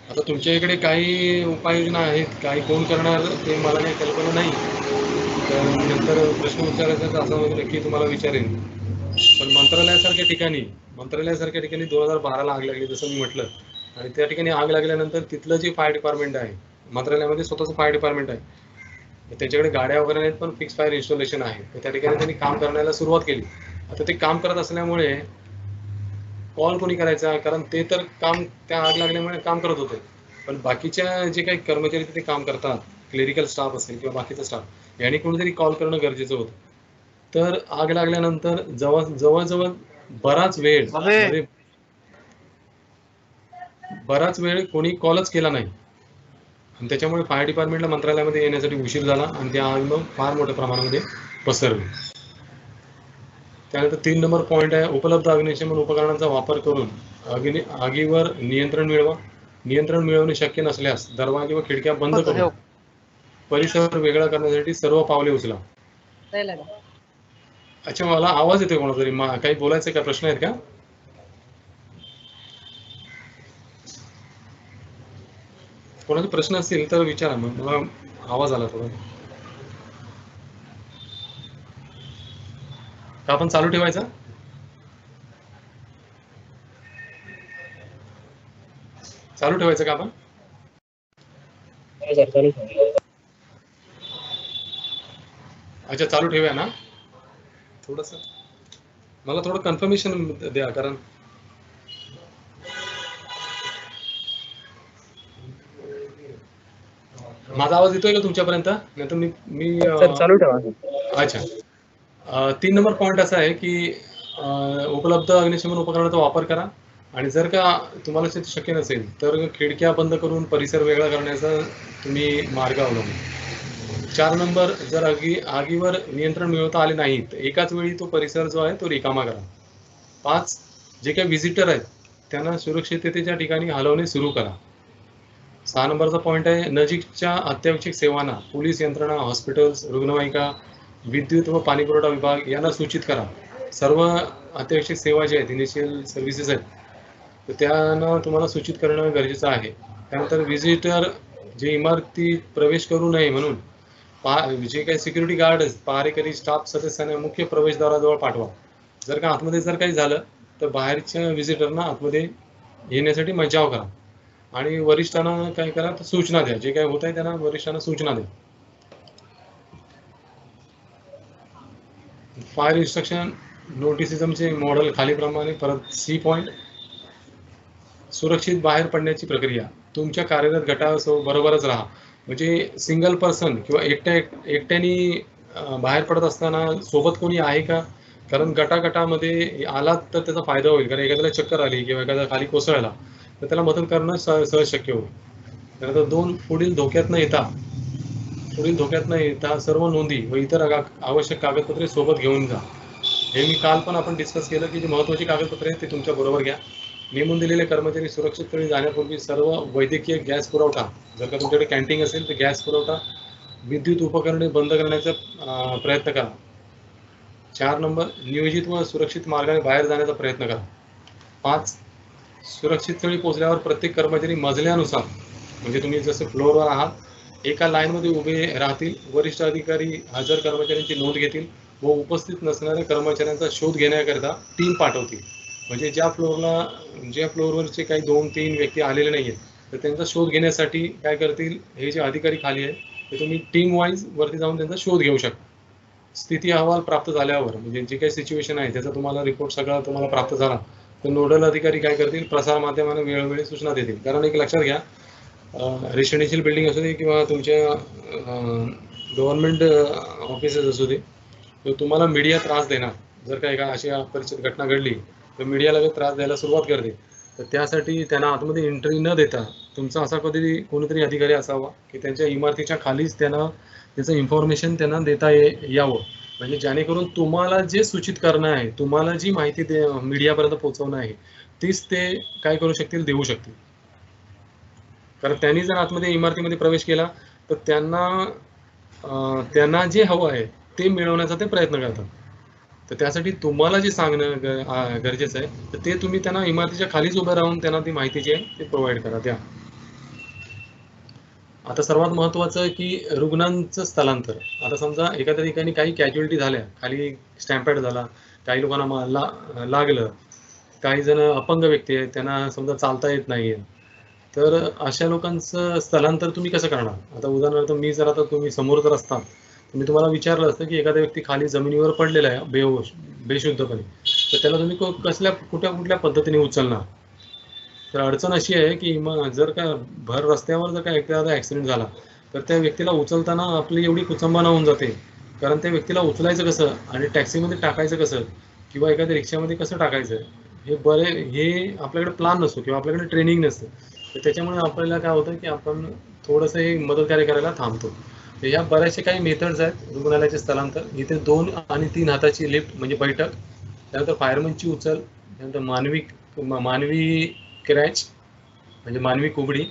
आता तुमच्या इकडे काही उपाययोजना आहेत, काही कोण करणार ते मला काही कल्पना नाही. तर नंतर प्रश्न विचारायचा तर असं नक्की तुम्हाला विचारेन. पण मंत्रालयासारख्या ठिकाणी 2012ला आग लागली जसं मी म्हटलं आणि त्या ठिकाणी आग लागल्यानंतर तिथलं जे फायर डिपार्टमेंट आहे, मंत्रालयामध्ये स्वतःचं फायर डिपार्टमेंट आहे, त्यांच्याकडे गाड्या वगैरे नाहीत पण फिक्स फायर इन्स्टॉलेशन आहे. तर त्या ठिकाणी त्यांनी काम करण्याला सुरुवात केली. आता ते काम करत असल्यामुळे कॉल कोणी करायचा, कारण ते तर काम त्या आग लागल्यामुळे काम करत होते. पण बाकीच्या जे काही कर्मचारी तिथे काम करतात, क्लेरिकल स्टाफ असेल किंवा बाकीचा स्टाफ, यांनी कोणीतरी कॉल करणं गरजेचं होतं. तर आग लागल्यानंतर जवळजवळ बराच वेळ कोणी कॉलच केला नाही आणि त्याच्यामुळे फायर डिपार्टमेंटला मंत्रालयामध्ये येण्यासाठी उशीर झाला आणि त्या आग फार मोठ्या प्रमाणामध्ये पसरली. त्यानंतर 3 नंबर पॉईंट आहे, उपलब्ध अग्निशमन उपकरणांचा वापर करून आगीवर नियंत्रण मिळवा. नियंत्रण मिळवणे शक्य नसल्यास दरवाजे व खिडक्या बंद करून परिसर वेगळा करण्यासाठी सर्व पावले उचला. अच्छा, मला आवाज येतोय कोणातरी, काही बोलायचं का, प्रश्न आहेत का? कोणाचे प्रश्न असतील तर विचारा. मग मला आवाज आला थोडा. का आपण चालू ठेवायचा? चालू ठेवायचं का आपण? अच्छा, चालू ठेवूया ना. थोडस मला थोडं कन्फर्मेशन द्या, कारण माझा आवाज येतोय का तुमच्यापर्यंत? नाहीतर मी चालू ठेवा. अच्छा, 3 नंबर पॉईंट असा आहे की उपलब्ध अग्निशमन उपकरणाचा वापर करा आणि जर का तुम्हाला ते शक्य नसेल तर खिडक्या बंद करून परिसर वेगळा करण्याचा तुम्ही मार्ग अवलंबा. 4 नंबर, जर आगीवर नियंत्रण मिळवता आले नाही तर एकाच वेळी तो परिसर जो आहे तो रिकामा करा. 5, जे काही व्हिजिटर आहेत त्यांना सुरक्षिततेच्या ठिकाणी हलवणे सुरू करा. 6 नंबरचा पॉईंट आहे, नजीकच्या अत्यावश्यक सेवांना पोलीस यंत्रणा, हॉस्पिटल्स, रुग्णवाहिका, विद्युत व पाणीपुरवठा विभाग यांना सूचित करा. सर्व अत्यावश्यक सेवा ज्या आहेत, इनिशियल सर्व्हिसेस आहेत, तर त्यांना तुम्हाला सूचित करणं गरजेचं आहे. त्यानंतर व्हिजिटर जे इमारतीत प्रवेश करू नये म्हणून जे काही सिक्युरिटी गार्ड, पहारेकरी, स्टाफ सदस्यांना मुख्य प्रवेशद्वाराजवळ पाठवा. जर का आतमध्ये जर काही झालं तर बाहेरच्या व्हिजिटरना आतमध्ये येण्यासाठी मज्जाव करा आणि वरिष्ठांना काय करा तर सूचना द्या. जे काही होत आहे त्यांना वरिष्ठांना सूचना द्या. फायर इन्स्ट्रक्शन नोटिसिझमचे मॉडेल खालीप्रमाणे. परत सी पॉईंट, सुरक्षित बाहेर पडण्याची प्रक्रिया. तुमच्या कार्यरत गटाबरोबरच राहा. म्हणजे सिंगल पर्सन किंवा एकट्याने बाहेर पडत असताना सोबत कोणी आहे का, कारण गटामध्ये आलात तर त्याचा फायदा होईल. कारण एखाद्याला चक्कर आली किंवा एखादा खाली कोसळला तर त्याला मदत करणं सहज शक्य होईल. त्यानंतर 2, पुढील धोक्यात न येता सर्व नोंदी व इतर आवश्यक कागदपत्रे सोबत घेऊन जा. हे मी काल पण आपण डिस्कस केलं की जे महत्त्वाची कागदपत्रे आहेत ते तुमच्या बरोबर घ्या. नेमून दिलेले कर्मचारी सुरक्षितपणे जाण्यापूर्वी सर्व वैद्यकीय गॅस पुरवठा, जर का तुमच्याकडे कॅन्टीन असेल तर गॅस पुरवठा, विद्युत उपकरणे बंद करण्याचा प्रयत्न करा. 4 नंबर, नियोजित व सुरक्षित मार्गाने बाहेर जाण्याचा प्रयत्न करा. 5, सुरक्षित स्थळी पोहोचल्यावर प्रत्येक कर्मचारी मजल्यानुसार, म्हणजे तुम्ही जसे फ्लोअरवर आहात एका लाईनमध्ये उभे राहतील. वरिष्ठ अधिकारी हजर कर्मचाऱ्यांची नोंद घेतील व उपस्थित नसणाऱ्या कर्मचाऱ्यांचा शोध घेण्याकरिता टीम पाठवतील. म्हणजे ज्या फ्लोअरवरचे काही 2-3 व्यक्ती आलेले नाही आहेत तर त्यांचा शोध घेण्यासाठी काय करतील, हे जे अधिकारी खाली आहे ते तुम्ही टीम वाईज वरती जाऊन त्यांचा शोध घेऊ शकता. स्थिती अहवाल प्राप्त झाल्यावर, म्हणजे जे काही सिच्युएशन आहे त्याचा तुम्हाला रिपोर्ट सगळा तुम्हाला प्राप्त झाला तर नोडल अधिकारी काय करतील, प्रसार माध्यमांना वेळोवेळी सूचना देतील. कारण एक लक्षात घ्या, रेसिडेन्शियल बिल्डिंग असू दे किंवा तुमच्या गव्हर्नमेंट ऑफिसेस असू दे, तर तुम्हाला मीडिया त्रास देणार. जर का एका अशी अपरिचित घटना घडली तर मीडिया लगेच त्रास द्यायला सुरुवात करते. तर त्यासाठी त्यांना आतमध्ये एंट्री न देता तुमचा असा कधी कोणीतरी अधिकारी असावा की त्यांच्या इमारतीच्या खालीच त्यांना त्याचं इन्फॉर्मेशन त्यांना देता यावं. म्हणजे जेणेकरून तुम्हाला जे सूचित करणं आहे, तुम्हाला जी माहिती मीडियापर्यंत पोहोचवणं आहे तीच ते काय करू शकतील, देऊ शकतील. कारण त्यांनी जर आतमध्ये इमारतीमध्ये प्रवेश केला तर त्यांना जे हवं आहे ते मिळवण्याचा ते प्रयत्न करतात. तर त्यासाठी तुम्हाला जे सांगणं गरजेचं आहे तर ते तुम्ही त्यांना इमारतीच्या खालीच उभं राहून त्यांना ती माहिती जी आहे ते प्रोव्हाइड करा. द्या. आता सर्वात महत्त्वाचं की रुग्णांचं स्थलांतर. आता समजा एखाद्या ठिकाणी काही कॅज्युअलिटी झाल्या, खाली स्टॅम्पेड झाला, काही लोकांना लागलं, काही जण अपंग व्यक्ती आहेत त्यांना समजा चालता येत नाहीये, तर अशा लोकांचं स्थलांतर तुम्ही कसं करणार. आता उदाहरणार्थ मी जर आता तुम्ही समोर जर असता तर मी तुम्हाला विचारलं असतं की एखादा व्यक्ती खाली जमिनीवर पडलेला आहे बेशुद्धपणे, तर त्याला तुम्ही कुठल्या पद्धतीने उचलणार. तर अडचण अशी आहे की जर का भर रस्त्यावर जर का एखादा ॲक्सिडेंट झाला तर त्या व्यक्तीला उचलताना आपली एवढी कुचंबना होऊन जाते. कारण त्या व्यक्तीला उचलायचं कसं आणि टॅक्सीमध्ये टाकायचं कसं किंवा एखाद्या रिक्षामध्ये कसं टाकायचं, हे आपल्याकडे प्लान नसतो किंवा आपल्याकडे ट्रेनिंग नसतं. तर त्याच्यामुळे आपल्याला काय होतं की आपण थोडंसं हे मदतकार्य करायला थांबतो. तर ह्या बऱ्याचशा काही मेथड्स आहेत रुग्णालयाचे स्थलांतर. इथे 2 आणि 3 हाताची लिफ्ट म्हणजे बैठक, त्यानंतर फायरमनची उचल, त्यानंतर मानवी क्रॅच म्हणजे मानवी कुबडी,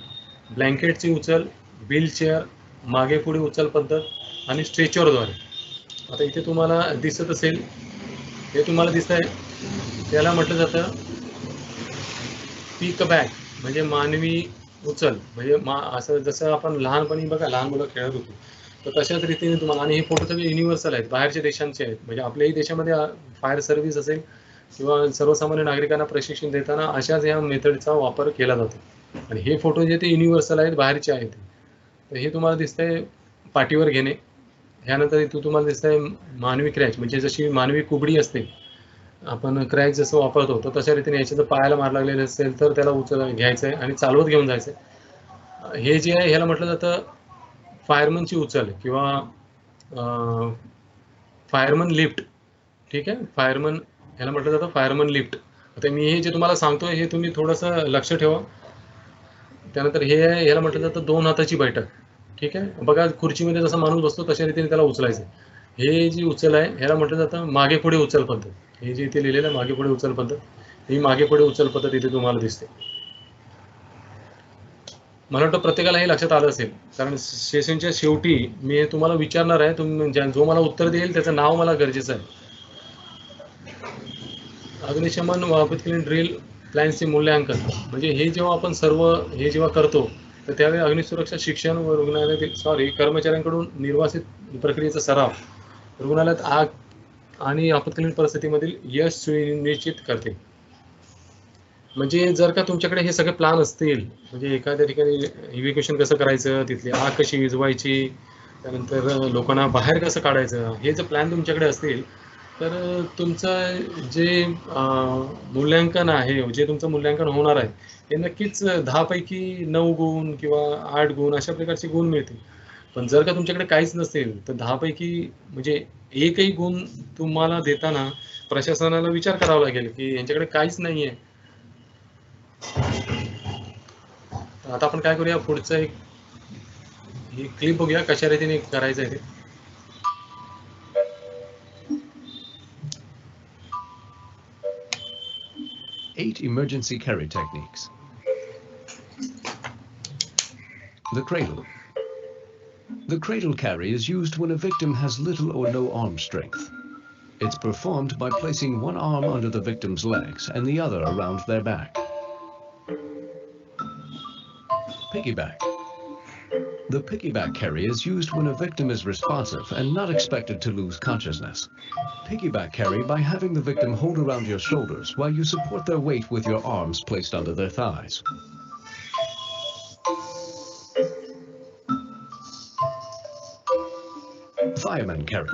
ब्लँकेटची उचल, व्हीलचेअर, मागे पुढे उचल पद्धत आणि स्ट्रेचरद्वारे. आता इथे तुम्हाला दिसत असेल, हे तुम्हाला दिसत आहे, त्याला म्हटलं जातं पिक बॅग म्हणजे मानवी उचल. म्हणजे असं जसं आपण लहानपणी बघा लहान मुलं खेळत होतो तर तशाच रीतीने तुम्हाला. आणि हे फोटो सगळे युनिव्हर्सल आहेत, बाहेरच्या देशांचे आहेत. म्हणजे आपल्याही देशामध्ये फायर सर्व्हिस असेल किंवा सर्वसामान्य नागरिकांना प्रशिक्षण देताना अशाच या मेथडचा वापर केला जातो. आणि हे फोटो जे ते युनिव्हर्सल आहेत, बाहेरचे आहेत. तर हे तुम्हाला दिसतंय पाठीवर घेणे. ह्यानंतर इथं तुम्हाला दिसतंय मानवी क्रॅच म्हणजे जशी मानवी कुबडी असते, आपण क्रॅच जसं वापरतो तर तशा रीतीने याच्या जर पायाला मार लागलेले असेल तर त्याला घ्यायचं आहे आणि चालवत घेऊन जायचं आहे. हे जे आहे ह्याला म्हटलं जातं फायरमनची उचल किंवा फायरमन लिफ्ट. ठीक आहे, फायरमन ह्याला म्हटलं जातं फायरमन लिफ्ट. आता मी हे जे तुम्हाला सांगतोय हे तुम्ही थोडंसं लक्ष ठेवा. त्यानंतर हे आहे, ह्याला म्हटलं जातं 2 हाताची बैठक. ठीक आहे, बघा खुर्चीमध्ये जसा माणूस बसतो तशा रीतीने त्याला उचलायचं. हे जी उचल आहे ह्याला म्हटलं जातं मागे पुढे उचल पद्धत. हे जे इथे लिहिलेलं आहे मागे पुढे उचल पद्धत, ही मागे पुढे उचल पद्धत इथे तुम्हाला दिसते. मला वाटतं प्रत्येकाला हे लक्षात आलं असेल. कारण सेशनच्या शेवटी मी तुम्हाला विचारणार आहे, जो मला उत्तर देईल त्याचं नाव मला गरजेचं आहे. अग्निशमन व आपत्कालीन ड्रिल प्लॅन्सचे मूल्यांकन म्हणजे हे जेव्हा आपण हे जेव्हा करतो तर त्यावेळी अग्निसुरक्षा शिक्षण व रुग्णालयातील कर्मचाऱ्यांकडून निर्वासित प्रक्रियेचा सराव रुग्णालयात आग आणि आपत्कालीन परिस्थितीमधील यश सुनिश्चित करते. म्हणजे जर का तुमच्याकडे हे सगळे प्लान असतील, म्हणजे एखाद्या ठिकाणी इव्हॅक्युएशन कसं करायचं, तिथली आग कशी विझवायची, त्यानंतर लोकांना बाहेर कसं काढायचं, हे जर प्लॅन तुमच्याकडे असतील तर तुमचं जे मूल्यांकन आहे, जे तुमचं मूल्यांकन होणार आहे हे नक्कीच 10 पैकी 9 गुण किंवा 8 गुण अशा प्रकारचे गुण मिळतील. पण जर का तुमच्याकडे काहीच नसेल तर 10 पैकी म्हणजे एकही गुण तुम्हाला देताना प्रशासनाला विचार करावा लागेल की यांच्याकडे काहीच नाहीये. आता आपण काय करूया, पुढचं एक ही क्लिप बघूया कशा रीतीने करायचं आहे ते. Eight emergency carry techniques. The cradle. The cradle carry is used when a victim has little or no arm strength. It's performed by placing one arm under the victim's legs and the other around their back. Piggyback. The piggyback carry is used when a victim is responsive and not expected to lose consciousness. Piggyback carry by having the victim hold around your shoulders while you support their weight with your arms placed under their thighs. Fireman carry.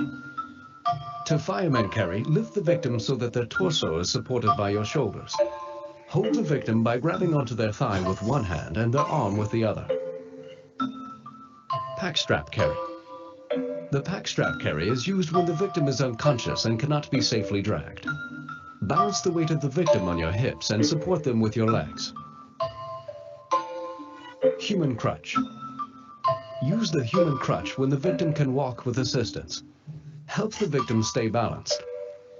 To fireman carry, lift the victim so that their torso is supported by your shoulders. Hold the victim by grabbing onto their thigh with one hand and their arm with the other. Pack strap carry. The pack strap carry is used when the victim is unconscious and cannot be safely dragged. Balance the weight of the victim on your hips and support them with your legs. Human crutch. Use the human crutch when the victim can walk with assistance. Help the victim stay balanced.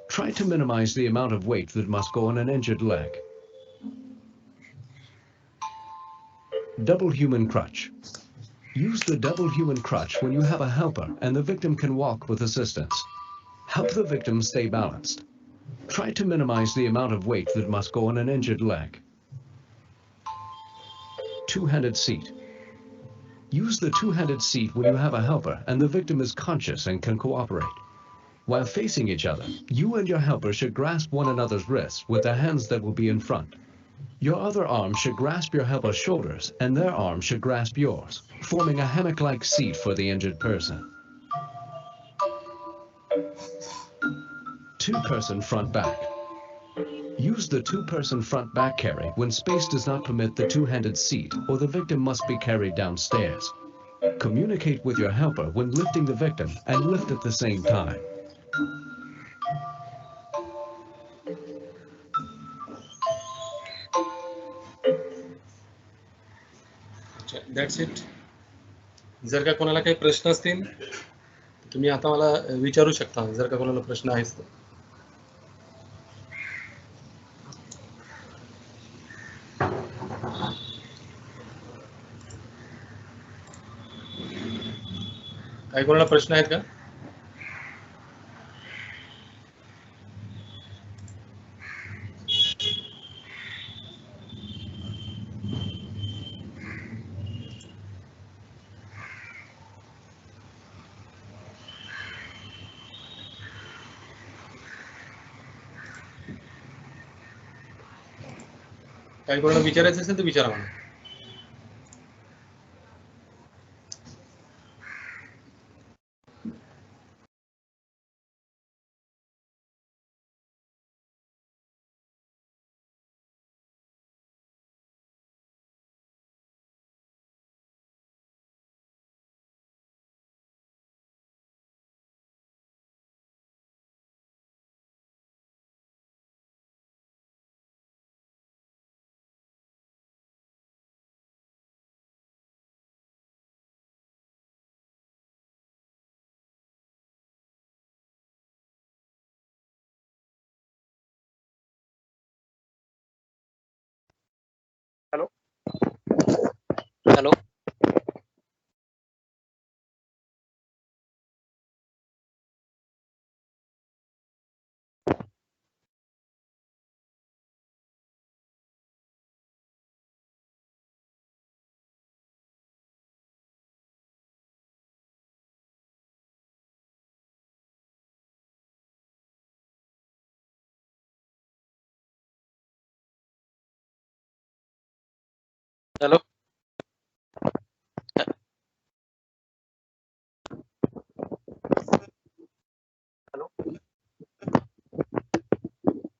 Try to minimize the amount of weight that must go on an injured leg. Double human crutch. Use the double human crutch when you have a helper and the victim can walk with assistance. Help the victim stay balanced. Try to minimize the amount of weight that must go on an injured leg. Two-handed seat. Use the two-handed seat when you have a helper and the victim is conscious and can cooperate. While facing each other, you and your helper should grasp one another's wrists with the hands that will be in front. Your other arm should grasp your helper's shoulders and their arm should grasp yours, forming a hammock-like seat for the injured person. Two-person front back. Use the two-person front back carry when space does not permit the two-handed seat or the victim must be carried downstairs. Communicate with your helper when lifting the victim and lift at the same time. That's it. जर का कोणाला काही प्रश्न असतील तुम्ही आता मला विचारू शकता, जर का कोणाला प्रश्न आहेत तर. काही कोणाला प्रश्न आहेत का? काही कोणाला विचारायचं असेल तर विचारा मला. हॅलो. हॅलो.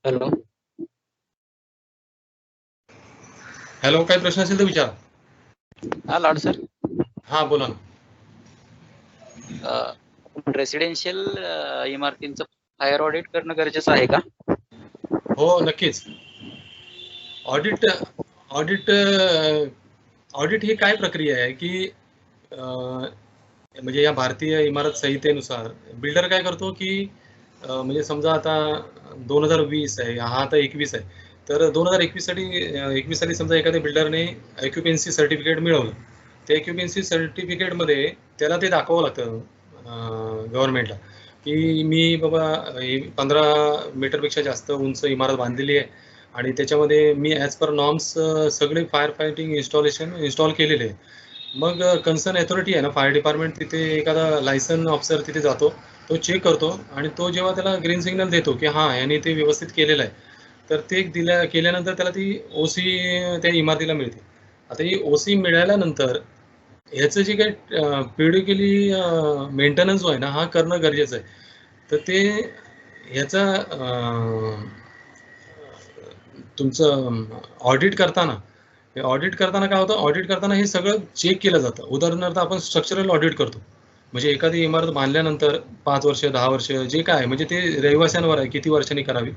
हॅलो. हॅलो, काही प्रश्न असेल तर विचारा. हा लाड सर. हा बोला ना. रेसिडेन्शियल इमारतींचं फायर ऑडिट करणं गरजेचं आहे का? हो नक्कीच. ऑडिट ही काय प्रक्रिया आहे की म्हणजे या भारतीय इमारत संहितेनुसार बिल्डर काय करतो की म्हणजे समजा आता 2020 आहे, हा आता 21 आहे, तर 2021 साली समजा एखाद्या बिल्डरने ऑक्युपन्सी सर्टिफिकेट मिळवलं. त्या ऑक्युपन्सी सर्टिफिकेटमध्ये त्याला ते दाखवावं लागतं गव्हर्नमेंटला. की मी बाबा 15 मीटरपेक्षा जास्त उंच इमारत बांधलेली आहे आणि त्याच्यामध्ये मी ॲज पर नॉर्म्स सगळे फायर फायटिंग इन्स्टॉल केलेले आहे. मग कन्सर्न अथॉरिटी आहे ना, फायर डिपार्टमेंट, तिथे एखादा लायसन ऑफिसर तिथे जातो, तो चेक करतो आणि तो जेव्हा त्याला ग्रीन सिग्नल देतो की हां, याने ते व्यवस्थित केलेलं आहे, तर ते केल्यानंतर त्याला ती ओसी त्या इमारतीला मिळते. आता ही ओसी मिळाल्यानंतर ह्याचं जे काही पिरियडिकली मेंटेनन्स जो आहे ना, हा करणं गरजेचं आहे. तर ते ह्याचा तुमचं ऑडिट करताना काय होतं, ऑडिट करताना हे सगळं चेक केलं जातं. उदाहरणार्थ आपण स्ट्रक्चरल ऑडिट करतो. म्हणजे एखादी इमारत बांधल्यानंतर 5 वर्ष, 10 वर्ष जे काय आहे, म्हणजे ते रहिवाशांवर आहे किती वर्षांनी करावी.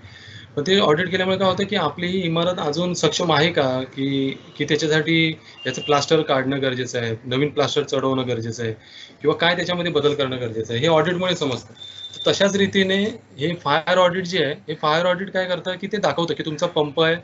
पण ते ऑडिट केल्यामुळे काय होतं, की आपली ही इमारत अजून सक्षम आहे का, की त्याच्यासाठी याचं प्लास्टर काढणं गरजेचं आहे, नवीन प्लास्टर चढवणं गरजेचं आहे किंवा काय त्याच्यामध्ये बदल करणं गरजेचं आहे, हे ऑडिटमुळे समजतं. तर तशाच रीतीने हे फायर ऑडिट जे आहे, हे फायर ऑडिट काय करतं, की ते दाखवतं की तुमचा पंप आहे,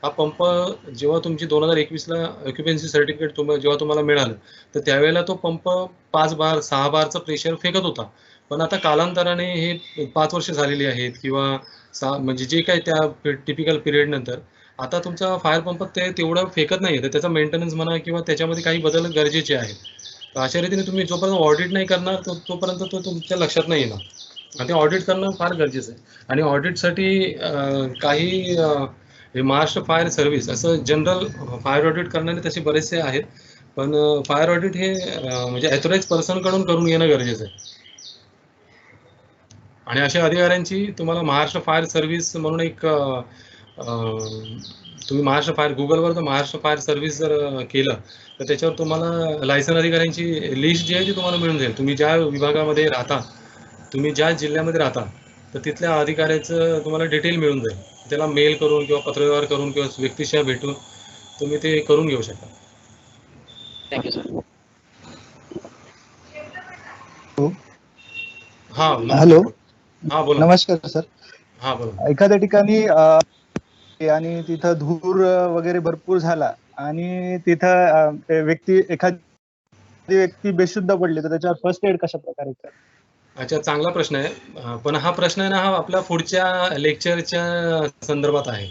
हा पंप जेव्हा तुमची 2021ला ऑक्युपन्सी सर्टिफिकेट जेव्हा तुम्हाला मिळालं, तर त्यावेळेला तो पंप 5 बार 6 बारचं प्रेशर फेकत होता. पण आता कालांतराने हे 5 वर्ष झालेली आहेत किंवा म्हणजे जे काही त्या टिपिकल पिरियड नंतर आता तुमचा फायर पंप ते तेवढं फेकत नाही, तर त्याचा मेंटेनन्स म्हणा किंवा त्याच्यामध्ये काही बदल गरजेचे आहेत. तर अशा रीतीने तुम्ही जोपर्यंत ऑडिट नाही करणार तोपर्यंत तो तुमच्या लक्षात नाही येणार. आणि ते ऑडिट करणं फार गरजेचं आहे. आणि ऑडिटसाठी काही हे महाराष्ट्र फायर सर्व्हिस असं जनरल फायर ऑडिट करणारे तसे बरेचसे आहेत. पण फायर ऑडिट हे म्हणजे ऑथराइज पर्सनकडून करून घेणं गरजेचं आहे. आणि अशा अधिकाऱ्यांची तुम्हाला महाराष्ट्र फायर सर्व्हिस म्हणून एक तुम्ही महाराष्ट्र फायर गुगलवर तर महाराष्ट्र फायर सर्व्हिस जर केलं, तर त्याच्यावर तुम्हाला लायसन अधिकाऱ्यांची लिस्ट जी आहे ती तुम्हाला मिळून जाईल. तुम्ही ज्या विभागामध्ये राहता, तुम्ही ज्या जिल्ह्यामध्ये राहता, तर तिथल्या अधिकाऱ्याचं तुम्हाला डिटेल मिळून जाईल. त्याला मेल करून किंवा पत्रव्यवहार करून किंवा व्यक्तिशः भेटून तुम्ही ते करून घेऊ शकता. Thank you sir. हा, हॅलो, हा बोला. नमस्कार सर. हा बोला. एखाद्या ठिकाणी आणि तिथं धूर वगैरे भरपूर झाला आणि तिथं एखादी व्यक्ती बेशुद्ध पडली, तर त्याच्यावर फर्स्ट एड कशा प्रकारे करायचं? अच्छा, चांगला प्रश्न आहे. पण हा प्रश्न आहे ना, हा आपल्या पुढच्या लेक्चरच्या संदर्भात आहे.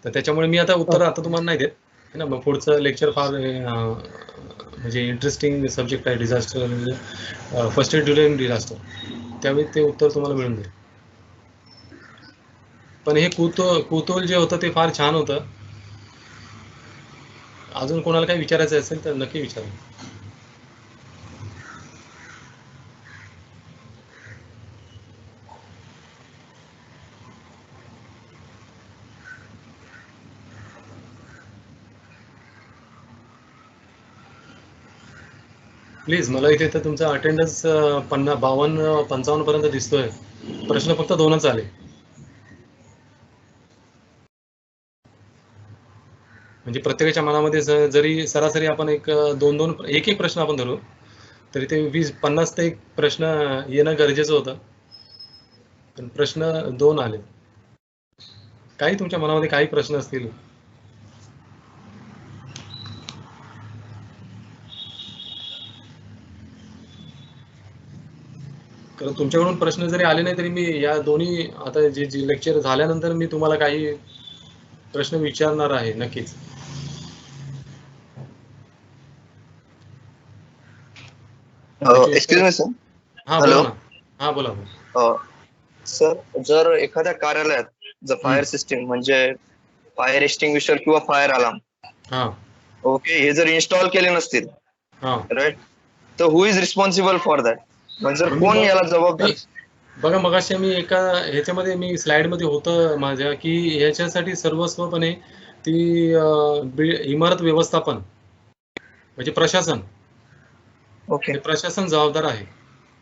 तर त्याच्यामुळे मी आता उत्तर आता तुम्हाला नाही देत है ना. मग पुढचं लेक्चर फार म्हणजे इंटरेस्टिंग सब्जेक्ट आहे, disaster first aid during disaster. त्यावेळी ते उत्तर तुम्हाला मिळून जाईल. पण हे कुतूहल जे होतं ते फार छान होतं. अजून कोणाला काही विचारायचं असेल तर नक्की विचारा. प्लीज. मला इथे तर तुमचा अटेंडन्स 52-55 पर्यंत दिसतोय. प्रश्न फक्त 2च आले. म्हणजे प्रत्येकाच्या मनामध्ये जरी सरासरी आपण एक प्रश्न आपण धरू, तरी ते 20-50 ते एक प्रश्न येणं गरजेचं होतं. पण प्रश्न 2 आले. काही तुमच्या मनामध्ये काही प्रश्न असतील? कारण तुमच्याकडून प्रश्न जरी आले नाही तरी मी या दोन्ही आता जे लेक्चर झाल्यानंतर मी तुम्हाला काही प्रश्न विचारणार आहे नक्कीच. Excuse me sir. हा बोला ना. हा बोला. सर, जर एखाद्या कार्यालयात जर फायर सिस्टीम म्हणजे फायर एक्सटिंग्विशर किंवा फायर अलार्म ओके हे जर इन्स्टॉल केले नसतील, राईट, तर हु इज रिस्पॉन्सिबल फॉर दॅट? म्हणजे कोण याला जबाबदार? बघा, मगाशी मी एका ह्याच्यामध्ये मी स्लाइड मध्ये होतं माझ्या की ह्याच्यासाठी सर्वस्वपणे ती इमारत व्यवस्थापन म्हणजे प्रशासन, ओके, प्रशासन जबाबदार आहे.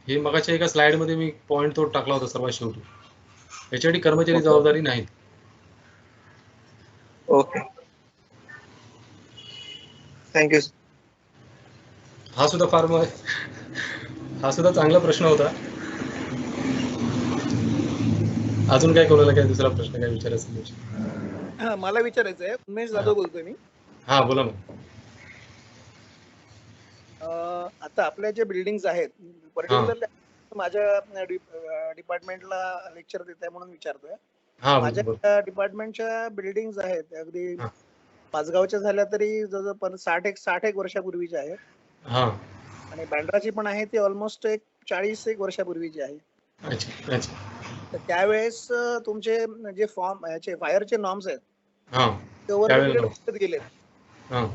हे मगाच्या एका स्लाइड मध्ये मी पॉइंट तो टाकला होता सर्वात शेवटी. याच्यासाठी कर्मचारी जबाबदारी नाहीत. Okay, thank you. हा सुद्धा चांगला प्रश्न होता. अजून काय कोणाला काय दुसरा प्रश्न काय विचारायचा? मला विचारायचं आहे. उमेश जाधव बोलतोय मी. हा बोला मग. आता आपल्या जे बिल्डिंग्स आहेत पर्टिक्युलरली माझ्या डिपार्टमेंटला लेक्चर देत आहे म्हणून विचारतोय. हा माझ्या डिपार्टमेंटच्या बिल्डिंग आहेत अगदी पाचगावच्या झाल्या तरी जवळजवळ 60 वर्षापूर्वीच्या आहेत. हा आणि बँड्राची पण आहे ती ऑलमोस्ट 40 वर्षापूर्वीची आहे. अच्छा अच्छा. तर त्यावेळेस तुमचे जे फॉर्म याचे फायरचे नॉर्म्स आहेत हा ते ओव्हर गेलेत. हा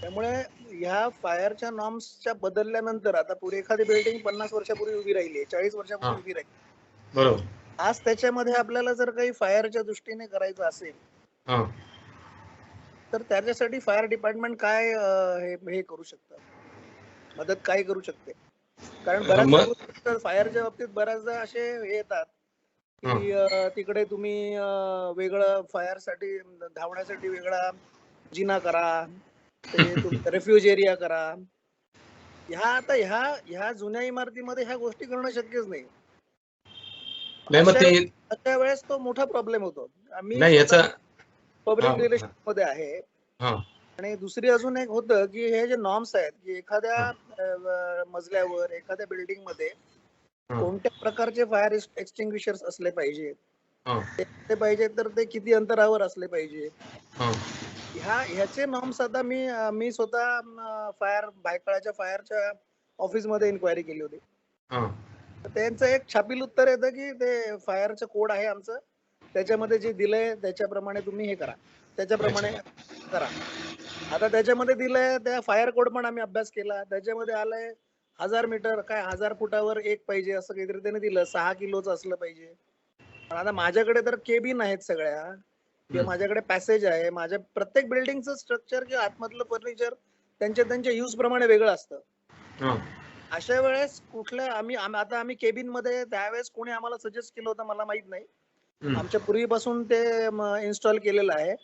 त्यामुळे ह्या फायरच्या नॉर्म्सच्या बदलल्यानंतर आता पुढे एखादी बिल्डिंग 50 वर्षापूर्वी उभी राहिली, 40 वर्षापूर्वी उभी राहिली, बरोबर. आज त्याच्यामध्ये आपल्याला जर काही फायरच्या दृष्टीने करायचं असेल हा तर त्याच्यासाठी फायर डिपार्टमेंट काय हे करू शकतं, मदत काय करू शकते? कारण बऱ्याचदा फायरच्या बाबतीत बऱ्याचदा असे हे येतात की तिकडे तुम्ही वेगळं फायरसाठी धावण्यासाठी वेगळा जिना करा, ते रेफ्युज एरिया करा. ह्या जुन्या इमारतीमध्ये ह्या गोष्टी करणं शक्यच नाही. अशा वेळेस तो मोठा प्रॉब्लेम होतो. आम्ही पब्लिक रिलेशन मध्ये आहे. आणि दुसरी अजून एक होतं की हे जे नॉर्म्स आहेत की एखाद्या मजल्यावर एखाद्या बिल्डिंग मध्ये कोणत्या प्रकारचे फायर एक्सटिंग्विशर्स असले पाहिजे, तर ते किती अंतरावर असले पाहिजे, ह्याचे नॉर्म्स आता मी स्वतः भायखळाच्या फायरच्या ऑफिस मध्ये इन्क्वायरी केली होती. त्यांचं एक छापील उत्तर येतं की ते फायरचं कोड आहे आमचं, त्याच्यामध्ये जे दिलंय त्याच्याप्रमाणे तुम्ही हे करा, त्याच्याप्रमाणे करा. आता त्याच्यामध्ये दिलंय त्या फायर कोड पण आम्ही अभ्यास केला, त्याच्यामध्ये आलंय 1000 मीटर 1000 फुटावर एक पाहिजे असं काहीतरी त्याने दिलं, 6 किलोचं असलं पाहिजे. पण आता माझ्याकडे तर केबिन आहेत सगळ्या किंवा माझ्याकडे पॅसेज आहे, माझ्या प्रत्येक बिल्डिंगचं स्ट्रक्चर किंवा आतमधलं फर्निचर त्यांच्या यूज प्रमाणे वेगळं असतं. अशा वेळेस आम्ही केबिन मध्ये त्यावेळेस कोणी आम्हाला सजेस्ट केलं होतं मला माहित नाही, आमच्या पूर्वीपासून ते इन्स्टॉल केलेलं आहे.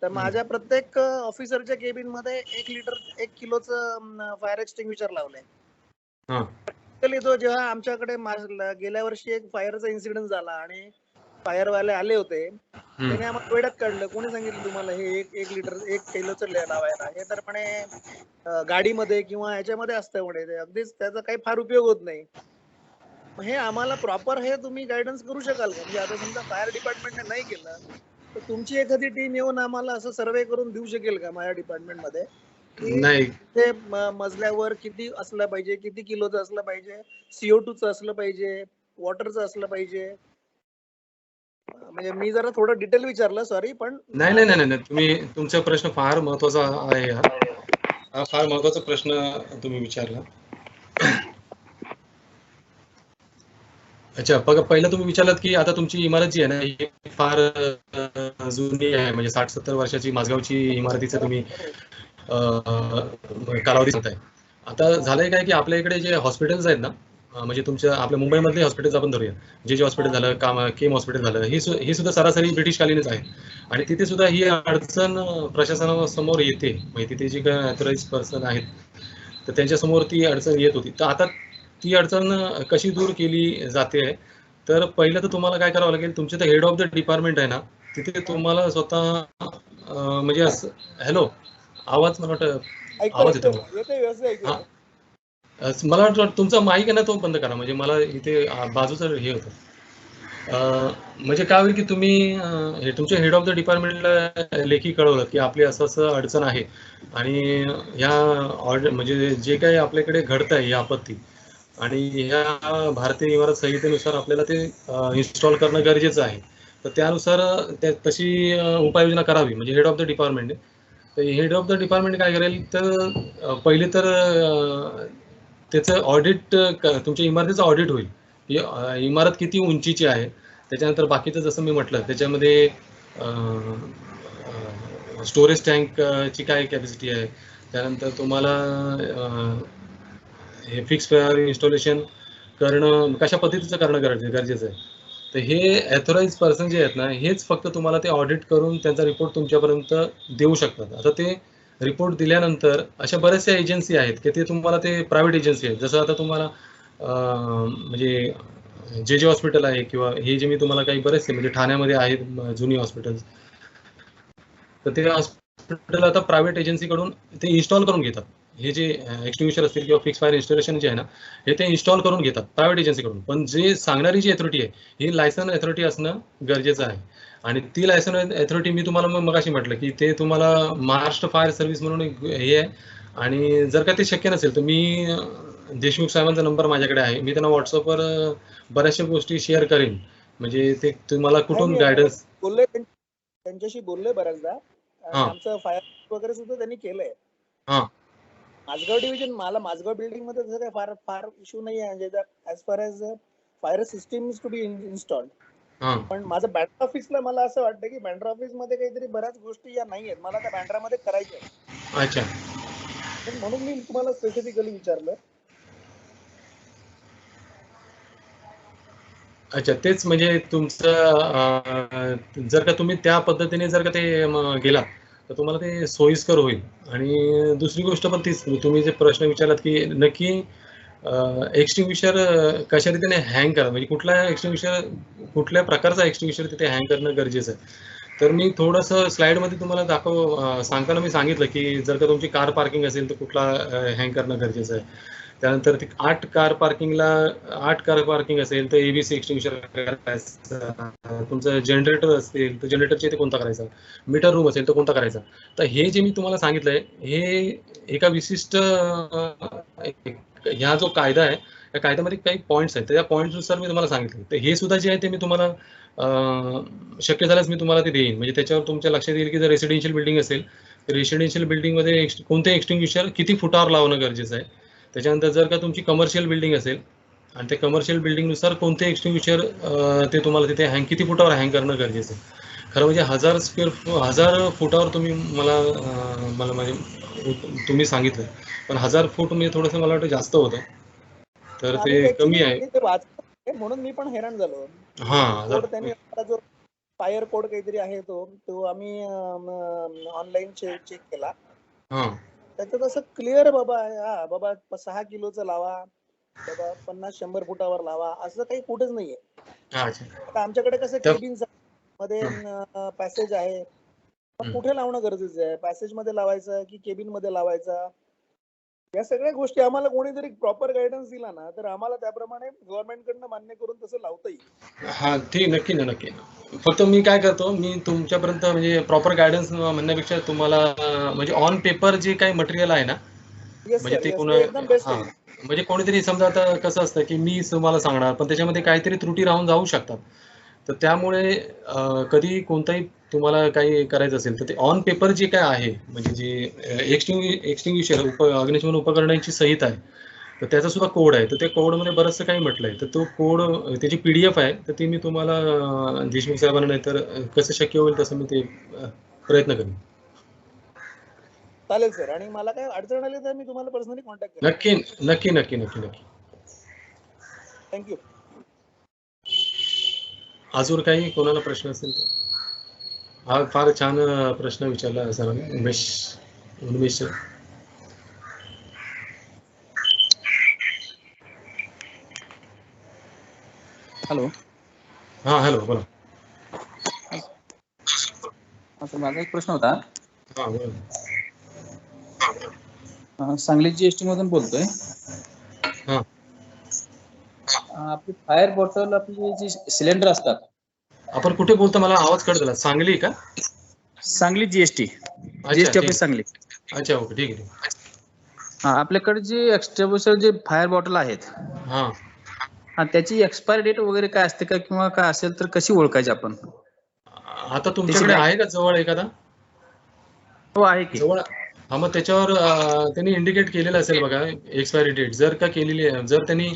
तर माझ्या प्रत्येक ऑफिसरच्या केबिन मध्ये 1 किलोचं फायर एक्सटिंग्विशर लावलंय. तो जेव्हा आमच्याकडे गेल्या वर्षी एक फायरचा इन्सिडेंट झाला आणि फायरवाले आले होते, त्याने आम्हाला वेड्यात काढलं. कोणी सांगितलं तुम्हाला हे 1 किलोचं लावायला? हे तर म्हणे गाडीमध्ये किंवा ह्याच्यामध्ये असतं म्हणे, अगदीच त्याचा काही फार उपयोग होत नाही. हे आम्हाला प्रॉपर हे तुम्ही गायडन्स करू शकाल का? म्हणजे आता समजा फायर डिपार्टमेंटने नाही केलं तर तुमची एखादी टीम येऊन आम्हाला असं सर्वे करून देऊ शकेल का माझ्या डिपार्टमेंट मध्ये नाही ते मजल्यावर किती असलं पाहिजे, किती किलोचं असलं पाहिजे, CO2चं असलं पाहिजे, वॉटरचं असलं पाहिजे? म्हणजे मी जरा थोडं डिटेल विचारलं, सॉरी. पण नाही, तुमचा प्रश्न फार महत्वाचा आहे. हा फार महत्वाचा प्रश्न तुम्ही विचारला. अच्छा, बघा, पहिलं तुम्ही विचारलात की आता तुमची इमारत जी आहे ना ही फार जुनी आहे, म्हणजे 60-70 वर्षाची माझगावची इमारतीचं तुम्ही कालावधी सांगताय. आता झालंय काय की आपल्या इकडे जे हॉस्पिटल्स आहेत ना, म्हणजे तुमच्या आपल्या मुंबईमधले हॉस्पिटल्स आपण धरूया, जे हॉस्पिटल झालं, केम हॉस्पिटल झालं, ही सुद्धा सरासरी ब्रिटिशकालीनच आहे. आणि तिथे सुद्धा ही अडचण प्रशासनासमोर येते. म्हणजे तिथे जे काय ऑथराइज पर्सन आहेत तर त्यांच्यासमोर ती अडचण येत होती. तर आता ती अडचण कशी दूर केली जाते? तर पहिलं तर तुम्हाला काय करावं लागेल, तुमचे तर हेड ऑफ द डिपार्टमेंट आहे ना, तिथे तुम्हाला स्वतः म्हणजे असं, हॅलो, आवाज मला वाटतं आवाज येतो. मला वाटतं तुमचा माईक आहे ना तो बंद करा, म्हणजे मला इथे बाजूचं हे होतं. म्हणजे काय होईल की तुम्ही हे तुमच्या हेड ऑफ द डिपार्टमेंटला लेखी कळवलं की आपली असं अडचण आहे आणि ह्या ऑर्डर म्हणजे जे काही आपल्याकडे घडत आहे ही आपत्ती आणि ह्या भारतीय इमारत संहितेनुसार आपल्याला ते इन्स्टॉल करणं गरजेचं आहे. तर त्यानुसार तशी उपाययोजना करावी, म्हणजे हेड ऑफ द डिपार्टमेंट. तर हेड ऑफ द डिपार्टमेंट काय करेल, तर पहिले तर त्याचं ऑडिट, तुमच्या इमारतीचं ऑडिट होईल. इमारत किती उंचीची आहे, त्याच्यानंतर बाकीचं जसं मी म्हटलं त्याच्यामध्ये स्टोरेज टँकची काय कॅपॅसिटी आहे, त्यानंतर तुम्हाला हे फिक्स फायर इन्स्टॉलेशन करणं कशा पद्धतीचं करणं गरजेचं आहे. तर हे ऑथराइज पर्सन जे आहेत ना, हेच फक्त तुम्हाला ते ऑडिट करून त्यांचा रिपोर्ट तुमच्यापर्यंत देऊ शकतात. आता ते रिपोर्ट दिल्यानंतर अशा बऱ्याचशा एजन्सी आहेत की ते तुम्हाला, ते प्रायव्हेट एजन्सी आहेत. जसं आता तुम्हाला म्हणजे जे हॉस्पिटल आहे किंवा हे जे मी तुम्हाला काही बरेचसे म्हणजे ठाण्यामध्ये आहेत जुनी हॉस्पिटल्स, तर ते हॉस्पिटल आता प्रायव्हेट एजन्सीकडून ते इन्स्टॉल करून घेतात. हे जे एक्सटिंग्विशर असतील किंवा फिक्स फायर इन्स्टॉलेशन जे आहे ना, हे ते इन्स्टॉल करून घेतात प्रायव्हेट एजन्सीकडून. पण जे सांगणारी जी अथॉरिटी आहे, ही लायसन अथॉरिटी असणं गरजेचं आहे. आणि ती लायसन अथॉरिटी मी तुम्हाला मगाशी म्हटलं की ते तुम्हाला महाराष्ट्र फायर सर्व्हिस म्हणून हे आहे. आणि जर का ते शक्य नसेल तर मी देशमुख साहेबांचा नंबर माझ्याकडे आहे, मी त्यांना व्हॉट्सअपवर बऱ्याचशा गोष्टी शेअर करेन, म्हणजे ते तुम्हाला कुठून गायडन्स. बोलले त्यांच्याशी बोलले बऱ्याचदा. आमचं फायर वगैरे सुद्धा त्यांनी केलंय. माझगाव डिव्हिजन, मला माझगाव बिल्डिंग मध्ये तसं काय फार इश्यू नाही आहे, म्हणजे as far as fire system is to be installed. पण माझं बँड्रा ऑफिसला मला असं वाटतं की बँड्रा ऑफिस मध्ये काहीतरी बऱ्याच गोष्टी या नाही आहेत, मला त्या बँड्रामध्ये करायच्या आहेत. अच्छा, म्हणून मी तुम्हाला स्पेसिफिकली विचारलं. अच्छा, तेच म्हणजे तुमचं जर का तुम्ही त्या पद्धतीने जर का ते गेला तर तुम्हाला ते सोयीस्कर होईल. आणि दुसरी गोष्ट पण तीच, तुम्ही जे प्रश्न विचारलात की नक्की एक्सटिंग्विशर कशा रीतीने हँग करा, म्हणजे कुठल्या प्रकारचा एक्सटिंग्विशर तिथे हँग करणं गरजेचं आहे. तर मी थोडंसं स्लाइडमध्ये तुम्हाला सांगताना मी सांगितलं की जर का तुमची कार पार्किंग असेल तर कुठला हँग करणं गरजेचं आहे. त्यानंतर 8 कार पार्किंग असेल तर ABC एक्सटिंग्विशर करायचं. तुमचं जनरेटर असेल तर जनरेटरच्या इथे कोणता करायचा, मीटर रूम असेल तर कोणता करायचा. तर हे जे मी तुम्हाला सांगितलंय हे एका विशिष्ट ह्या जो कायदा आहे त्या कायद्यामध्ये काही पॉईंट्स आहेत, तर त्या पॉईंट्सनुसार मी तुम्हाला सांगितलं. तर हे सुद्धा जे आहे ते मी तुम्हाला शक्य झाल्यास मी तुम्हाला ते देईन, म्हणजे त्याच्यावर तुमच्या लक्षात येईल की जर रेसिडेन्शियल बिल्डिंग असेल तर रेसिडेन्शियल बिल्डिंगमध्ये कोणते एक्सटिंग्विशर किती फुटावर लावणं गरजेचं आहे. त्याच्यानंतर जर का तुमची कमर्शियल बिल्डिंग असेल आणि त्या कमर्शियल बिल्डिंगनुसार कोणते एक्सटिंग्विशर ते तुम्हाला तिथे किती फुटावर हँग करणं गरजेचं आहे. खरं म्हणजे 1000 फुटावर तुम्ही मला म्हणजे तुम्ही सांगितलं, पण 1000 फूट म्हणजे थोडंसं मला वाटतं जास्त होतं, तर ते कमी आहे. म्हणून मी पण हैराण झालो. त्यांनी जो फायर कोड काहीतरी आहे तो आम्ही ऑनलाईन चेक केला. त्याच्यात असं क्लिअर बाबा 6 किलोचं लावा, बाबा 50-100 फुटावर लावा, असं काही कुठेच नाहीये. आता आमच्याकडे कसं केबिन मध्ये पॅसेज आहे, कुठे लावणं गरजेचं आहे, पॅसेज मध्ये लावायचं की केबिन मध्ये लावायचा, या सगळ्या गोष्टी आम्हाला कोणीतरी प्रॉपर गायडन्स दिला ना तर आम्हाला त्याप्रमाणे गव्हर्नमेंटकडनं मान्य करून तसं लावता येईल. हा, ठीक, नक्की. फक्त मी काय करतो, मी तुमच्यापर्यंत म्हणजे प्रॉपर गायडन्स म्हणण्यापेक्षा तुम्हाला म्हणजे ऑन पेपर जे काही मटेरियल आहे ना, म्हणजे ते म्हणजे कोणीतरी समजा आता कसं असतं की मी तुम्हाला सांगणार पण त्याच्यामध्ये काहीतरी त्रुटी राहून जाऊ शकतात. तर त्यामुळे कधी कोणताही तुम्हाला काही करायचं असेल तर ते ऑन पेपर जे काय आहे, म्हणजे जे एक्सटिंग्विशर अग्निशमन उपकरणांची संहिता आहे, तर त्याचा सुद्धा कोड आहे. तर त्या कोडमध्ये बरंचसं काही म्हटलंय. तर तो कोड त्याची PDF आहे, तर ती मी तुम्हाला देशमुख साहेबांना नाही तर कसं शक्य होईल तसं मी ते प्रयत्न करेन. चालेल सर. आणि मला काय अडचण आली तर मी तुम्हाला पर्सनली कॉन्टॅक्ट करेन. नक्की. थँक्यू. अजून काही कोणाला प्रश्न असेल तर. हा फार छान प्रश्न विचारला सरांनी, उन्मेष. हॅलो. हा, हॅलो, बोला. माझा एक प्रश्न होता. हा, बोला. सांगली GST मधून बोलतोय. आपली फायर बॉटल, आपली जी सिलेंडर असतात. आपण कुठे बोलतो, मला आवाज कट झाला. सांगली का? Sangli GST office Sangli. अच्छा, ओके, ठीक आहे. हा, आपल्याकडे जे एक्सटिंग्विशर जे फायर बॉटल आहेत, त्याची एक्सपायरी डेट वगैरे काय असते का, किंवा काय असेल तर कशी ओळखायची आपण? आता तुमच्याकडे आहे का जवळ एखादा? हो, आहे की जवळ. हा, मग त्याच्यावर त्यांनी इंडिकेट केलेलं असेल बघा एक्सपायरी डेट. जर का केलेली आहे, जर त्यांनी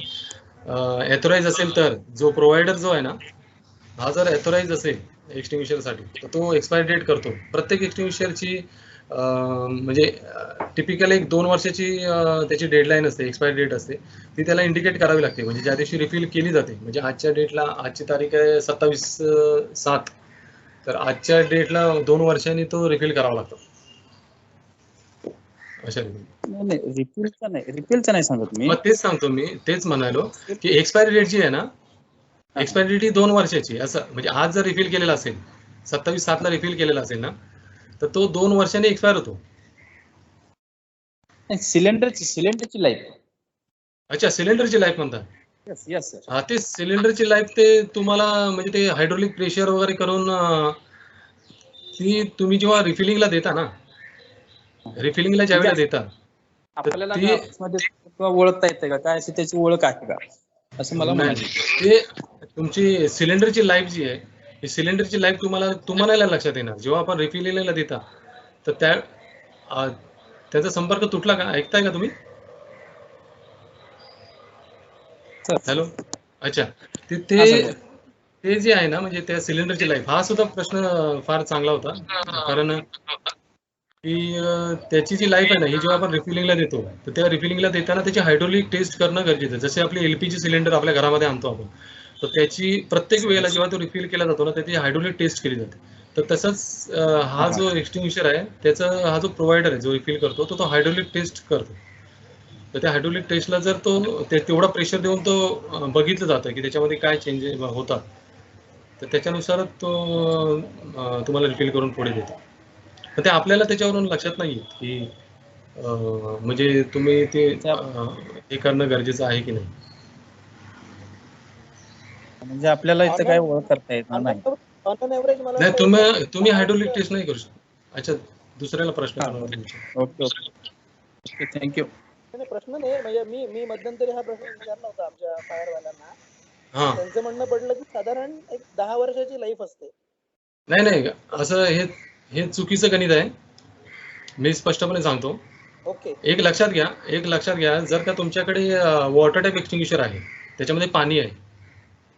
ऑथोराइज असेल तर जो प्रोव्हायडर जो आहे ना, हा जर ऑथोराइज असेल एक्सटिंग्विशर साठी तर तो एक्सपायरी डेट करतो. प्रत्येक एक्सटिंग्विशरची म्हणजे टिपिकल 1-2 वर्षाची त्याची डेडलाईन असते, एक्सपायरी डेट असते, ती त्याला इंडिकेट करावी लागते. म्हणजे ज्या दिवशी रिफिल केली जाते, म्हणजे आजच्या डेटला, आजची तारीख आहे 27/7, तर आजच्या डेटला 2 वर्षांनी तो रिफिल करावा लागतो. अशा नाही, रिफिलचा नाही सांगत मी. मग तेच सांगतो मी, तेच म्हणालो की एक्सपायरी डेट जी आहे ना, एक्सपायरी डेट ही 2 वर्षाची. असं म्हणजे आज जर रिफिल केलेला असेल, 27/7 ला रिफिल केलेला असेल ना, तर तो 2 वर्षांनी एक्सपायर होतो. सिलेंडरची लाईफ. अच्छा, सिलेंडरची लाईफ म्हणता. Yes sir. हा, ते सिलेंडरची लाईफ ते तुम्हाला म्हणजे ते हायड्रोलिक प्रेशर वगैरे करून ती तुम्ही जेव्हा रिफिलिंगला देता ना, रिफिलिंगला ज्यावेळेला देता आपल्याला ओळखता येते का काय अशी त्याची ओळख आहे का असं मला म्हणायचं. ते तुमची सिलेंडरची लाईफ जी आहे, ही सिलेंडरची लाईफ तुम्हाला लक्षात येणार जेव्हा आपण रिफिलिंगला देता. तर त्याचा संपर्क तुटला का? ऐकताय का तुम्ही? हॅलो. अच्छा, ते जे आहे ना, म्हणजे त्या सिलेंडरची लाईफ, हा सुद्धा प्रश्न फार चांगला होता. कारण की त्याची जी लाईफ आहे ना, ही जेव्हा आपण रिफिलिंगला देतो तर त्या रिफिलिंगला देताना त्याची हायड्रोलिक टेस्ट करणं गरजेचं आहे. जसे आपली LPG सिलेंडर आपल्या घरामध्ये आणतो आपण, तर त्याची प्रत्येक वेळेला जेव्हा तो रिफिल केला जातो ना, त्याची हायड्रोलिक टेस्ट केली जाते. तर तसंच हा जो एक्सटिंग्विशर आहे त्याचा हा जो प्रोव्हायडर आहे जो रिफिल करतो तो हायड्रोलिक टेस्ट करतो. तर त्या हायड्रोलिक टेस्टला जर तो तेवढा प्रेशर देऊन तो बघितलं जातं की त्याच्यामध्ये काय चेंजेस होतात, तर त्याच्यानुसारच तो तुम्हाला रिफिल करून पुढे देतो. तर ते आपल्याला त्याच्यावरून लक्षात नाही येत की म्हणजे तुम्ही ते हे करणं गरजेचं आहे की नाही. म्हणजे आपल्याला इथं काय ओळख करता येत नाही. तुम्ही हायड्रोलिक टेस्ट नाही करू शकत. अच्छा, दुसऱ्याला प्रश्न. Okay, thank you. प्रश्न नाही, म्हणजे मी मध्यंतरी हा प्रश्न विचारला होता आमच्या फायरवाल्यांना. त्यांचं म्हणणं पडलं की साधारण एक 10 वर्षाची लाईफ असते. नाही, असं हे चुकीचं गणित आहे. मी स्पष्टपणे सांगतो. ओके. एक लक्षात घ्या, जर का तुमच्याकडे वॉटर टॅप एक्सटिंग्विशर आहे, त्याच्यामध्ये पाणी आहे,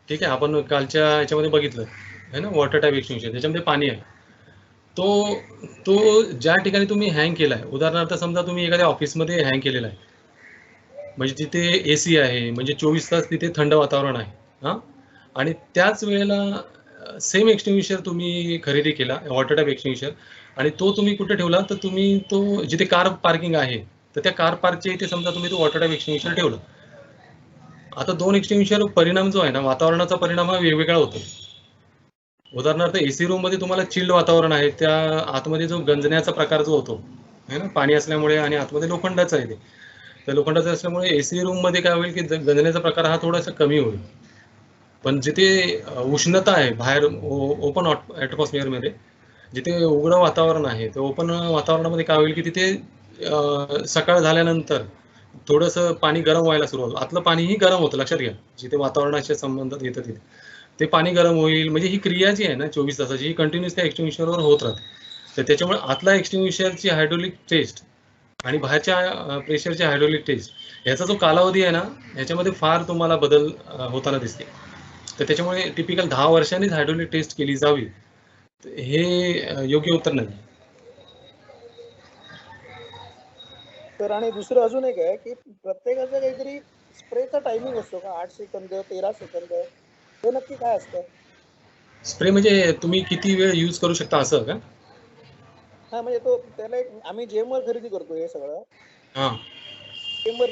ठीक आहे, आपण कालच्या याच्यामध्ये बघितलं आहे ना, वॉटर टॅप एक्सटिंग्विशर, त्याच्यामध्ये पाणी आहे. तो ज्या ठिकाणी तुम्ही हँग केलाय, उदाहरणार्थ समजा तुम्ही एखाद्या ऑफिसमध्ये हँग केलेला आहे, म्हणजे तिथे AC आहे, म्हणजे 24 तास तिथे थंड वातावरण आहे, हां, आणि त्याच वेळेला सेम एक्सटिंग्विशर तुम्ही खरेदी केला, वॉटर टॅप एक्सटिंग्विशर, आणि तो तुम्ही कुठे ठेवला, तर तुम्ही तो जिथे कार पार्किंग आहे तर त्या कार पार्कच्या इथे समजा तुम्ही तो वॉटर टॅप एक्सटिंग्विशर ठेवला. आता 2 एक्सटिंग्विशर परिणाम जो आहे ना, वातावरणाचा परिणाम हा वेगवेगळा होतो. उदाहरणार्थ AC रूम मध्ये तुम्हाला चिल्ड वातावरण आहे, त्या आतमध्ये जो गंजण्याचा प्रकार जो होतो है ना, पाणी असल्यामुळे आणि आतमध्ये लोखंडाचा आहे, त्या लोखंडाचा असल्यामुळे AC रूम मध्ये काय होईल की गंजण्याचा प्रकार हा थोडासा कमी होईल. पण जिथे उष्णता आहे बाहेर ओपन ॲटमॉस्फिअर मध्ये, जिथे उघडं वातावरण आहे, तर ओपन वातावरणामध्ये काय होईल की तिथे सकाळ झाल्यानंतर थोडंसं पाणी गरम व्हायला सुरुवात, आतलं पाणीही गरम होतं, लक्षात घ्या, जिथे वातावरणाच्या संबंधात येतं तिथे ते पाणी गरम होईल. म्हणजे ही क्रिया जी आहे ना 24 तासाची, ही कंटिन्युअस त्या एक्सटिंग्विशरवर होत राहते. तर त्याच्यामुळे आतला एक्सटिंग्विशरची हायड्रोलिक टेस्ट आणि बाहेरच्या प्रेशरची हायड्रोलिक टेस्ट याचा जो कालावधी आहे ना, याच्यामध्ये फार तुम्हाला बदल होताना दिसते. तर त्याच्यामुळे टिपिकल 10 वर्षांनीच हायड्रोलिक टेस्ट केली जावी, हे योग्य उत्तर नाही. तर आणि दुसरं अजून एक आहे की प्रत्येकाचा काहीतरी स्प्रेचा टायमिंग असतो का, 8 सेकंद 13 सेकंद, ते नक्की काय असतं? स्प्रे म्हणजे तुम्ही किती वेळ यूज करू शकता असं का? हा, म्हणजे तो त्याला एक आम्ही जेमवर खरेदी करतो हे सगळं. हां, जेमवर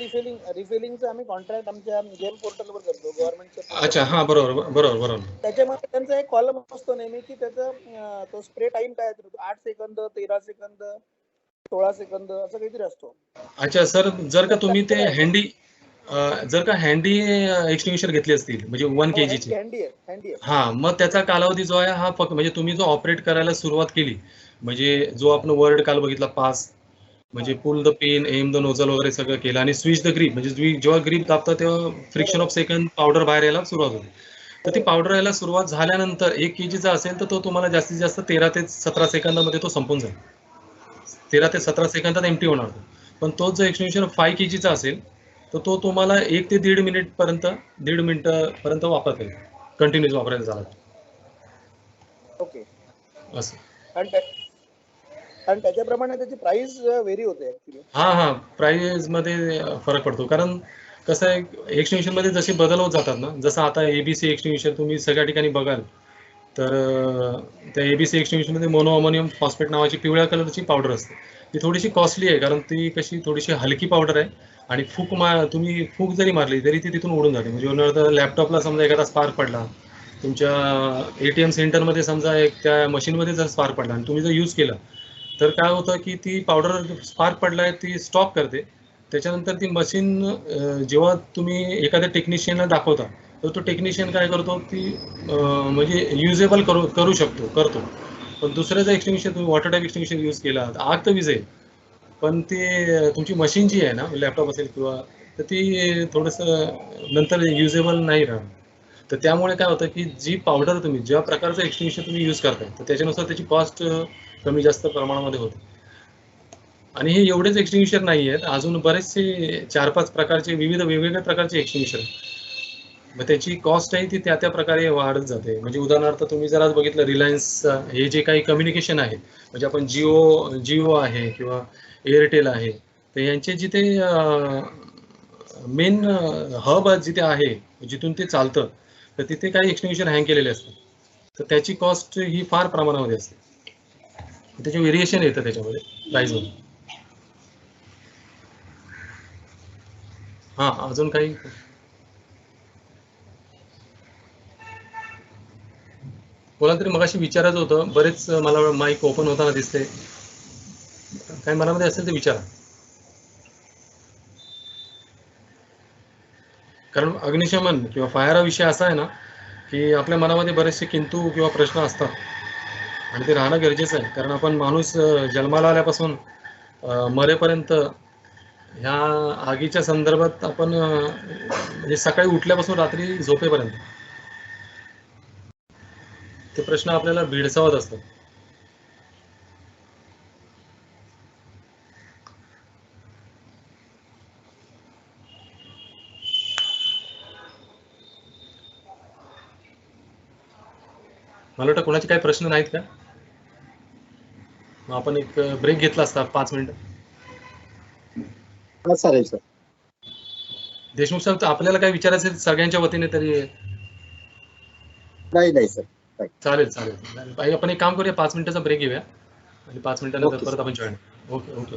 रिफिलिंगचं आम्ही कॉन्ट्रॅक्ट आमच्या जेम पोर्टलवर करतो गव्हर्नमेंटच्या. अच्छा, हां, बरोबर. त्याच्यामध्ये त्यांचा एक कॉलम असतो नेहमी की त्याचा तो स्प्रे टाइम काय असतो, 8 सेकंद 13 सेकंद 16 सेकंद असं काहीतरी असतो. अच्छा सर, जर का तुम्ही ते हँडी एक्सटिंग्विशर घेतले असतील म्हणजे 1 kg ची, हा, मग त्याचा कालावधी जो आहे हा फक्त म्हणजे तुम्ही जो ऑपरेट करायला सुरुवात केली, म्हणजे जो आपण वर्ड काल बघितला पास, म्हणजे pull the pin, aim the nozzle वगैरे सगळं केलं आणि स्विच द ग्रीप, म्हणजे जेव्हा ग्रीप दाबतं तेव्हा फ्रिक्शन ऑफ सेकंड पावडर बाहेर यायला सुरुवात होते. तर ती पावडर यायला सुरुवात झाल्यानंतर 1 kg चा असेल तर तो तुम्हाला जास्तीत जास्त 13 ते 17 सेकंदामध्ये तो संपून जाईल. 13 ते 17 सेकंदात एम्प्टी होणार तो. पण तो जो एक्सटिंग्विशर 5 kg चा असेल तर तो तुम्हाला 1 ते 1.5 मिनिटापर्यंत वापरता येईल, कंटिन्यूस वापरायचा झाला. ओके, असं. आणि त्याच्याप्रमाणे त्याची प्राइस व्हेरी होते ऍक्च्युअली. हा, प्राइस मध्ये फरक पडतो. कारण कसं आहे, एक्सटिंग्विशर मध्ये जसे बदल होत जातात ना, जसं आता ABC एक्सटिंग्विशर तुम्ही सगळ्या ठिकाणी बघाल तर त्या ABC एक्सटिंग्विशर मध्ये मोनो अमोनियम फॉस्फेट नावाची पिवळ्या कलरची पावडर असते. ती थोडीशी कॉस्टली आहे, कारण ती कशी थोडीशी हलकी पावडर आहे आणि तुम्ही फूक जरी मारली तरी ती तिथून उडून जाते. म्हणजे उदाहरणार्थ लॅपटॉपला समजा एखादा स्पार्क पडला, तुमच्या ATM सेंटरमध्ये समजा त्या मशीनमध्ये जर स्पार्क पडला आणि तुम्ही जर यूज केला तर काय होतं की ती पावडर स्पार्क पडलाय ती स्टॉप करते. त्याच्यानंतर ती मशीन जेव्हा तुम्ही एखाद्या टेक्निशियनला दाखवता तर तो टेक्निशियन काय करतो ती म्हणजे युजेबल करू करतो. पण दुसरं जर एक्सटिंग्विशर तुम्ही वॉटर टाईप एक्सटिंग्विशर यूज केला तर आग तर विझेल, पण ते तुमची मशीन जी आहे ना लॅपटॉप असेल किंवा तर ती थोडंसं नंतर युजेबल नाही राहणार. तर त्यामुळे काय होतं की जी पावडर तुम्ही ज्या प्रकारचं एक्सटिंग्विशर तुम्ही यूज करताय तर त्याच्यानुसार त्याची कॉस्ट कमी जास्त प्रमाणामध्ये होते. आणि हे एवढेच एक्सटिंग्विशर नाही आहेत, अजून बरेचसे 4-5 प्रकारचे वेगवेगळ्या प्रकारचे एक्सटिंग्विशर. मग त्याची कॉस्ट आहे ती त्या प्रकारे वाढत जाते. म्हणजे उदाहरणार्थ तुम्ही जर आज बघितलं रिलायन्स हे जे काही कम्युनिकेशन आहे म्हणजे आपण जिओ आहे किंवा एअरटेल आहे तर यांचे जिथे मेन हब जिथे आहे जिथून ते चालतं तर तिथे काही एक्सटिंग्विशर हँग केलेले असतात. तर त्याची कॉस्ट ही फार प्रमाणामध्ये असते. त्याचे व्हेरिएशन येतं त्याच्यामध्ये प्राइसमध्ये. हा अजून काही कोणाला तरी मगाशी विचारायचं होतं, बरेच मला माईक ओपन होताना दिसते. काय मनामध्ये असेल ते विचारा. कारण अग्निशमन किंवा फायर हा विषय असा आहे ना की आपल्या मनामध्ये बरेचसे किंतु किंवा प्रश्न असतात आणि ते राहणं गरजेचं आहे. कारण आपण माणूस जन्माला आल्यापासून मरेपर्यंत ह्या आगीच्या संदर्भात आपण म्हणजे सकाळी उठल्यापासून रात्री झोपेपर्यंत ते प्रश्न आपल्याला भेडसावत असतात. मला वाटतं कोणाचे काही प्रश्न नाहीत का? मग आपण एक ब्रेक घेतला असता 5 मिनिटं. चालेल सर. देशमुख साहेब आपल्याला काय विचारायचं सगळ्यांच्या वतीने तरी? नाही सर. चालेल. आपण एक काम करूया 5 मिनिटाचा ब्रेक घेऊया आणि 5 मिनिटानंतर परत आपण जॉईन. ओके.